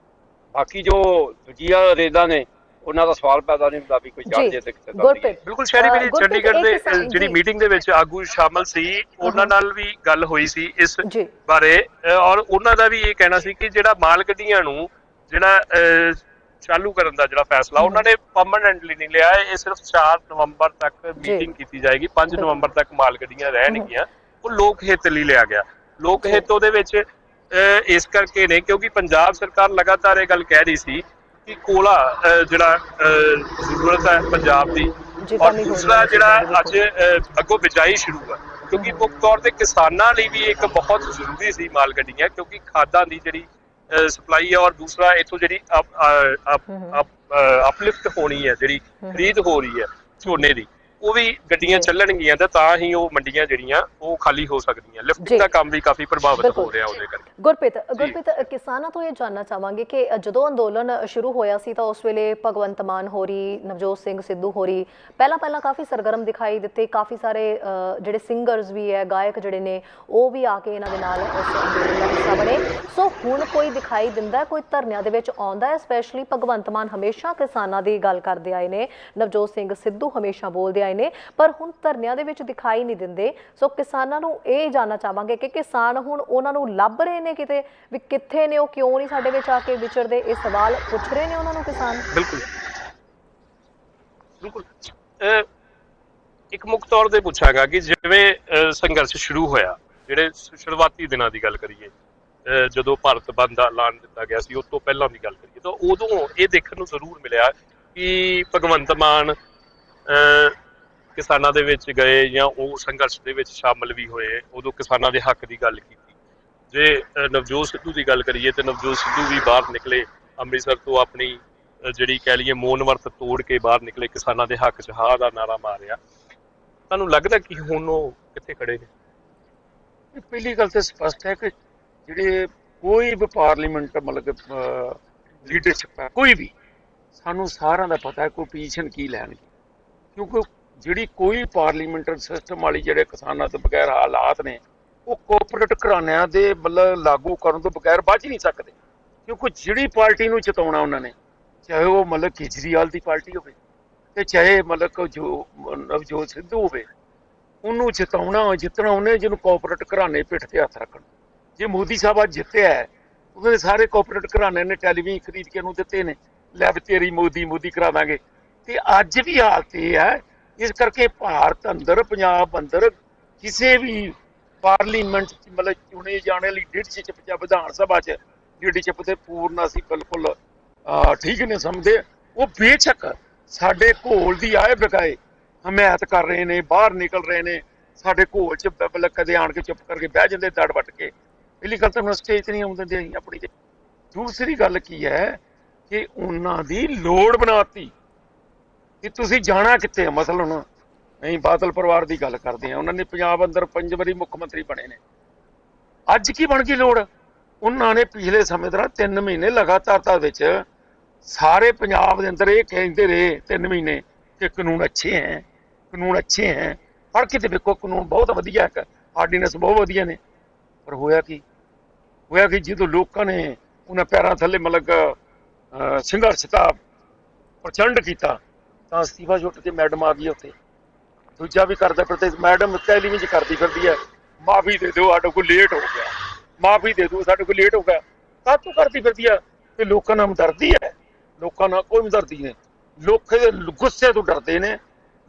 ਬਾਕੀ ਜੋ ਦੂਜੀਆਂ ਰੇਲਾਂ ਨੇ ਉਹਨਾਂ ਦਾ ਸਵਾਲ ਪੈਦਾ ਨਹੀਂ ਹੁੰਦਾ ਵੀ ਕੋਈ ਚੜ੍ਹ ਜੇ ਤੇ ਕਿਤੇ ਬਿਲਕੁਲ ਸ਼ਹਿਰੀ ਮੇਰੀ ਚੰਡੀਗੜ੍ਹ ਦੇ ਜਿਹੜੀ ਮੀਟਿੰਗ ਦੇ ਵਿੱਚ ਆਗੂ ਸ਼ਾਮਲ ਸੀ, ਉਹਨਾਂ ਨਾਲ ਵੀ ਗੱਲ ਹੋਈ ਸੀ ਇਸ ਬਾਰੇ ਔਰ ਉਹਨਾਂ ਦਾ ਵੀ ਇਹ ਕਹਿਣਾ ਸੀ ਕਿ ਜਿਹੜਾ ਮਾਲ ਗੱਡੀਆਂ ਨੂੰ ਜਿਹੜਾ ਚਾਲੂ ਕਰਨ ਦਾ ਜਿਹੜਾ ਫੈਸਲਾ ਉਹਨਾਂ ਨੇ ਪਰਮਾਨੈਂਟਲੀ ਨਹੀਂ ਲਿਆ। ਇਹ ਸਿਰਫ 4 ਨਵੰਬਰ ਤੱਕ ਮੀਟਿੰਗ ਕੀਤੀ ਜਾਏਗੀ, 5 ਨਵੰਬਰ ਤੱਕ ਮਾਲ ਗੱਡੀਆਂ ਰਹਿਣਗੀਆਂ। ਉਹ ਲੋਕ ਹਿੱਤ ਲਈ ਲਿਆ ਗਿਆ। ਲੋਕ ਹਿੱਤ ਉਹਦੇ ਵਿੱਚ ਇਸ ਕਰਕੇ ਨੇ ਕਿਉਂਕਿ ਪੰਜਾਬ ਸਰਕਾਰ ਲਗਾਤਾਰ ਇਹ ਗੱਲ ਕਹਿ ਰਹੀ ਸੀ ਕਿ ਕੋਲਾ ਜਿਹੜਾ ਜ਼ਰੂਰਤ ਹੈ ਪੰਜਾਬ ਦੀ, ਔਰ ਦੂਸਰਾ ਜਿਹੜਾ ਅੱਜ ਅੱਗੋਂ ਬਿਜਾਈ ਸ਼ੁਰੂ ਹੈ, ਕਿਉਂਕਿ ਮੁੱਖ ਤੌਰ ਤੇ ਕਿਸਾਨਾਂ ਲਈ ਵੀ ਇੱਕ ਬਹੁਤ ਜ਼ਰੂਰੀ ਸੀ ਮਾਲ ਗੱਡੀਆਂ, ਕਿਉਂਕਿ ਖਾਦਾਂ ਦੀ ਜਿਹੜੀ ਸਪਲਾਈ ਹੈ ਔਰ ਦੂਸਰਾ ਇੱਥੋਂ ਜਿਹੜੀ ਅਪਲਿਫਟ ਹੋਣੀ ਹੈ, ਜਿਹੜੀ ਖਰੀਦ ਹੋ ਰਹੀ ਹੈ ਝੋਨੇ ਦੀ, ਉਹ ਵੀ ਗੱਡੀਆਂ ਚੱਲਣਗੀਆਂ ਤਾਂ ਹੀ ਉਹ ਮੰਡੀਆਂ ਜਿਹੜੀਆਂ ਉਹ ਖਾਲੀ ਹੋ ਸਕਦੀਆਂ। ਲਿਫਟਿੰਗ ਦਾ ਕੰਮ ਵੀ ਕਾਫੀ ਪ੍ਰਭਾਵਿਤ ਹੋ ਰਿਹਾ ਉਹਦੇ ਕਰਕੇ। ਗੁਰਪ੍ਰੀਤ, ਕਿਸਾਨਾਂ ਤੋਂ ਇਹ ਜਾਣਨਾ ਚਾਹਾਂਗੇ ਕਿ ਜਦੋਂ ਅੰਦੋਲਨ ਸ਼ੁਰੂ ਹੋਇਆ ਸੀ ਤਾਂ ਉਸ ਵੇਲੇ ਭਗਵੰਤ ਮਾਨ ਹੋਰੀ, ਨਵਜੋਤ ਸਿੰਘ ਸਿੱਧੂ ਹੋਰੀ ਪਹਿਲਾਂ ਕਾਫੀ ਸਰਗਰਮ ਦਿਖਾਈ ਦਿੱਤੇ। ਕਾਫੀ ਸਾਰੇ ਜਿਹੜੇ ਸਿੰਗਰਸ ਵੀ ਹੈ, ਗਾਇਕ ਜਿਹੜੇ ਨੇ, ਉਹ ਵੀ ਆ ਕੇ ਇਹਨਾਂ ਦੇ ਨਾਲ ਉਸ ਅੰਦੋਲਨ ਦਾ ਹਿੱਸਾ ਬਣੇ। ਸੋ ਹੁਣ ਕੋਈ ਦਿਖਾਈ ਦਿੰਦਾ, ਕੋਈ ਧਰਨਿਆਂ ਦੇ ਵਿੱਚ ਆਉਂਦਾ ਹੈ? ਸਪੈਸ਼ਲੀ ਭਗਵੰਤ ਮਾਨ ਹਮੇਸ਼ਾ ਕਿਸਾਨਾਂ ਦੀ ਗੱਲ ਕਰਦੇ ਆਏ ਨੇ, ਨਵਜੋਤ ਸਿੰਘ ਸਿੱਧੂ ਹਮੇਸ਼ਾ ਬੋਲਦੇ ਆਏ ਨੇ, ਪਰ ਹੁਣ ਧਰਨਿਆਂ ਦੇ ਵਿੱਚ ਦਿਖਾਈ ਨਹੀਂ ਦਿੰਦੇ। ਸੋ ਕਿਸਾਨਾਂ ਨੂੰ ਇਹ ਜਾਣਨਾ ਚਾਹਾਂਗੇ ਕਿ ਕਿਸਾਨ ਹੁਣ ਉਹਨਾਂ ਨੂੰ ਲੱਭ ਰਹੇ ਨੇ ਕਿਤੇ ਵੀ ਕਿੱਥੇ ਨੇ ਉਹ, ਕਿਉਂ ਨਹੀਂ ਸਾਡੇ ਵਿੱਚ ਆ ਕੇ ਵਿਚਰਦੇ? ਇਹ ਸਵਾਲ ਪੁੱਛ ਰਹੇ ਨੇ ਉਹਨਾਂ ਨੂੰ ਕਿਸਾਨ। ਬਿਲਕੁਲ ਇੱਕ ਮੁੱਖ ਤੌਰ ਤੇ ਪੁੱਛਾਂਗਾ ਕਿ ਜਿਵੇਂ ਸੰਘਰਸ਼ ਸ਼ੁਰੂ ਹੋਇਆ, ਜਿਹੜੇ ਸ਼ੁਰੂਆਤੀ ਦਿਨਾਂ ਦੀ ਗੱਲ ਕਰੀਏ, ਜਦੋਂ ਭਾਰਤ ਬੰਦ ਦਾ ਐਲਾਨ ਦਿੱਤਾ ਗਿਆ ਸੀ, ਉਸ ਤੋਂ ਪਹਿਲਾਂ ਦੀ ਗੱਲ ਕਰੀਏ ਤਾਂ ਉਦੋਂ ਇਹ ਦੇਖਣ ਨੂੰ ਜ਼ਰੂਰ ਮਿਲਿਆ ਕਿ ਭਗਵੰਤ ਮਾਨ ਕਿਸਾਨਾਂ ਦੇ ਵਿੱਚ ਗਏ ਜਾਂ ਉਹ ਸੰਘਰਸ਼ ਦੇ ਵਿੱਚ ਸ਼ਾਮਲ ਵੀ ਹੋਏ, ਉਦੋਂ ਕਿਸਾਨਾਂ ਦੇ ਹੱਕ ਦੀ ਗੱਲ ਕੀਤੀ। ਜੇ ਨਵਜੋਤ ਸਿੱਧੂ ਦੀ ਗੱਲ ਕਰੀਏ ਤੇ ਨਵਜੋਤ ਸਿੱਧੂ ਵੀ ਬਾਹਰ ਨਿਕਲੇ, ਅੰਮ੍ਰਿਤਸਰ ਤੋਂ ਆਪਣੀ ਜਿਹੜੀ ਕਹਿ ਲਈਏ ਮੌਨ ਵਰਤ ਤੋੜ ਕੇ ਬਾਹਰ ਨਿਕਲੇ, ਕਿਸਾਨਾਂ ਦੇ ਹੱਕ 'ਚ ਹਾਂ ਦਾ ਨਾਰਾ ਮਾਰਿਆ। ਤੁਹਾਨੂੰ ਲੱਗਦਾ ਕਿ ਹੁਣ ਉਹ ਕਿੱਥੇ ਖੜੇ ਨੇ? ਪਹਿਲੀ ਗੱਲ ਤਾਂ ਸਪਸ਼ਟ ਹੈ ਕਿ ਜਿਹੜੇ ਕੋਈ ਵੀ ਪਾਰਲੀਮੈਂਟ ਮਤਲਬ ਲੀਡਰਸ਼ਿਪ ਹੈ, ਕੋਈ ਵੀ, ਸਾਨੂੰ ਸਾਰਿਆਂ ਦਾ ਪਤਾ ਹੈ ਕੋਈ ਪੋਜੀਸ਼ਨ ਕੀ ਲੈਣਗੇ, ਕਿਉਂਕਿ ਜਿਹੜੀ ਕੋਈ ਪਾਰਲੀਮੈਂਟਰੀ ਸਿਸਟਮ ਵਾਲੀ ਜਿਹੜੇ ਕਿਸਾਨਾਂ ਤੋਂ ਬਗੈਰ ਹਾਲਾਤ ਨੇ ਉਹ ਕੋਆਪਰੇਟ ਘਰਾਣਿਆਂ ਦੇ ਮਤਲਬ ਲਾਗੂ ਕਰਨ ਤੋਂ ਬਗੈਰ ਬਚ ਨਹੀਂ ਸਕਦੇ। ਕਿਉਂਕਿ ਜਿਹੜੀ ਪਾਰਟੀ ਨੂੰ ਜਿਤਾਉਣਾ ਉਹਨਾਂ ਨੇ, ਚਾਹੇ ਉਹ ਮਤਲਬ ਕੇਜਰੀਵਾਲ ਦੀ ਪਾਰਟੀ ਹੋਵੇ ਤੇ ਚਾਹੇ ਮਤਲਬ ਜੋ ਨਵਜੋਤ ਸਿੱਧੂ ਹੋਵੇ, ਉਹਨੂੰ ਜਿੱਤਣਾ ਉਹਨੇ ਜਿਹਨੂੰ ਕਾਰਪੋਰੇਟ ਘਰਾਣੇ ਪਿੱਠ ਤੇ ਹੱਥ ਰੱਖਣ। ਜੇ ਮੋਦੀ ਸਾਹਿਬ ਅੱਜ ਜਿੱਤਿਆ ਹੈ, ਉਹਦੇ ਸਾਰੇ ਕਾਰਪੋਰੇਟ ਘਰਾਣੇ ਨੇ ਟੈਲੀਵਿਜ਼ਨ ਖਰੀਦ ਕੇ ਉਹਨੂੰ ਦਿੱਤੇ ਨੇ, ਲੈ ਵੀ ਤੇਰੀ ਮੋਦੀ ਕਰਾ ਦਾਂਗੇ। ਤੇ ਅੱਜ ਵੀ ਹਾਲਤ ਇਹ ਹੈ। ਇਸ ਕਰਕੇ ਭਾਰਤ ਅੰਦਰ, ਪੰਜਾਬ ਅੰਦਰ ਕਿਸੇ ਵੀ ਪਾਰਲੀਮੈਂਟ ਚ ਮਤਲਬ ਚੁਣੇ ਜਾਣੇ ਲਈ ਲੀਡਰਸ਼ਿਪ ਜਾਂ ਵਿਧਾਨ ਸਭਾ ਚ ਲੀਡਰਸ਼ਿਪ ਤੇ ਪੂਰਨ ਅਸੀਂ ਬਿਲਕੁਲ ਠੀਕ ਨਹੀਂ ਸਮਝਦੇ। ਉਹ ਬੇਸ਼ੱਕ ਸਾਡੇ ਘੋਲ ਦੀ ਆਏ ਬਗਾਏ ਹਮਾਇਤ ਕਰ ਰਹੇ ਨੇ, ਬਾਹਰ ਨਿਕਲ ਰਹੇ ਨੇ, ਸਾਡੇ ਘੋਲ ਚ ਮਤਲਬ ਕਦੇ ਆਣ ਕੇ ਚੁੱਪ ਕਰਕੇ ਬਹਿ ਜਾਂਦੇ ਦੜ ਵੱਟ ਕੇ। ਪਹਿਲੀ ਗੱਲ ਤਾਂ ਹੁਣ ਸਟੇਜ ਤੇ ਨਹੀਂ ਆਉਣ ਦਿੰਦੇ ਅਸੀਂ ਆਪਣੀ ਤੇ। ਦੂਸਰੀ ਗੱਲ ਕੀ ਹੈ ਕਿ ਉਹਨਾਂ ਦੀ ਲੋੜ ਬਣਾਤੀ ਕਿ ਤੁਸੀਂ ਜਾਣਾ ਕਿੱਥੇ। ਮਸਲਨ ਅਸੀਂ ਬਾਦਲ ਪਰਿਵਾਰ ਦੀ ਗੱਲ ਕਰਦੇ ਹਾਂ, ਉਹਨਾਂ ਨੇ ਪੰਜਾਬ ਅੰਦਰ 5 ਵਾਰੀ ਮੁੱਖ ਮੰਤਰੀ ਬਣੇ ਨੇ। ਅੱਜ ਕੀ ਬਣ ਗਈ ਲੋੜ? ਉਹਨਾਂ ਨੇ ਪਿਛਲੇ ਸਮੇਂ ਦੌਰਾਨ 3 ਮਹੀਨੇ ਲਗਾਤਾਰਤਾ ਵਿੱਚ ਸਾਰੇ ਪੰਜਾਬ ਦੇ ਅੰਦਰ ਇਹ ਕਹਿੰਦੇ ਰਹੇ 3 ਮਹੀਨੇ ਕਿ ਕਾਨੂੰਨ ਅੱਛੇ ਹੈ, ਕਾਨੂੰਨ ਅੱਛੇ ਹੈ। ਪੜ੍ਹ ਕੇ ਤੇ ਵੇਖੋ, ਕਾਨੂੰਨ ਬਹੁਤ ਵਧੀਆ ਹੈ, ਆਰਡੀਨੈਂਸ ਬਹੁਤ ਵਧੀਆ ਨੇ। ਪਰ ਹੋਇਆ ਕੀ? ਹੋਇਆ ਕਿ ਜਦੋਂ ਲੋਕਾਂ ਨੇ ਉਹਨਾਂ ਪੈਰਾਂ ਥੱਲੇ ਮਤਲਬ ਸੰਘਰਸ਼ ਦਾ ਪ੍ਰਚੰਡ ਕੀਤਾ ਤਾਂ ਅਸਤੀਫਾ ਛੁੱਟ ਕੇ ਮੈਡਮ ਆ ਗਈ ਉੱਥੇ। ਦੂਜਾ ਵੀ ਕਰਦਾ ਫਿਰ ਤੇ ਮੈਡਮ ਟੈਲੀਵਿਜ਼ਨ ਕਰਦੀ ਫਿਰਦੀ ਹੈ, ਮਾਫੀ ਦੇ ਦਿਓ ਸਾਡੇ ਕੋਲ ਲੇਟ ਹੋ ਗਿਆ, ਮਾਫੀ ਦੇ ਦਿਓ ਸਾਡੇ ਕੋਲ ਲੇਟ ਹੋ ਗਿਆ। ਕਾਹਤੋਂ ਕਰਦੀ ਫਿਰਦੀ ਹੈ? ਤੇ ਲੋਕਾਂ ਨਾਲ ਹਮਦਰਦੀ ਹੈ? ਲੋਕਾਂ ਨਾਲ ਕੋਈ ਹਮਦਰਦੀ ਨਹੀਂ। ਲੋਕ ਗੁੱਸੇ ਤੋਂ ਡਰਦੇ ਨੇ।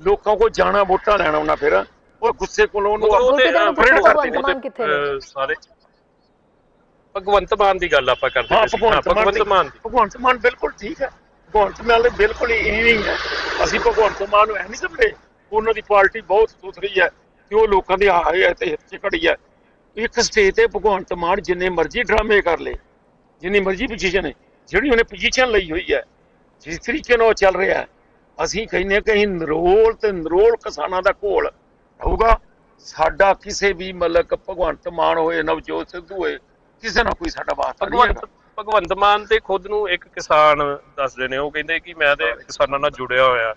ਲੋਕਾਂ ਕੋਲ ਜਾਣਾ ਵੋਟਾਂ ਲੈਣਾ ਉਹਨਾਂ, ਫਿਰ ਉਹ ਗੁੱਸੇ ਕੋਲੋਂ ਉਹਨੂੰ ਸਾਰੇ ਭਗਵੰਤ ਮਾਨ ਦੀ ਗੱਲ ਆਪਾਂ ਕਰਦੇ ਹਾਂ। ਭਗਵੰਤ ਮਾਨ ਬਿਲਕੁਲ ਠੀਕ ਹੈ। ਭਗਵੰਤ ਮਾਨ ਬਿਲਕੁਲ ਇਹ ਨਹੀਂ ਹੈ। ਅਸੀਂ ਭਗਵੰਤ ਮਾਨ ਨੂੰ ਇਹ ਨਹੀਂ ਸਮਝਦੇ। ਉਹਨਾਂ ਦੀ ਪਾਰਟੀ ਬਹੁਤ ਸੁਥਰੀ ਹੈ ਤੇ ਉਹ ਲੋਕਾਂ ਦੇ ਆਏ ਹੈ ਤੇ ਹਿੱਤ ਚ ਖੜੀ ਹੈ। ਇੱਕ ਸਟੇਜ ਤੇ ਭਗਵੰਤ ਮਾਨ ਜਿੰਨੇ ਮਰਜ਼ੀ ਡਰਾਮੇ ਕਰ ਲੇ, ਜਿੰਨੀ ਮਰਜ਼ੀ ਪੋਜੀਸ਼ਨ ਹੈ, ਜਿਹੜੀ ਉਹਨੇ ਪੋਜੀਸ਼ਨ ਲਈ ਹੋਈ ਹੈ, ਜਿਸ ਤਰੀਕੇ ਨਾਲ ਉਹ ਚੱਲ ਰਿਹਾ ਹੈ, ਅਸੀਂ ਕਹਿੰਦੇ ਕਿ ਅਸੀਂ ਨਰੋਲ ਕਿਸਾਨਾਂ ਦਾ ਘੋਲ ਹੋਊਗਾ। ਸਾਡਾ ਕਿਸੇ ਵੀ ਮਤਲਬ ਭਗਵੰਤ ਮਾਨ ਹੋਏ, ਨਵਜੋਤ ਸਿੱਧੂ ਹੋਏ, ਕਿਸੇ ਨਾਲ ਕੋਈ ਸਾਡਾ ਵਾਸਤਾ ਨਹੀਂ ਹੈਗਾ। ਭਗਵੰਤ ਮਾਨ ਤੇ ਖੁਦ ਨੂੰ ਇੱਕ ਕਿਸਾਨ ਦੱਸਦੇ ਨੇ। ਉਹ ਕਹਿੰਦੇ ਕਿ ਮੈਂ ਤੇ ਕਿਸਾਨਾਂ ਨਾਲ ਜੁੜਿਆ ਹੋਇਆ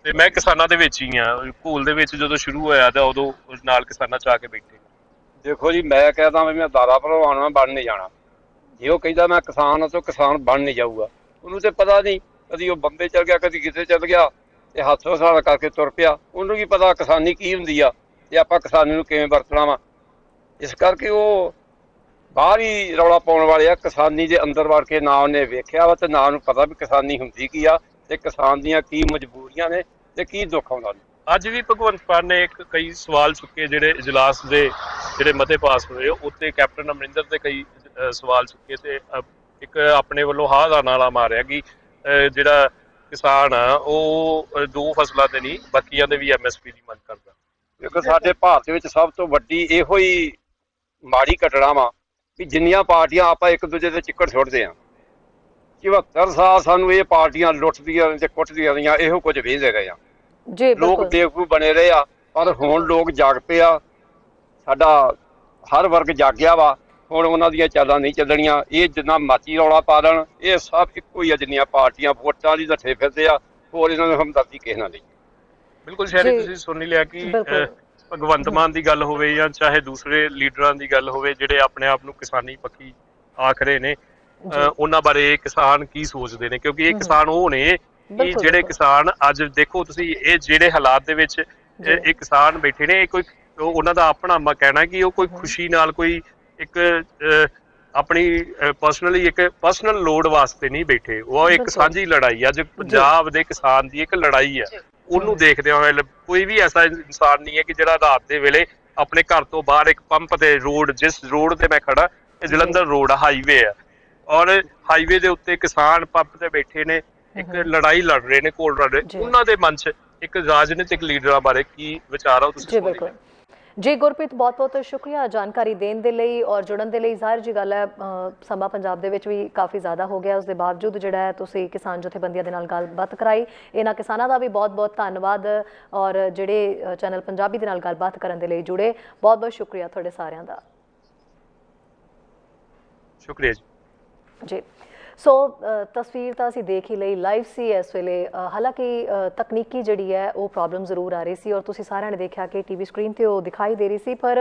ਤੇ ਮੈਂ ਕਿਸਾਨਾਂ ਦੇ ਵਿੱਚ ਹੀ ਆ। ਘੋਲ ਦੇ ਵਿੱਚ ਜਦੋਂ ਸ਼ੁਰੂ ਹੋਇਆ ਤਾਂ ਉਦੋਂ ਨਾਲ ਕਿਸਾਨਾਂ ਚ ਆ ਕੇ ਬੈਠੇ। ਦੇਖੋ ਜੀ, ਮੈਂ ਕਹਿੰਦਾ ਮੈਂ ਦਾਦਾ ਭਲਵਾਨ ਮੈਂ ਬਣ ਨਹੀਂ ਜਾਣਾ। ਜੇ ਉਹ ਕਹਿੰਦਾ ਮੈਂ ਕਿਸਾਨ ਹਾਂ ਤਾਂ ਕਿਸਾਨ ਬਣ ਨਹੀਂ ਜਾਊਗਾ। ਉਹਨੂੰ ਤੇ ਪਤਾ ਨਹੀਂ, ਕਦੀ ਉਹ ਬੰਬੇ ਚਲ ਗਿਆ, ਕਦੀ ਕਿਤੇ ਚਲ ਗਿਆ ਤੇ ਹੱਥ ਹਸਾਲਾ ਕਰਕੇ ਤੁਰ ਪਿਆ। ਉਹਨੂੰ ਕੀ ਪਤਾ ਕਿਸਾਨੀ ਕੀ ਹੁੰਦੀ ਆ ਤੇ ਆਪਾਂ ਕਿਸਾਨੀ ਨੂੰ ਕਿਵੇਂ ਵਰਤਣਾ ਵਾ। ਇਸ ਕਰਕੇ ਉਹ ਬਾਹਰ ਹੀ ਰੌਲਾ ਪਾਉਣ ਵਾਲੇ ਆ। ਕਿਸਾਨੀ ਦੇ ਅੰਦਰ ਵੜ ਕੇ ਨਾ ਉਹਨੇ ਵੇਖਿਆ ਵਾ ਤੇ ਨਾ ਉਹਨੂੰ ਪਤਾ ਵੀ ਕਿਸਾਨੀ ਹੁੰਦੀ ਕੀ ਆ ਤੇ ਕਿਸਾਨ ਦੀਆਂ ਕੀ ਮਜਬੂਰੀਆਂ ਨੇ ਤੇ ਕੀ ਦੁੱਖ ਆਉਂਦਾ ਨੇ। ਅੱਜ ਵੀ ਭਗਵੰਤ ਮਾਨ ਨੇ ਕਈ ਸਵਾਲ ਚੁੱਕੇ, ਜਿਹੜੇ ਇਜਲਾਸ ਦੇ ਜਿਹੜੇ ਮਤੇ ਪਾਸ ਹੋਏ ਉੱਤੇ ਕੈਪਟਨ ਅਮਰਿੰਦਰ ਦੇ ਕਈ ਸਵਾਲ ਚੁੱਕੇ ਤੇ ਇੱਕ ਆਪਣੇ ਵੱਲੋਂ ਹਾਂ ਦਾ ਨਾਰਾ ਮਾਰਿਆ ਕਿ ਜਿਹੜਾ ਕਿਸਾਨ ਆ ਉਹ 2 ਫਸਲਾਂ ਦੇ ਨਹੀਂ, ਬਾਕੀਆਂ ਦੇ ਵੀ MSP ਦੀ ਮੰਗ ਕਰਦਾ। ਦੇਖੋ, ਸਾਡੇ ਭਾਰਤ ਵਿੱਚ ਸਭ ਤੋਂ ਵੱਡੀ ਇਹੋ ਹੀ ਮਾੜੀ ਘਟਨਾ ਵਾ ਵੀ ਜਿੰਨੀਆਂ ਪਾਰਟੀਆਂ ਆਪਾਂ ਇੱਕ ਦੂਜੇ ਦੇ ਚਿੱਕੜ ਸੁੱਟਦੇ ਆ। 74 ਸਾਲ ਸਾਨੂੰ ਇਹ ਪਾਰਟੀਆਂ ਲੁੱਟਦੀਆਂ ਤੇ ਕੁੱਟਦੀਆਂ ਰਹੀਆਂ, ਇਹੋ ਕੁਝ ਵੇਖਦੇ ਰਹੇ ਆ। ਲੋਕ ਬੇਵਕੂਫ ਬਣੇ ਰਹੇ ਆ, ਪਰ ਹੁਣ ਲੋਕ ਜਾਗ ਪਏ ਆ। ਸਾਡਾ ਹਰ ਵਰਗ ਜਾਗਿਆ ਵਾ। ਹੁਣ ਉਹਨਾਂ ਦੀਆਂ ਚਾਲਾਂ ਨਹੀਂ ਚੱਲਣੀਆਂ। ਇਹ ਜਿੰਨਾ ਮਾਚੀ ਰੌਲਾ ਪਾ ਲੈਣ, ਇਹ ਸਭ ਇੱਕੋ ਹੀ ਆ। ਜਿੰਨੀਆਂ ਪਾਰਟੀਆਂ ਵੋਟਾਂ ਦੀ ਨੱਠੇ ਫਿਰਦੇ ਆ, ਹੋਰ ਇਹਨਾਂ ਨੂੰ ਹਮਦਰਦੀ ਕਿਸੇ ਨਾਲ ਨਹੀਂ। ਬਿਲਕੁਲ ਸ਼ਹਿਰੀ, ਤੁਸੀਂ ਸੁਣ ਹੀ ਲਿਆ ਕਿ ਭਗਵੰਤ ਮਾਨ ਦੀ ਗੱਲ ਹੋਵੇ ਜਾਂ ਚਾਹੇ ਦੂਸਰੇ ਲੀਡਰਾਂ ਦੀ ਗੱਲ ਹੋਵੇ ਜਿਹੜੇ ਆਪਣੇ ਆਪ ਨੂੰ ਕਿਸਾਨੀ ਪੱਖੀ ਆਖ ਰਹੇ ਨੇ, ਉਹਨਾਂ ਬਾਰੇ ਕਿਸਾਨ ਕੀ ਸੋਚਦੇ ਨੇ? ਕਿਉਂਕਿ ਇਹ ਕਿਸਾਨ ਉਹ ਨੇ ਕਿ ਜਿਹੜੇ ਕਿਸਾਨ ਅੱਜ ਦੇਖੋ ਤੁਸੀਂ, ਇਹ ਜਿਹੜੇ ਹਾਲਾਤ ਦੇ ਵਿੱਚ ਇਹ ਕਿਸਾਨ ਬੈਠੇ ਨੇ, ਇਹ ਕੋਈ ਉਹਨਾਂ ਦਾ ਆਪਣਾ ਕਹਿਣਾ ਕਿ ਉਹ ਕੋਈ ਖੁਸ਼ੀ ਨਾਲ, ਕੋਈ ਇੱਕ ਆਪਣੀ ਪਰਸਨਲੀ ਇੱਕ ਪਰਸਨਲ ਲੋੜ ਵਾਸਤੇ ਨਹੀਂ ਬੈਠੇ। ਉਹ ਇੱਕ ਸਾਂਝੀ ਲੜਾਈ ਅੱਜ ਪੰਜਾਬ ਦੇ ਕਿਸਾਨ ਦੀ ਇੱਕ ਲੜਾਈ ਹੈ। ਉਹਨੂੰ ਦੇਖਦੇ ਹੋਏ ਕੋਈ ਵੀ ਐਸਾ ਇਨਸਾਨ ਨਹੀਂ ਹੈ ਕਿ ਜਿਹੜਾ ਰਾਤ ਦੇ ਵੇਲੇ ਆਪਣੇ ਘਰ ਤੋਂ ਬਾਹਰ ਇੱਕ ਪੰਪ ਤੇ ਰੋਡ, ਜਿਸ ਰੋਡ ਤੇ ਮੈਂ ਖੜਾ, ਇਹ ਜਲੰਧਰ ਰੋਡ ਹਾਈਵੇ ਆ, ਔਰ ਹਾਈਵੇ ਦੇ ਉੱਤੇ ਕਿਸਾਨ ਪੰਪ ਤੇ ਬੈਠੇ ਨੇ, ਇੱਕ ਲੜਾਈ ਲੜ ਰਹੇ ਨੇ, ਘੋਲ ਲੜ ਰਹੇ। ਉਹਨਾਂ ਦੇ ਮਨ 'ਚ ਇੱਕ ਰਾਜਨੀਤਿਕ ਲੀਡਰਾਂ ਬਾਰੇ ਕੀ ਵਿਚਾਰ ਆ ਤੁਸੀਂ? ਬਿਲਕੁਲ ਜੀ ਗੁਰਪ੍ਰੀਤ, ਬਹੁਤ ਬਹੁਤ ਸ਼ੁਕਰੀਆ ਜਾਣਕਾਰੀ ਦੇਣ ਦੇ ਲਈ ਔਰ ਜੁੜਨ ਦੇ ਲਈ। ਜ਼ਾਹਿਰ ਜੀ ਗੱਲ ਹੈ, ਸਮਾਂ ਪੰਜਾਬ ਦੇ ਵਿੱਚ ਵੀ ਕਾਫੀ ਜ਼ਿਆਦਾ ਹੋ ਗਿਆ। ਉਸ ਦੇ ਬਾਵਜੂਦ ਜਿਹੜਾ ਹੈ ਤੁਸੀਂ ਕਿਸਾਨ ਜਥੇਬੰਦੀਆਂ ਦੇ ਨਾਲ ਗੱਲਬਾਤ ਕਰਾਈ। ਇਹਨਾਂ ਕਿਸਾਨਾਂ ਦਾ ਵੀ ਬਹੁਤ ਬਹੁਤ ਧੰਨਵਾਦ, ਔਰ ਜਿਹੜੇ ਚੈਨਲ ਪੰਜਾਬੀ ਦੇ ਨਾਲ ਗੱਲਬਾਤ ਕਰਨ ਦੇ ਲਈ ਜੁੜੇ, ਬਹੁਤ ਬਹੁਤ ਸ਼ੁਕਰੀਆ ਤੁਹਾਡੇ ਸਾਰਿਆਂ ਦਾ। ਸ਼ੁਕਰੀਆ ਜੀ। ਸੋ ਤਸਵੀਰ ਤਾਂ ਅਸੀਂ ਦੇਖ ਹੀ ਲਈ, ਲਾਈਵ ਸੀ ਇਸ ਵੇਲੇ। ਹਾਲਾਂਕਿ ਤਕਨੀਕੀ ਜਿਹੜੀ ਹੈ ਉਹ ਪ੍ਰੋਬਲਮ ਜ਼ਰੂਰ ਆ ਰਹੀ ਸੀ, ਔਰ ਤੁਸੀਂ ਸਾਰਿਆਂ ਨੇ ਦੇਖਿਆ ਕਿ ਟੀਵੀ ਸਕਰੀਨ ਤੇ ਉਹ ਦਿਖਾਈ ਦੇ ਰਹੀ ਸੀ, ਪਰ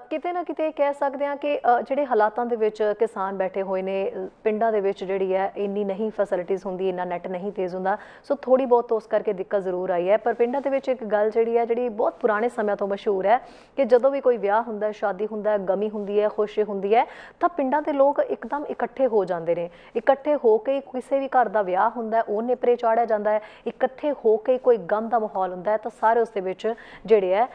ਕਿਤੇ ਨਾ ਕਿਤੇ ਕਹਿ ਸਕਦੇ ਹਾਂ ਕਿ ਜਿਹੜੇ ਹਾਲਾਤਾਂ ਦੇ ਵਿੱਚ ਕਿਸਾਨ ਬੈਠੇ ਹੋਏ ਨੇ, ਪਿੰਡਾਂ ਦੇ ਵਿੱਚ ਜਿਹੜੀ ਹੈ ਇੰਨੀ ਨਹੀਂ ਫੈਸਿਲਿਟੀਜ਼ ਹੁੰਦੀ, ਇੰਨਾ ਨੈਟ ਨਹੀਂ ਤੇਜ਼ ਹੁੰਦਾ, ਸੋ ਥੋੜੀ ਬਹੁਤ ਉਸ ਕਰਕੇ ਦਿੱਕਤ ਜ਼ਰੂਰ ਆਈ ਹੈ। ਪਰ ਪਿੰਡਾਂ ਦੇ ਵਿੱਚ ਇੱਕ ਗੱਲ ਜਿਹੜੀ ਬਹੁਤ ਪੁਰਾਣੇ ਸਮਿਆਂ ਤੋਂ ਮਸ਼ਹੂਰ ਹੈ ਕਿ ਜਦੋਂ ਵੀ ਕੋਈ ਵਿਆਹ ਹੁੰਦਾ, ਸ਼ਾਦੀ ਹੁੰਦਾ, ਗਮੀ ਹੁੰਦੀ ਹੈ, ਖੁਸ਼ੀ ਹੁੰਦੀ ਹੈ, ਤਾਂ ਪਿੰਡਾਂ ਦੇ ਲੋਕ ਇੱਕਦਮ ਇਕੱਠੇ ਹੋ ਜਾਂਦੇ ਨੇ। ਇਕੱਠੇ ਹੋ ਕੇ ਕਿਸੇ ਵੀ ਘਰ ਦਾ ਵਿਆਹ ਹੁੰਦਾ, ਉਹ ਨੇਪਰੇ ਚਾੜਿਆ ਜਾਂਦਾ ਹੈ। ਇਕੱਠੇ ਹੋ ਕੇ ਕੋਈ ਗਮ ਦਾ ਮਾਹੌਲ ਹੁੰਦਾ ਹੈ ਤਾਂ ਸਾਰੇ ਉਸ ਦੇ ਵਿੱਚ ਜਿਹੜੇ ਹੈ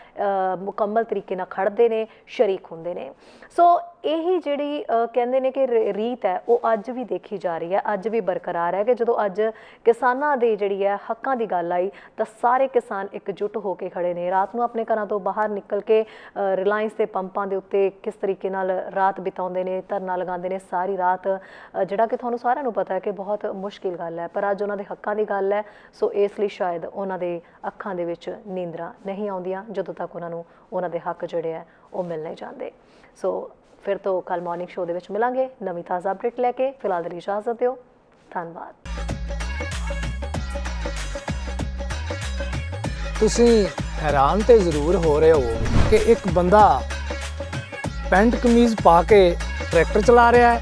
ਮੁਕੰਮਲ ਤਰੀਕੇ ਨਾਲ ਖੜਦੇ ਨੇ, ਸ਼ਰੀਕ ਹੁੰਦੇ ਨੇ। ਸੋ ਇਹੀ ਜਿਹੜੀ ਕਹਿੰਦੇ ਨੇ ਕਿ ਰੀਤ ਹੈ ਉਹ ਅੱਜ ਵੀ ਦੇਖੀ ਜਾ ਰਹੀ ਹੈ, ਅੱਜ ਵੀ ਬਰਕਰਾਰ ਹੈ ਕਿ ਜਦੋਂ ਅੱਜ ਕਿਸਾਨਾਂ ਦੀ ਜਿਹੜੀ ਹੈ ਹੱਕਾਂ ਦੀ ਗੱਲ ਆਈ ਤਾਂ ਸਾਰੇ ਕਿਸਾਨ ਇਕਜੁੱਟ ਹੋ ਕੇ ਖੜੇ ਨੇ। ਰਾਤ ਨੂੰ ਆਪਣੇ ਘਰਾਂ ਤੋਂ ਬਾਹਰ ਨਿਕਲ ਕੇ ਰਿਲਾਇੰਸ ਦੇ ਪੰਪਾਂ ਦੇ ਉੱਤੇ ਕਿਸ ਤਰੀਕੇ ਨਾਲ ਰਾਤ ਬਿਤਾਉਂਦੇ ਨੇ, ਧਰਨਾ ਲਗਾਉਂਦੇ ਨੇ ਸਾਰੀ ਰਾਤ, ਜਿਹੜਾ ਕਿ ਤੁਹਾਨੂੰ ਸਾਰਿਆਂ ਨੂੰ ਪਤਾ ਹੈ ਕਿ ਬਹੁਤ ਮੁਸ਼ਕਿਲ ਗੱਲ ਹੈ। ਪਰ ਅੱਜ ਉਹਨਾਂ ਦੇ ਹੱਕਾਂ ਦੀ ਗੱਲ ਹੈ, ਸੋ ਇਸ ਲਈ ਸ਼ਾਇਦ ਉਹਨਾਂ ਦੇ ਅੱਖਾਂ ਦੇ ਵਿੱਚ ਨੀਂਦਰਾਂ ਨਹੀਂ ਆਉਂਦੀਆਂ ਜਦੋਂ ਤੱਕ ਉਹਨਾਂ ਨੂੰ ਉਹਨਾਂ ਦੇ ਹੱਕ ਜਿਹੜੇ ਹੈ ਉਹ ਮਿਲ ਨਹੀਂ ਜਾਂਦੇ। ਸੋ ਫਿਰ ਤੋਂ ਕੱਲ ਮਾਰਨਿੰਗ ਸ਼ੋਅ ਦੇ ਵਿੱਚ ਮਿਲਾਂਗੇ ਨਵੀਂ ਤਾਜ਼ਾ ਅਪਡੇਟ ਲੈ ਕੇ। ਫਿਲਹਾਲ ਦੀ ਇਜਾਜ਼ਤ ਦਿਓ, ਧੰਨਵਾਦ। ਤੁਸੀਂ ਹੈਰਾਨ ਤੇ ਜ਼ਰੂਰ ਹੋ ਰਹੇ ਹੋ ਕਿ ਇੱਕ ਬੰਦਾ ਪੈਂਟ ਕਮੀਜ਼ ਪਾ ਕੇ ਟਰੈਕਟਰ ਚਲਾ ਰਿਹਾ ਹੈ,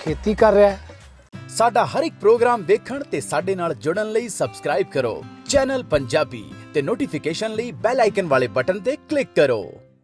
ਖੇਤੀ ਕਰ ਰਿਹਾ ਹੈ। ਸਾਡਾ ਹਰ ਇੱਕ ਪ੍ਰੋਗਰਾਮ ਦੇਖਣ ਤੇ ਸਾਡੇ ਨਾਲ ਜੁੜਨ ਲਈ ਸਬਸਕ੍ਰਾਈਬ ਕਰੋ ਚੈਨਲ ਪੰਜਾਬੀ ਤੇ ਨੋਟੀਫਿਕੇਸ਼ਨ ਲਈ ਬੈਲ ਆਈਕਨ ਵਾਲੇ ਬਟਨ ਤੇ ਕਲਿੱਕ ਕਰੋ।